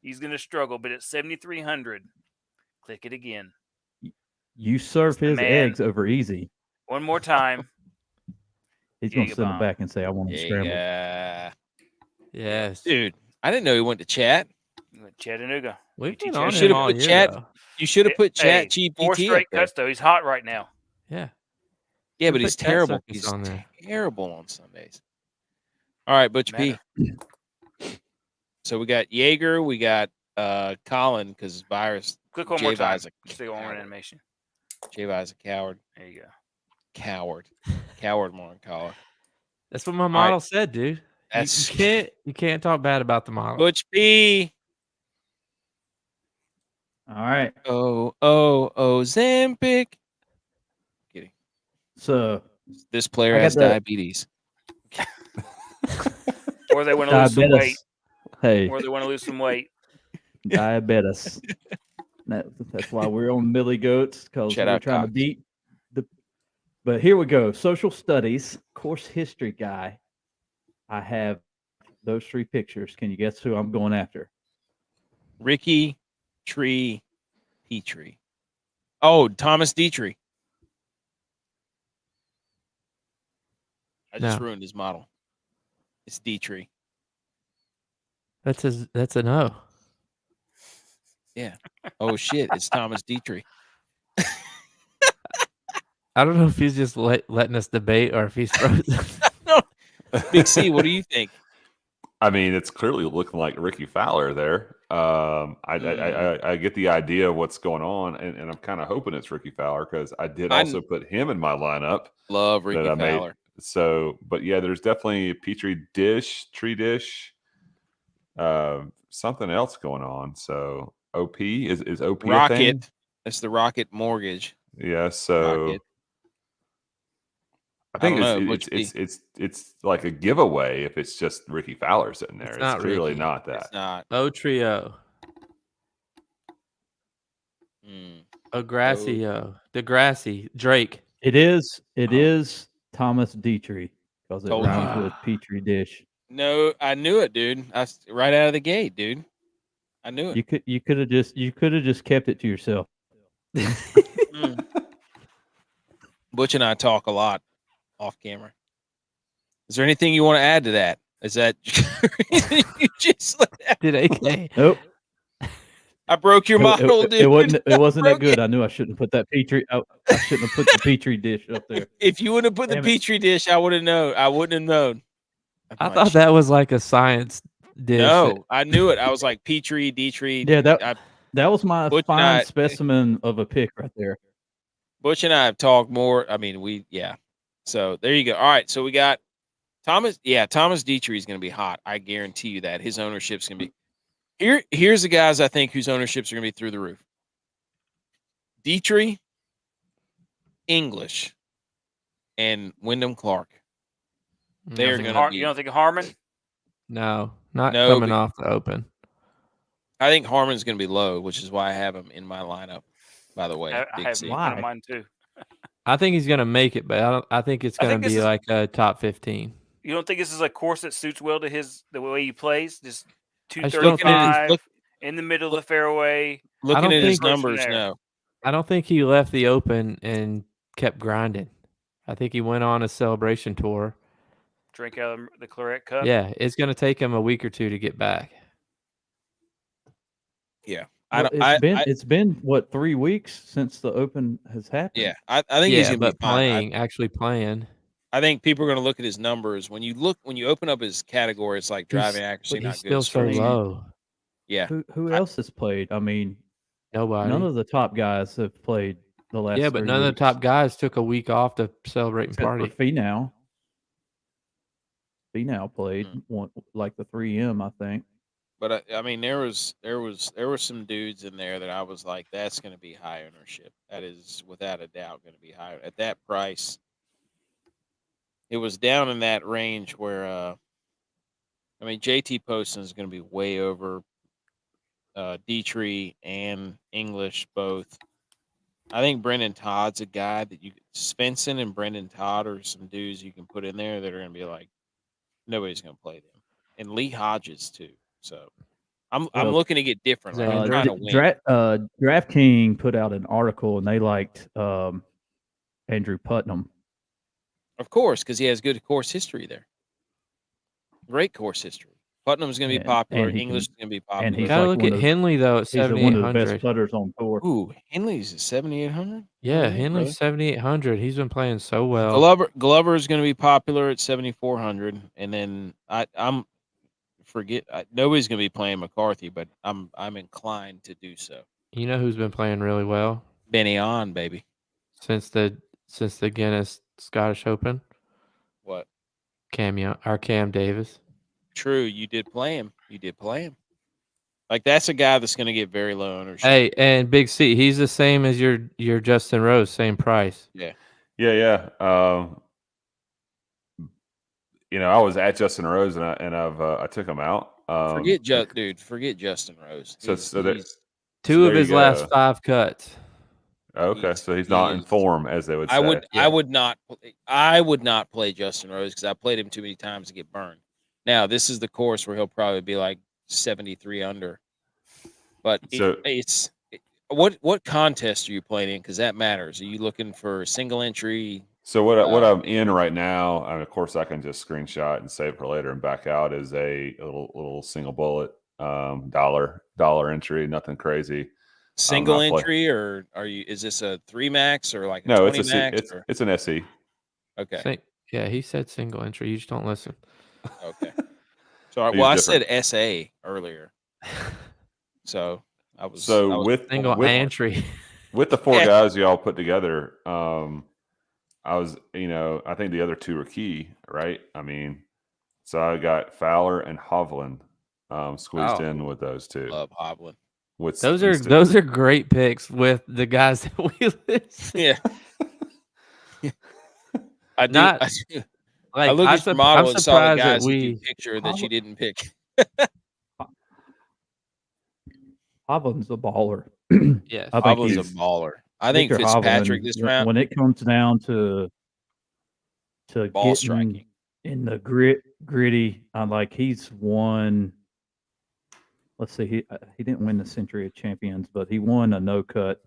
He's going to struggle, but at 7,300, click it again. You serve his eggs over easy. One more time. He's going to send him back and say, I want to scramble. Yeah. Yes. Dude, I didn't know he went to chat. He went to Chattanooga. We've been on You should have put chat. Though. You should have put chat GPT. 4 straight cuts, though. He's hot right now. Yeah. Yeah, but he's terrible. He's terrible on Sundays. All right, Butch P. So we got Jaeger, we got Colin because his virus. Click one more time. Just take one more animation. J-Vi's a coward. There you go. Coward more than Colin. That's what my model said, dude. You can't talk bad about the model. Butch P. All right. Zampic. Kidding. So this player has diabetes. Or they want to lose some weight. Hey. Or they want to lose some weight. Diabetes. That's why we're on MillyGOATS, because we're trying to beat the. But here we go. Social studies, course history guy. I have those 3 pictures. Can you guess who I'm going after? Ricky Tree Petrie. Oh, Thomas Dietrich. I just ruined his model. It's Dietrich. That's a no. Yeah. Oh shit! It's Thomas Dietrich. I don't know if he's just letting us debate or if he's frozen. Big C, what do you think? I mean, it's clearly looking like Ricky Fowler there. I get the idea of what's going on, and I'm kind of hoping it's Ricky Fowler because I did also put him in my lineup. Love Ricky Fowler. So, but yeah, there's definitely a Petri dish, tree dish, something else going on. So OP is OP a thing? Rocket. That's the Rocket Mortgage. Yeah. So Rocket. I think don't know, it's like a giveaway if it's just Ricky Fowler sitting there. It's not clearly Ricky. not that. It's not. O Trio. Mm. Ogracio. Degrassi. Drake. It is Thomas Dietrich because it Told you. rhymes with Petri dish. No, I knew it, dude. Right out of the gate, dude. I knew it. You could have just kept it to yourself. Mm. Butch and I talk a lot off camera. Is there anything you want to add to that? Is that you just Did AK? Nope. I broke your model, dude. It wasn't that broke good. it. I knew I shouldn't put that Petri. I shouldn't have put the Petri dish up there. If you would have put the Damn it. Petri dish, I would have known. I wouldn't have known. I thought that was like a science dish. No, I knew it. I was like Petri, Dietrich. Yeah, that was my Butch and fine I- specimen of a pick right there. Butch and I have talked more. I mean, yeah. So there you go. All right. So we got Thomas. Yeah, Thomas Dietrich is going to be hot. I guarantee you that his ownership's going to be here. Here's the guys I think whose ownerships are going to be through the roof. Dietrich, English, and Wyndham Clark. They're going to be. You don't think of Harmon? No, not No, coming but- off the open. I think Harmon's going to be low, which is why I have him in my lineup. By the way, I Big have C. one of mine too. I think he's gonna make it, but I think it's I gonna think this be is- like a top 15. You don't think this is a course that suits well to the way he plays? Just I still think 235 look- in the middle of the fairway. Looking don't at his think- numbers, there. no. I don't think he left the open and kept grinding. I think he went on a celebration tour. Drink out of the Claret Cup. Yeah, it's gonna take him a week or two to get back. Yeah, Well, it's been what 3 weeks since the Open has happened. yeah. I think he's Yeah, going to be but fine. actually playing. I think people are going to look at his numbers when you open up his category. It's like driving accuracy, But not he's good. still so strokes. low. Yeah, Who else has played? I mean, Nobody. none of the top guys have played the last. Yeah, but 3 none of the weeks, top guys took a week off to celebrate and except for party. Finau. Finau played one like the 3M, I think. but I mean, there were some dudes in there that I was like, that's going to be high ownership. That is without a doubt going to be high at that price. It was down in that range where, I mean, JT Poston is going to be way over Dietrich and English both. I think Brendan Todd's a guy that Svensson and Brendan Todd are some dudes you can put in there that are going to be like, nobody's going to play them. And Lee Hodges too. So I'm looking to get different. Like, I'm trying to win. DraftKings put out an article and they liked Andrew Putnam. Of course, because he has good course history there. Great course history. Putnam's going to be And- popular. and he English is can- going to be and popular. he's Gotta like look one at of- Henley though at He's one of the best 7,800. putters on tour. Ooh, Henley's at 7,800. Yeah, Henley's 7,800. He's been playing so well. Glover is going to be popular at 7,400, and then nobody's going to be playing McCarthy, but I'm inclined to do so. You know who's been playing really well Benny on, baby. since the Guinness Scottish Open? What? Cam Davis. True, you did play him. Like that's a guy that's going to get very low ownership. Hey, and Big C, he's the same as your Justin Rose, same price. Yeah. I was at Justin Rose and I took him out. Forget Justin Rose. So Two of there his you last go. 5 cuts. Okay, so he's not in form, as they would say. I would not play Justin Rose because I played him too many times to get burned. Now this is the course where he'll probably be like 73 under. But what contest are you playing in? Because that matters. Are you looking for single entry? So what I'm in right now, and of course I can just screenshot and save for later and back out, is a little single bullet dollar entry, nothing crazy. Single entry, or is this a 3 max or like a no? 20 It's max? it's an SE. Okay. Yeah, he said single entry. You just don't listen. Okay. So I said SA earlier. So I was with Single entry. with the 4 guys y'all put together. I was, I think the other two are key, right? I mean, so I got Fowler and Hovland squeezed in with those two. Love Hovland. Those are great picks with the guys that we list. Yeah. I do. Not- I do. Like, I looked at your model and saw the guys that you picture that you didn't pick. Hovland's a baller. Yes, I think Hovland's a he's baller. I think Victor Fitzpatrick Hovland, this round. when it comes down to Ball getting striking. in the gritty, he's won. Let's see, he didn't win the Century of Champions, but he won a no cut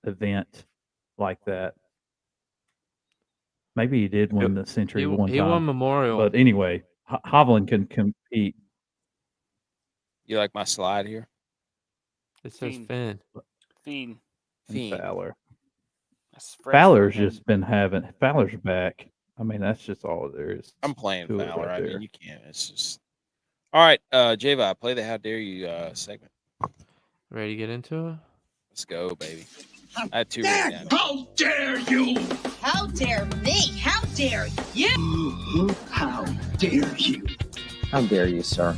event like that. Maybe he did win the Century one time. He won Memorial. But anyway, Hovland can compete. You like my slide here? It says Finn. Fiend. Fowler. That's fresh Fowler's for him. just been having Fowler's back. I mean, that's just all there is. I'm playing to it Fowler. right I mean, there. you can't. It's just all right. J-Vi, play the How Dare You segment. Ready to get into it? Let's go, baby. I had two written down. How dare you? How dare me? How dare you? How dare you? How dare you, sir?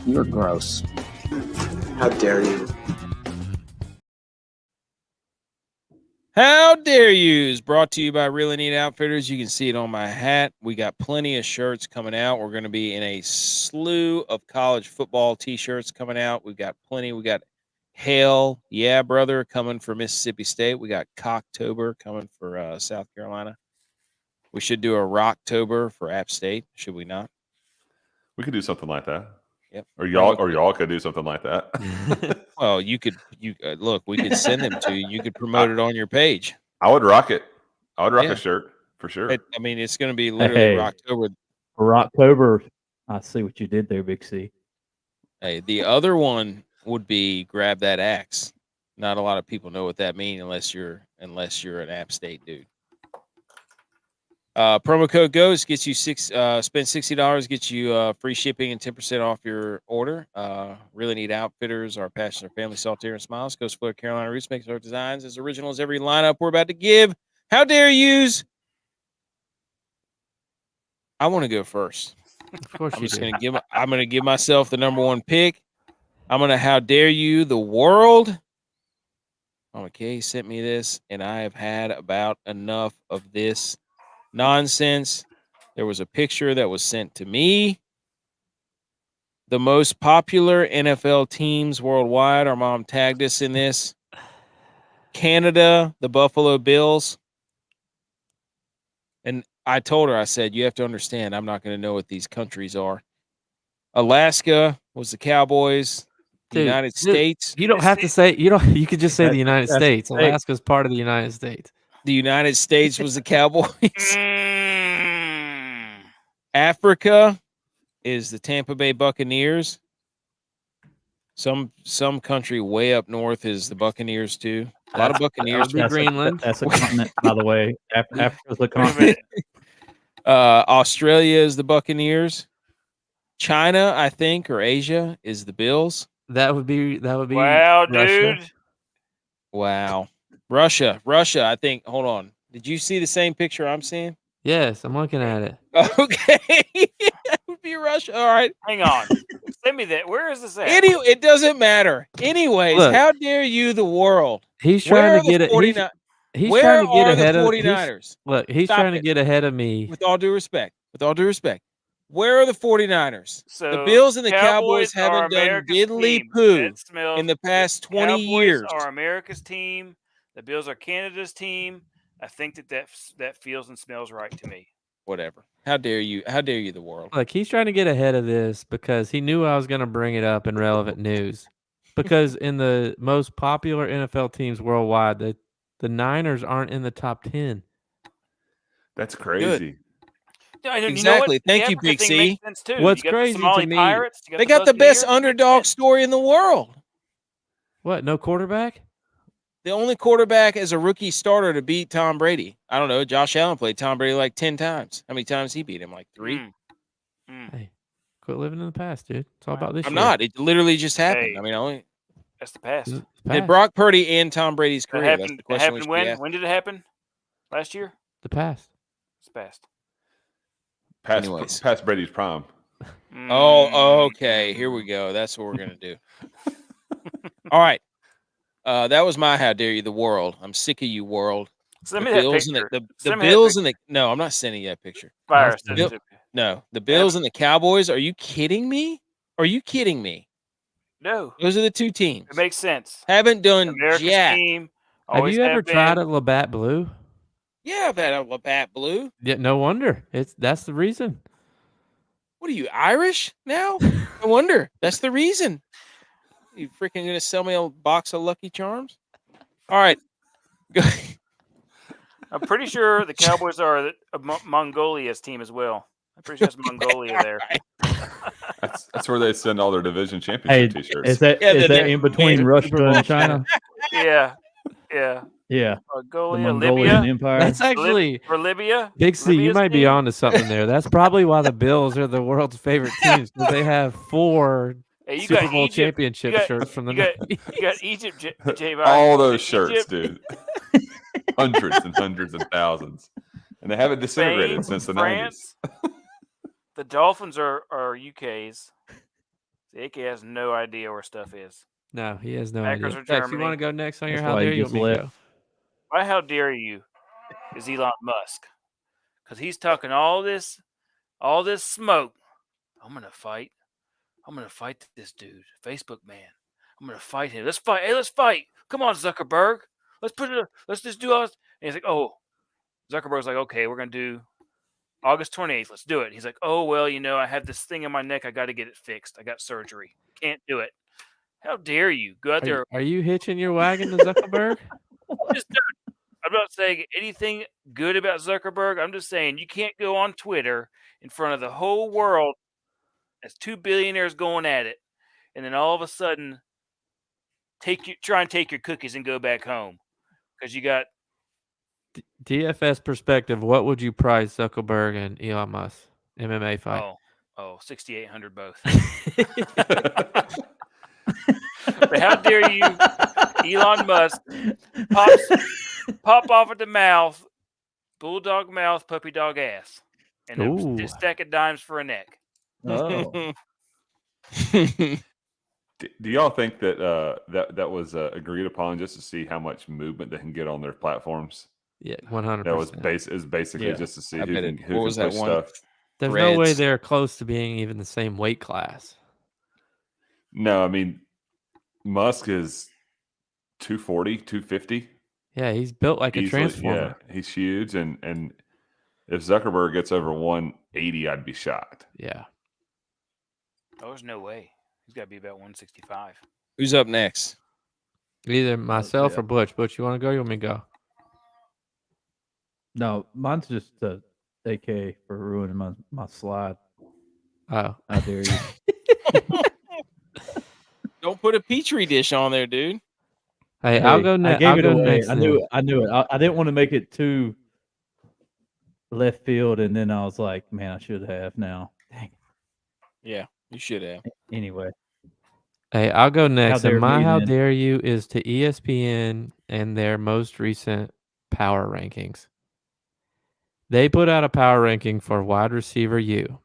You're gross. How dare you? How Dare You is brought to you by Really Neat Outfitters. You can see it on my hat. We got plenty of shirts coming out. We're going to be in a slew of college football T-shirts coming out. We've got plenty. We got Hell Yeah Brother coming for Mississippi State. We got Cocktober coming for South Carolina. We should do a Rocktober for App State, should we not? We could do something like that. Yep. Or y'all could do something like that. Well, you could. Look. We could send them to you. You could promote it on your page. I would rock it. I would rock a shirt for sure. I mean, it's going to be literally Rocktober. For October, I see what you did there, Big C. Hey, the other one would be grab that axe. Not a lot of people know what that means unless you're an App State dude. Promo code GOES gets you spend $60, gets you free shipping and 10% off your order. Really Neat Outfitters, our passion, our family, salt, air, and smiles. Coast Florida, Carolina Roots makes our designs as original as every lineup we're about to give. How dare yous? I want to go first. Of course I'm you just do. I'm gonna give myself the number one pick. I'm gonna how dare you the world. Okay, sent me this, and I have had about enough of this nonsense. There was a picture that was sent to me. The most popular NFL teams worldwide. Our mom tagged us in this. Canada, the Buffalo Bills. And I told her, I said, you have to understand, I'm not going to know what these countries are. Alaska was the Cowboys. The United States. You don't have to say, you could just say the United States. Alaska's part of the United States. The United States was the Cowboys. Africa is the Tampa Bay Buccaneers. Some country way up north is the Buccaneers too. A lot of Buccaneers. Greenland. That's a continent, by the way. Africa's a continent. Australia is the Buccaneers. China, I think, or Asia is the Bills. That would be. Wow, Russia. dude. Wow. Russia, I think. Hold on. Did you see the same picture I'm seeing? Yes, I'm looking at it. Okay. That would be Russia. All right. Hang on. Send me that. Where is this at? It doesn't matter. Anyways, Look, how dare you, the world? He's Where trying are to the get it. 49 He's Where trying to get are ahead the of 49ers? He's Stop trying to it. get ahead of me. With all due respect, where are the 49ers? So The Bills and the Cowboys are haven't done America's diddly team. poo That smells- in the past 20 Cowboys years. are America's team. The Bills are Canada's team. I think that feels and smells right to me. Whatever. How dare you? How dare you, the world? Look, he's trying to get ahead of this because he knew I was going to bring it up in relevant news. Because in the most popular NFL teams worldwide, the Niners aren't in the top 10. That's crazy. Exactly. Thank you, Big C. What's crazy to me? Pirates, They got the best underdog story in the world. What? No quarterback? The only quarterback as a rookie starter to beat Tom Brady. I don't know. Josh Allen played Tom Brady like 10 times. How many times he beat him? Like 3? Hey, quit living in the past, dude. It's all about this I'm year. not. It literally just happened. Hey. I mean, That's the past. did Brock Purdy end Tom Brady's That career? That's happened, the question we happened should be when? asking. When did it happen? Last year? The past. It's past. Anyways. Past Brady's prime. Oh, okay. Here we go. That's what we're gonna do. All right. That was my how dare you the world. I'm sick of you, world. Send The me that Bills and picture. the Bills and the no, I'm not sending you that picture. Fire. Send it to me. No, the Bills and the Cowboys. Are you kidding me? Are you kidding me? No. Those are the two teams. It makes sense. Haven't done America's jack. team. Have you ever tried a Labatt Blue? Yeah, I've had a Labatt Blue. Yeah, no wonder. That's the reason. What are you, Irish now? No wonder. That's the reason. You freaking gonna sell me a box of Lucky Charms? All right. I'm pretty sure the Cowboys are Mongolia's team as well. I'm pretty sure it's Mongolia there. That's where they send all their division championship T-shirts. Is that in between Russia and China? Yeah. Yeah. Mongolia, the Mongolian Libya. Empire. That's actually for Libya. Big C. You Libya's might be team? onto something there. That's probably why the Bills are the world's favorite teams because they have 4 Hey, you Super got Bowl Egypt. championship You got- shirts from the You got Egypt, J. All those shirts, Egypt. dude. Hundreds and hundreds and thousands. And they haven't disintegrated Spain, since the France. 90s. The Dolphins are UK's. The AK has no idea where stuff is. No, he has no Packers idea. are Dex, you Germany. want to go next on your That's how why he dare you? gets Want me to left. go? Why how dare you is Elon Musk. Because he's talking all this smoke. I'm gonna fight this dude, Facebook man. I'm gonna fight him. Let's fight. Hey, let's fight. Come on, Zuckerberg. Let's just do all this. And he's like, oh, Zuckerberg's like, okay, we're gonna do August 28th. Let's do it. He's like, oh well, I have this thing in my neck. I got to get it fixed. I got surgery. Can't do it. How dare you go out there? Are you hitching your wagon to Zuckerberg? I'm not saying anything good about Zuckerberg. I'm just saying you can't go on Twitter in front of the whole world as 2 billionaires going at it, and then all of a sudden try and take your cookies and go back home because you got DFS perspective. What would you price Zuckerberg and Elon Musk MMA fight? 6,800 both. But how dare you, Elon Musk, pop off at the mouth, bulldog mouth, puppy dog ass, and a stack of dimes for a neck. Oh. Do y'all think that that was agreed upon just to see how much movement they can get on their platforms? Yeah, 100%. That was basically just to see who can push stuff. There's no way they're close to being even the same weight class. No, I mean, Musk is 240, 250. Yeah, he's built like a transformer. Yeah, he's huge, and if Zuckerberg gets over 180, I'd be shocked. Yeah. Oh, there's no way. He's got to be about 165. Who's up next? Either myself or Butch. Butch, you want to go? You want me to go? No, mine's just AK for ruining my slide. Oh, how dare you? Don't put a petri dish on there, dude. Hey, I'll go next. I gave it away. I knew it. I didn't want to make it too left field, and then I was like, man, I should have now. Dang. Yeah, you should have. Anyway. Hey, I'll go next. And my how then. dare you is to ESPN and their most recent power rankings. They put out a power ranking for wide receiver U.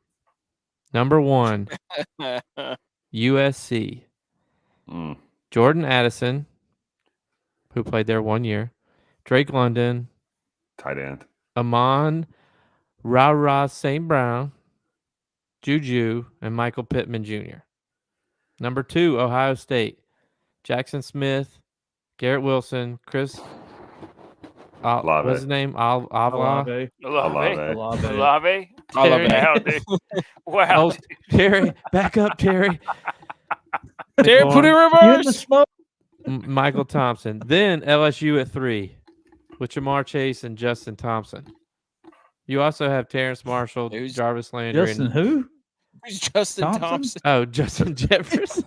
Number 1, USC. Jordan Addison, who played there 1 year. Drake London. Tight end. Amon Ra St. Brown. Juju, and Michael Pittman Jr. Number 2, Ohio State. Jackson Smith, Garrett Wilson, Chris. What's his name? Olave. Wow. Oh, Terry, back up, Terry. Terry, put it in reverse. Michael Thompson. Then LSU at 3 with Jamar Chase and Justin Thompson. You also have Terrence Marshall, Jarvis Landry. Justin who? Who's Justin Thompson? Oh, Justin Jefferson.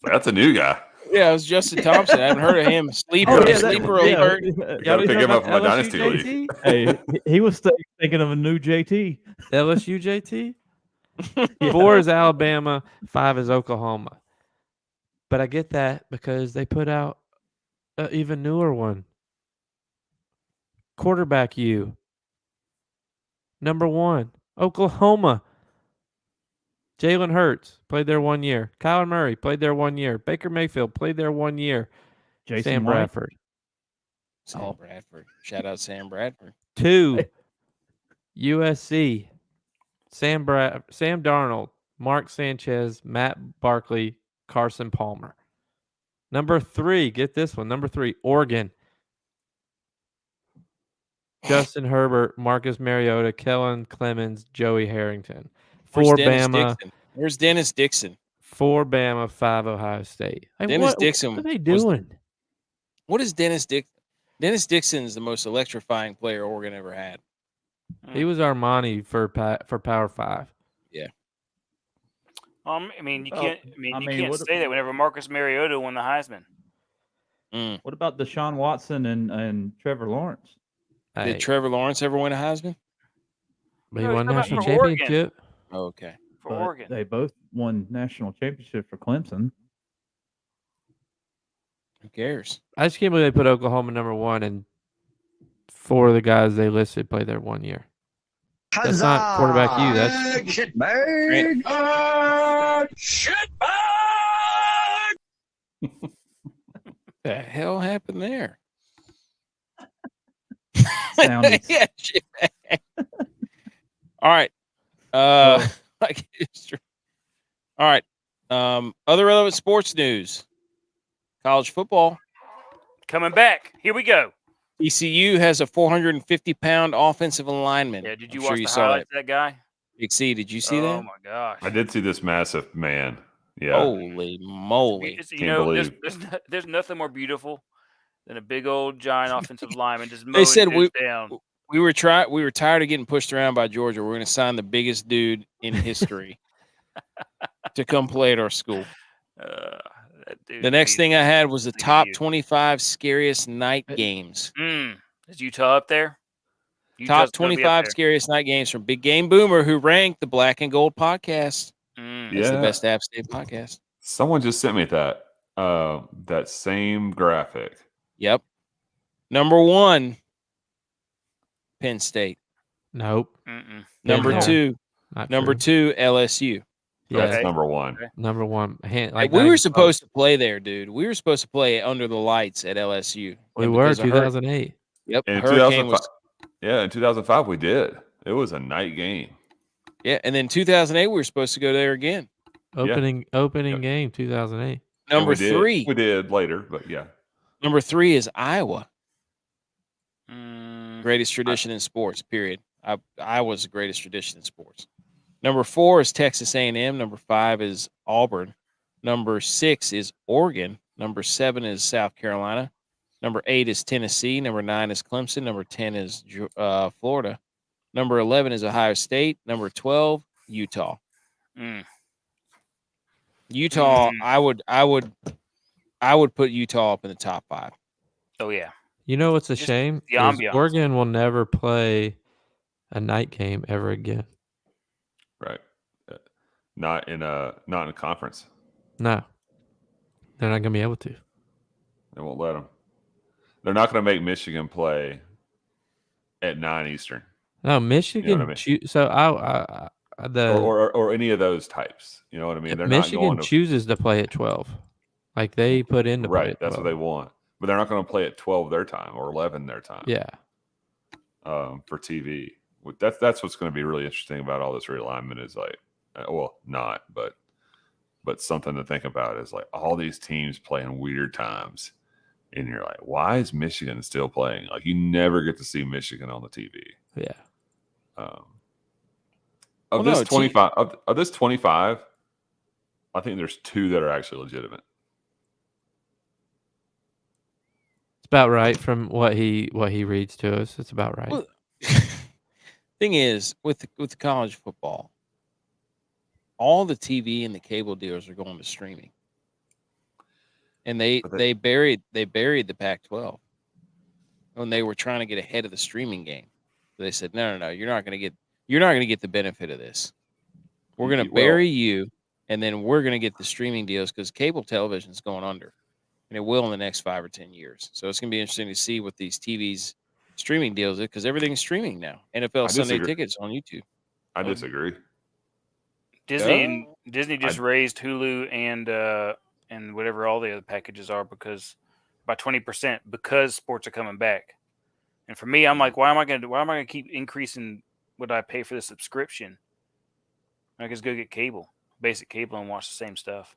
That's a new guy. Yeah, it was Justin Thompson. I haven't heard of him. Sleeper alert. Gotta pick him up from my dynasty league. Hey, he was thinking of a new JT. LSU JT? 4 is Alabama, 5 is Oklahoma. But I get that because they put out an even newer one. quarterback you. Number 1, Oklahoma. Jalen Hurts played there 1 year. Kyler Murray played there 1 year. Baker Mayfield played there 1 year. Jason Sam White. Bradford. Sam Bradford. Shout out Sam Bradford. 2, USC. Sam Darnold, Mark Sanchez, Matt Barkley, Carson Palmer. Number 3, get this one. Number 3, Oregon. Justin Herbert, Marcus Mariota, Kellen Clemens, Joey Harrington. 4 Bama. Where's Dennis Dixon? 4 Bama, 5 Ohio State. Like, Dennis what Dixon are they was doing? What is Dennis Dixon? Dennis Dixon is the most electrifying player Oregon ever had. He was Armani for Power 5. Yeah. I mean, you can't. you I mean, can't what- say that whenever Marcus Mariota won the Heisman. What about Deshaun Watson and Trevor Lawrence? Hey, Did Trevor Lawrence ever win a Heisman? but he No, won he's talking national about for Oregon. championship. Oh, okay. For But Oregon. they both won national championship for Clemson. Who cares? I just can't believe they put Oklahoma number 1 and 4 of the guys they listed played there 1 year. That's not quarterback you. That's Shitbag! The hell happened there? Sounded Yeah, shit. All right. Like history. All right. Other relevant sports news. College football. Coming back. Here we go. ECU has a 450-pound offensive lineman. Yeah, did you I'm watch sure the saw highlights of that guy? Big C, did you see Oh that? my gosh. I did see this massive man. Yeah. Holy moly. It's- you Can't know, believe. there's nothing more beautiful than a big old giant offensive lineman just mowing They said dudes down. we were tired of getting pushed around by Georgia. We're going to sign the biggest dude in history to come play at our school. That dude The next needs thing I had was the to top be- 25 scariest night games. Is Utah up there? Top Utah's gonna be up 25 there. scariest night games from Big Game Boomer, who ranked the Black and Gold podcast as the Yeah. best App State podcast. Someone just sent me that same graphic. Yep. Number 1, Penn State. nope. Number No. 2, Not number true. 2, LSU. That's Okay. number 1. Number 1. Like we were supposed to play there, dude. We were supposed to play under the lights at LSU. We And were because of 2008. Yep. And in Hurricane 2005, was in 2005 we did. It was a night game. yeah, and then 2008 we were supposed to go there again. Opening Yep. game 2008. And Number we did. 3. We did later, but yeah. Number 3 is Iowa. Mm, Greatest tradition in sports. Period. Iowa's the greatest tradition in sports. Number 4 is Texas A&M. Number 5 is Auburn. Number 6 is Oregon. Number 7 is South Carolina. Number 8 is Tennessee. Number 9 is Clemson. Number 10 is Florida. Number 11 is Ohio State. Number 12, Utah. mm. Utah, I would put Utah up in the top 5. Oh yeah. You know what's a Just shame? the Is ambiance. Oregon will never play a night game ever again. Right. Not in a conference. No. They're not going to be able to. They won't let them. They're not going to make Michigan play at 9 Eastern. No, Michigan. You know what I mean? So or any of those types. You know what I mean? They're Michigan not going to chooses to play at 12. Like they put in to play right. at That's what 12. they want, but they're not going to play at 12 their time or 11 their time. Yeah. For TV. That's what's going to be really interesting about all this realignment is like, not, but something to think about is like all these teams playing weird times, and you're like, why is Michigan still playing? Like you never get to see Michigan on the TV. Yeah. Of this 25, I think there's 2 that are actually legitimate. It's about right from what he reads to us. It's about right. Well, thing is, with the college football, all the TV and the cable deals are going to streaming, and they buried the Pac-12 when they were trying to get ahead of the streaming game. So they said, no, you're not going to get the benefit of this. We're going to bury you, and then we're going to get the streaming deals because cable television is going under, and it will in the next 5 or 10 years. So it's going to be interesting to see what these TVs streaming deals because everything's streaming now. NFL Sunday disagree. Tickets on YouTube. I disagree. Disney just raised Hulu and whatever all the other packages are because by 20% because sports are coming back. And for me, I'm like, why am I gonna keep increasing what I pay for the subscription? I can just go get basic cable, and watch the same stuff.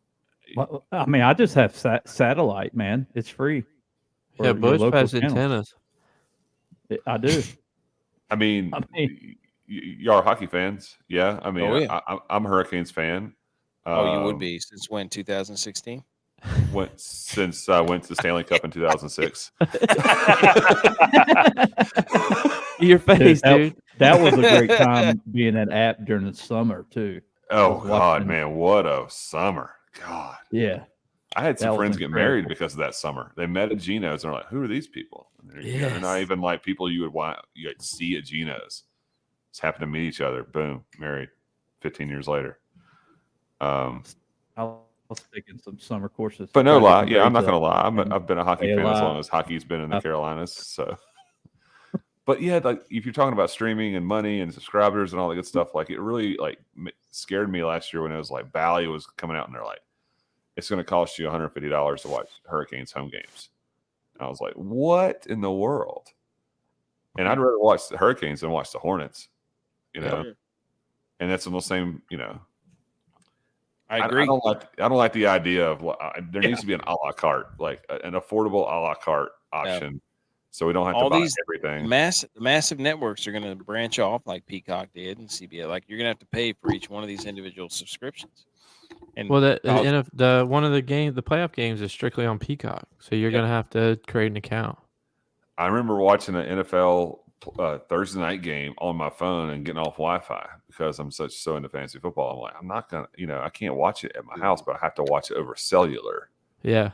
Well, I mean, I just have satellite, man. It's free. for Yeah, your Bush local has channels. antennas. I do. I mean, y'all are hockey fans, yeah. I mean, Oh, yeah. I'm a Hurricanes fan. Oh, you would be since when? 2016. Since I went to the Stanley Cup in 2006. Your face, dude. That was a great time being an app during the summer too. Oh God, man, what a summer! God, yeah. I had some That was friends get married incredible. because of that summer. They met at Geno's and they're like, "Who are these people?" And they're not Yes. even like people you'd see at Geno's. Just happened to meet each other. Boom, married. 15 years later. I was taking some summer courses. But no trying to lie, get yeah, I'm not grades gonna up lie. and I've been a hockey stay fan as long alive. as hockey's been in the Carolinas. So, but yeah, like if you're talking about streaming and money and subscribers and all that good stuff, like it really like scared me last year when it was like Bally was coming out and they're like, it's going to cost you $150 to watch Hurricanes home games. And I was like, what in the world? And I'd rather watch the Hurricanes than watch the Hornets, you know. Yeah. And that's almost the same, you know. I agree. I don't like the idea of there needs to be an a la carte, like an affordable a la carte option, so we don't have All to buy these everything. massive networks are going to branch off like Peacock did and CBS. Like you're going to have to pay for each one of these individual subscriptions. And Well, the one of the playoff games is strictly on Peacock, so you're gonna have to create an account. I remember watching an NFL Thursday night game on my phone and getting off Wi-Fi because I'm so into fantasy football. I'm like, I'm not gonna, I can't watch it at my house, but I have to watch it over cellular. Yeah.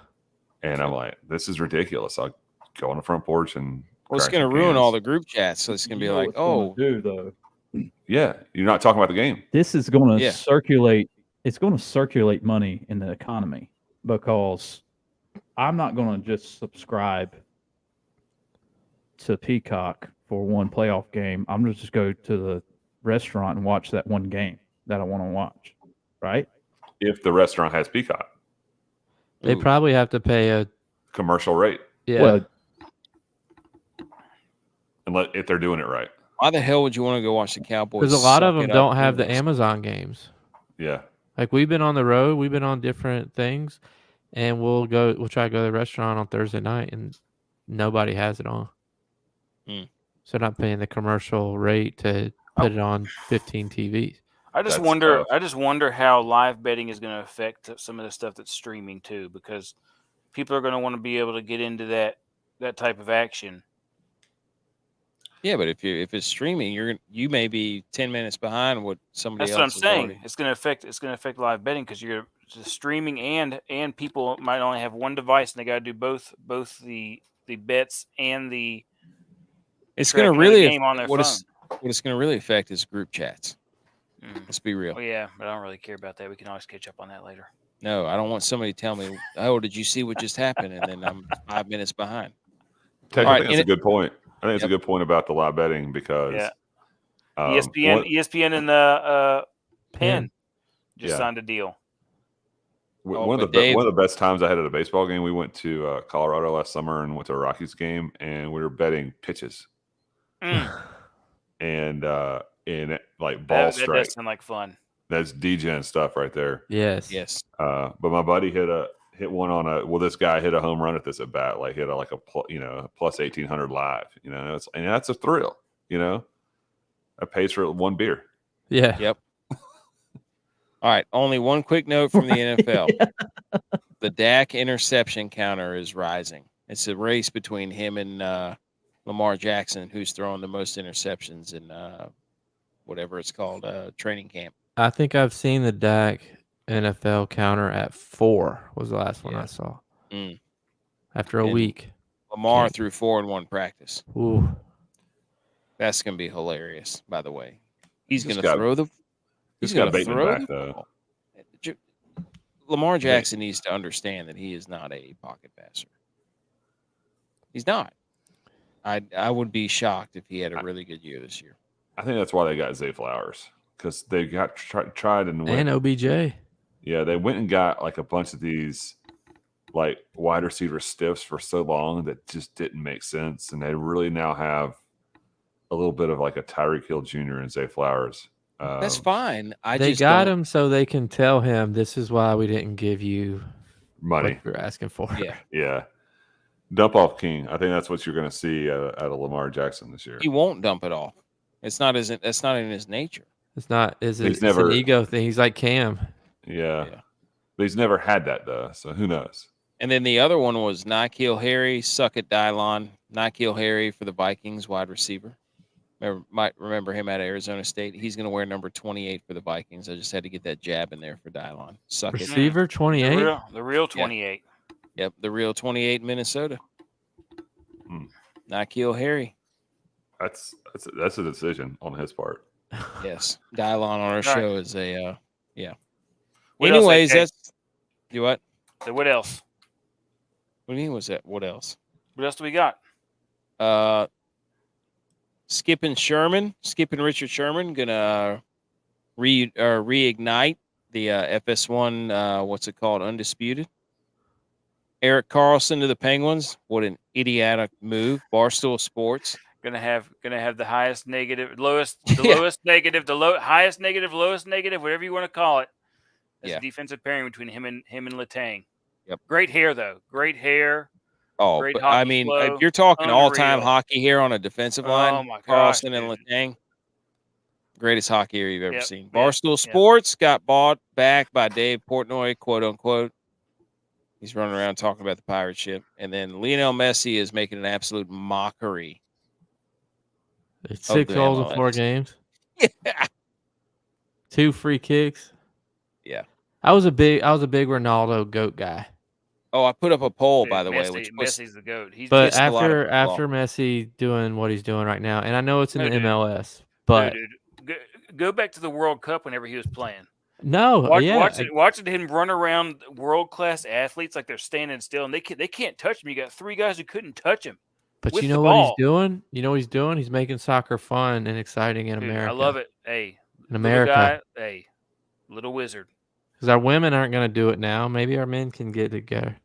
And I'm like, this is ridiculous. I'll go on the front porch and. Well, it's going to ruin all the group chats. So it's going to be like, yeah, you're not talking about the game. This is going to circulate. It's going to circulate money in the economy because I'm not going to just subscribe to Peacock for one playoff game. I'm going to just go to the restaurant and watch that one game that I want to watch, right? If the restaurant has Peacock. They probably have to pay a commercial rate. Yeah. Well, if they're doing it right. Why the hell would you want to go watch the Cowboys? Because a lot of them don't have the Amazon games. Yeah. Like we've been on the road, we've been on different things, and we'll try to go to the restaurant on Thursday night, and nobody has it on. So not paying the commercial rate to put it on 15 TVs. I just wonder how live betting is going to affect some of the stuff that's streaming too, because people are going to want to be able to get into that type of action. Yeah, but if it's streaming, you may be 10 minutes behind what somebody That's else. That's what I'm saying. It's going to affect live betting because you're just streaming and people might only have one device and they got to do both the bets and the. It's going to really game on their what phone. What it's going to really affect is group chats. Let's be real. Oh yeah, but I don't really care about that. We can always catch up on that later. No, I don't want somebody to tell me, "Oh, did you see what just happened?" And then I'm 5 minutes behind. I think that's a good point. I think it's a good point about the live betting because ESPN and the Penn just signed a deal. One of the best times I had at a baseball game, we went to Colorado last summer and went to a Rockies game, and we were betting pitches. And in like ball strike. That does sound like fun. That's DGen stuff right there. Yes. But my buddy hit one on this guy hit a home run at this at bat, like hit a plus 1800 live, and that's a thrill, that pays for one beer. Yeah. Yep. All right. Only one quick note from the NFL. The Dak interception counter is rising. It's a race between him and Lamar Jackson, who's throwing the most interceptions in whatever it's called, training camp. I think I've seen the Dak NFL counter at 4 was the last one I saw. After a week. Lamar threw 4 in one practice. Ooh. That's going to be hilarious, by the way. He's going to throw the He's going to throw the ball. Lamar Jackson needs to understand that he is not a pocket passer. He's not. I would be shocked if he had a really good year this year. I think that's why they got Zay Flowers, because they got tried and went. And OBJ. Yeah, they went and got like a bunch of these like wide receiver stiffs for so long that just didn't make sense, and they really now have a little bit of like a Tyreek Hill Jr. and Zay Flowers. That's fine. They just got don't- him so they can tell him this is why we didn't give you money what you're asking for. Yeah. Yeah. Dump off King. I think that's what you're going to see out of Lamar Jackson this year. He won't dump it off. That's not in his nature. It's not. It's never- an ego thing. He's like Cam. Yeah. But he's never had that though, so who knows? And then the other one was N'Keal Harry, suck it, Dylon. N'Keal Harry for the Vikings, wide receiver. Might remember him at Arizona State. He's going to wear number 28 for the Vikings. I just had to get that jab in there for Dylon. Suck it. Receiver 28. The real 28. Yep, the real 28 in Minnesota. N'Keal Harry. That's a decision on his part. Yes, Dylon on our show is a yeah. What else, Anyways, AK? that's do what? So what else? What do you mean? Was that? What else? What else do we got? Skipping Richard Sherman, gonna reignite the FS1. What's it called? Undisputed. Eric Carlson to the Penguins. What an idiotic move. Barstool Sports. Gonna have the highest negative, lowest, the lowest negative, highest negative, lowest negative, whatever you want to call it. As a defensive pairing between him and Letang. Yep. Great hair though. Great hair. Oh, Great but hockey I mean, flow. if you're talking all-time Unreal. hockey here on a defensive line, Oh my gosh, Carlson and dude. Letang, greatest hockey here you've ever Yep, seen. yep, Barstool yep. Sports got bought back by Dave Portnoy, quote unquote. He's running around talking about the pirate ship, and then Lionel Messi is making an absolute mockery. It's of 6 the goals in MLS. 4 games. Yeah. 2 free kicks. Yeah. I was a big Ronaldo GOAT guy. Oh, I put up a poll, Dude, by the way, Messi- which was Messi's the GOAT. He's But pissed a lot of after people Messi doing what he's doing right now, and I know it's in No, the dude. MLS, but dude, go back to the World Cup whenever he was playing. no, Watching him run around world class athletes like they're standing still, and they can't touch him. You got 3 guys who couldn't touch him. but with you the know what ball. he's doing? You know what he's doing? He's making soccer fun and exciting in Dude, America. I love it. Hey, In little America. guy, hey, little wizard. Because our women aren't going to do it now. Maybe our men can get together.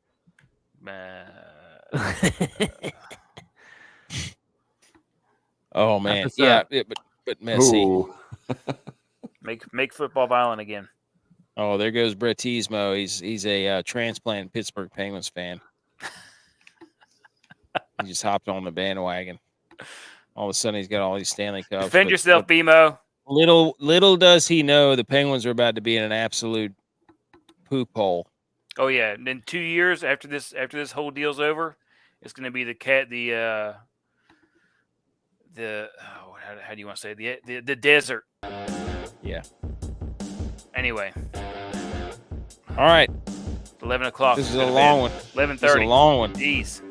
oh man, what's yeah, up. but Messi. Ooh. Make football violent again. Oh, there goes Bretismo. He's a transplant Pittsburgh Penguins fan. He just hopped on the bandwagon. All of a sudden, he's got all these Stanley Cups. Defend but- yourself, but BMO. Little does he know the Penguins are about to be in an absolute poop hole. Oh yeah, and in 2 years after this whole deal's over, it's going to be how do you want to say it? the desert. Yeah. Anyway, All right. 11 o'clock. This is a long one. 11:30. This is a long one. Jeez.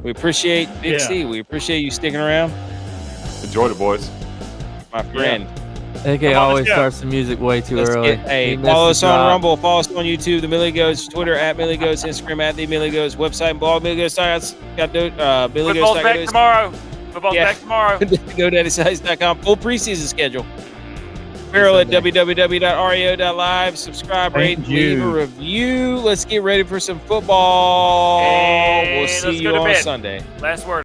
We appreciate Big Yeah. C. We appreciate you sticking around, Enjoyed it, boys. my friend. AK Come on, always let's go. starts the music way too Let's early. get- hey, He missed follow the us on drop. Rumble. Follow us on YouTube, the MillyGOATS, Twitter at MillyGOATS, Instagram at the MillyGOATS, website and blog MillyGOATS. Got Football's back tomorrow. Football's Yeah. back tomorrow. GoDaddySites.com. Full preseason schedule. Farrell at www.reo.live. Subscribe, rate, Thank leave a you. review. Let's get ready for some football. And We'll let's see go you to on bed. Sunday. Last word.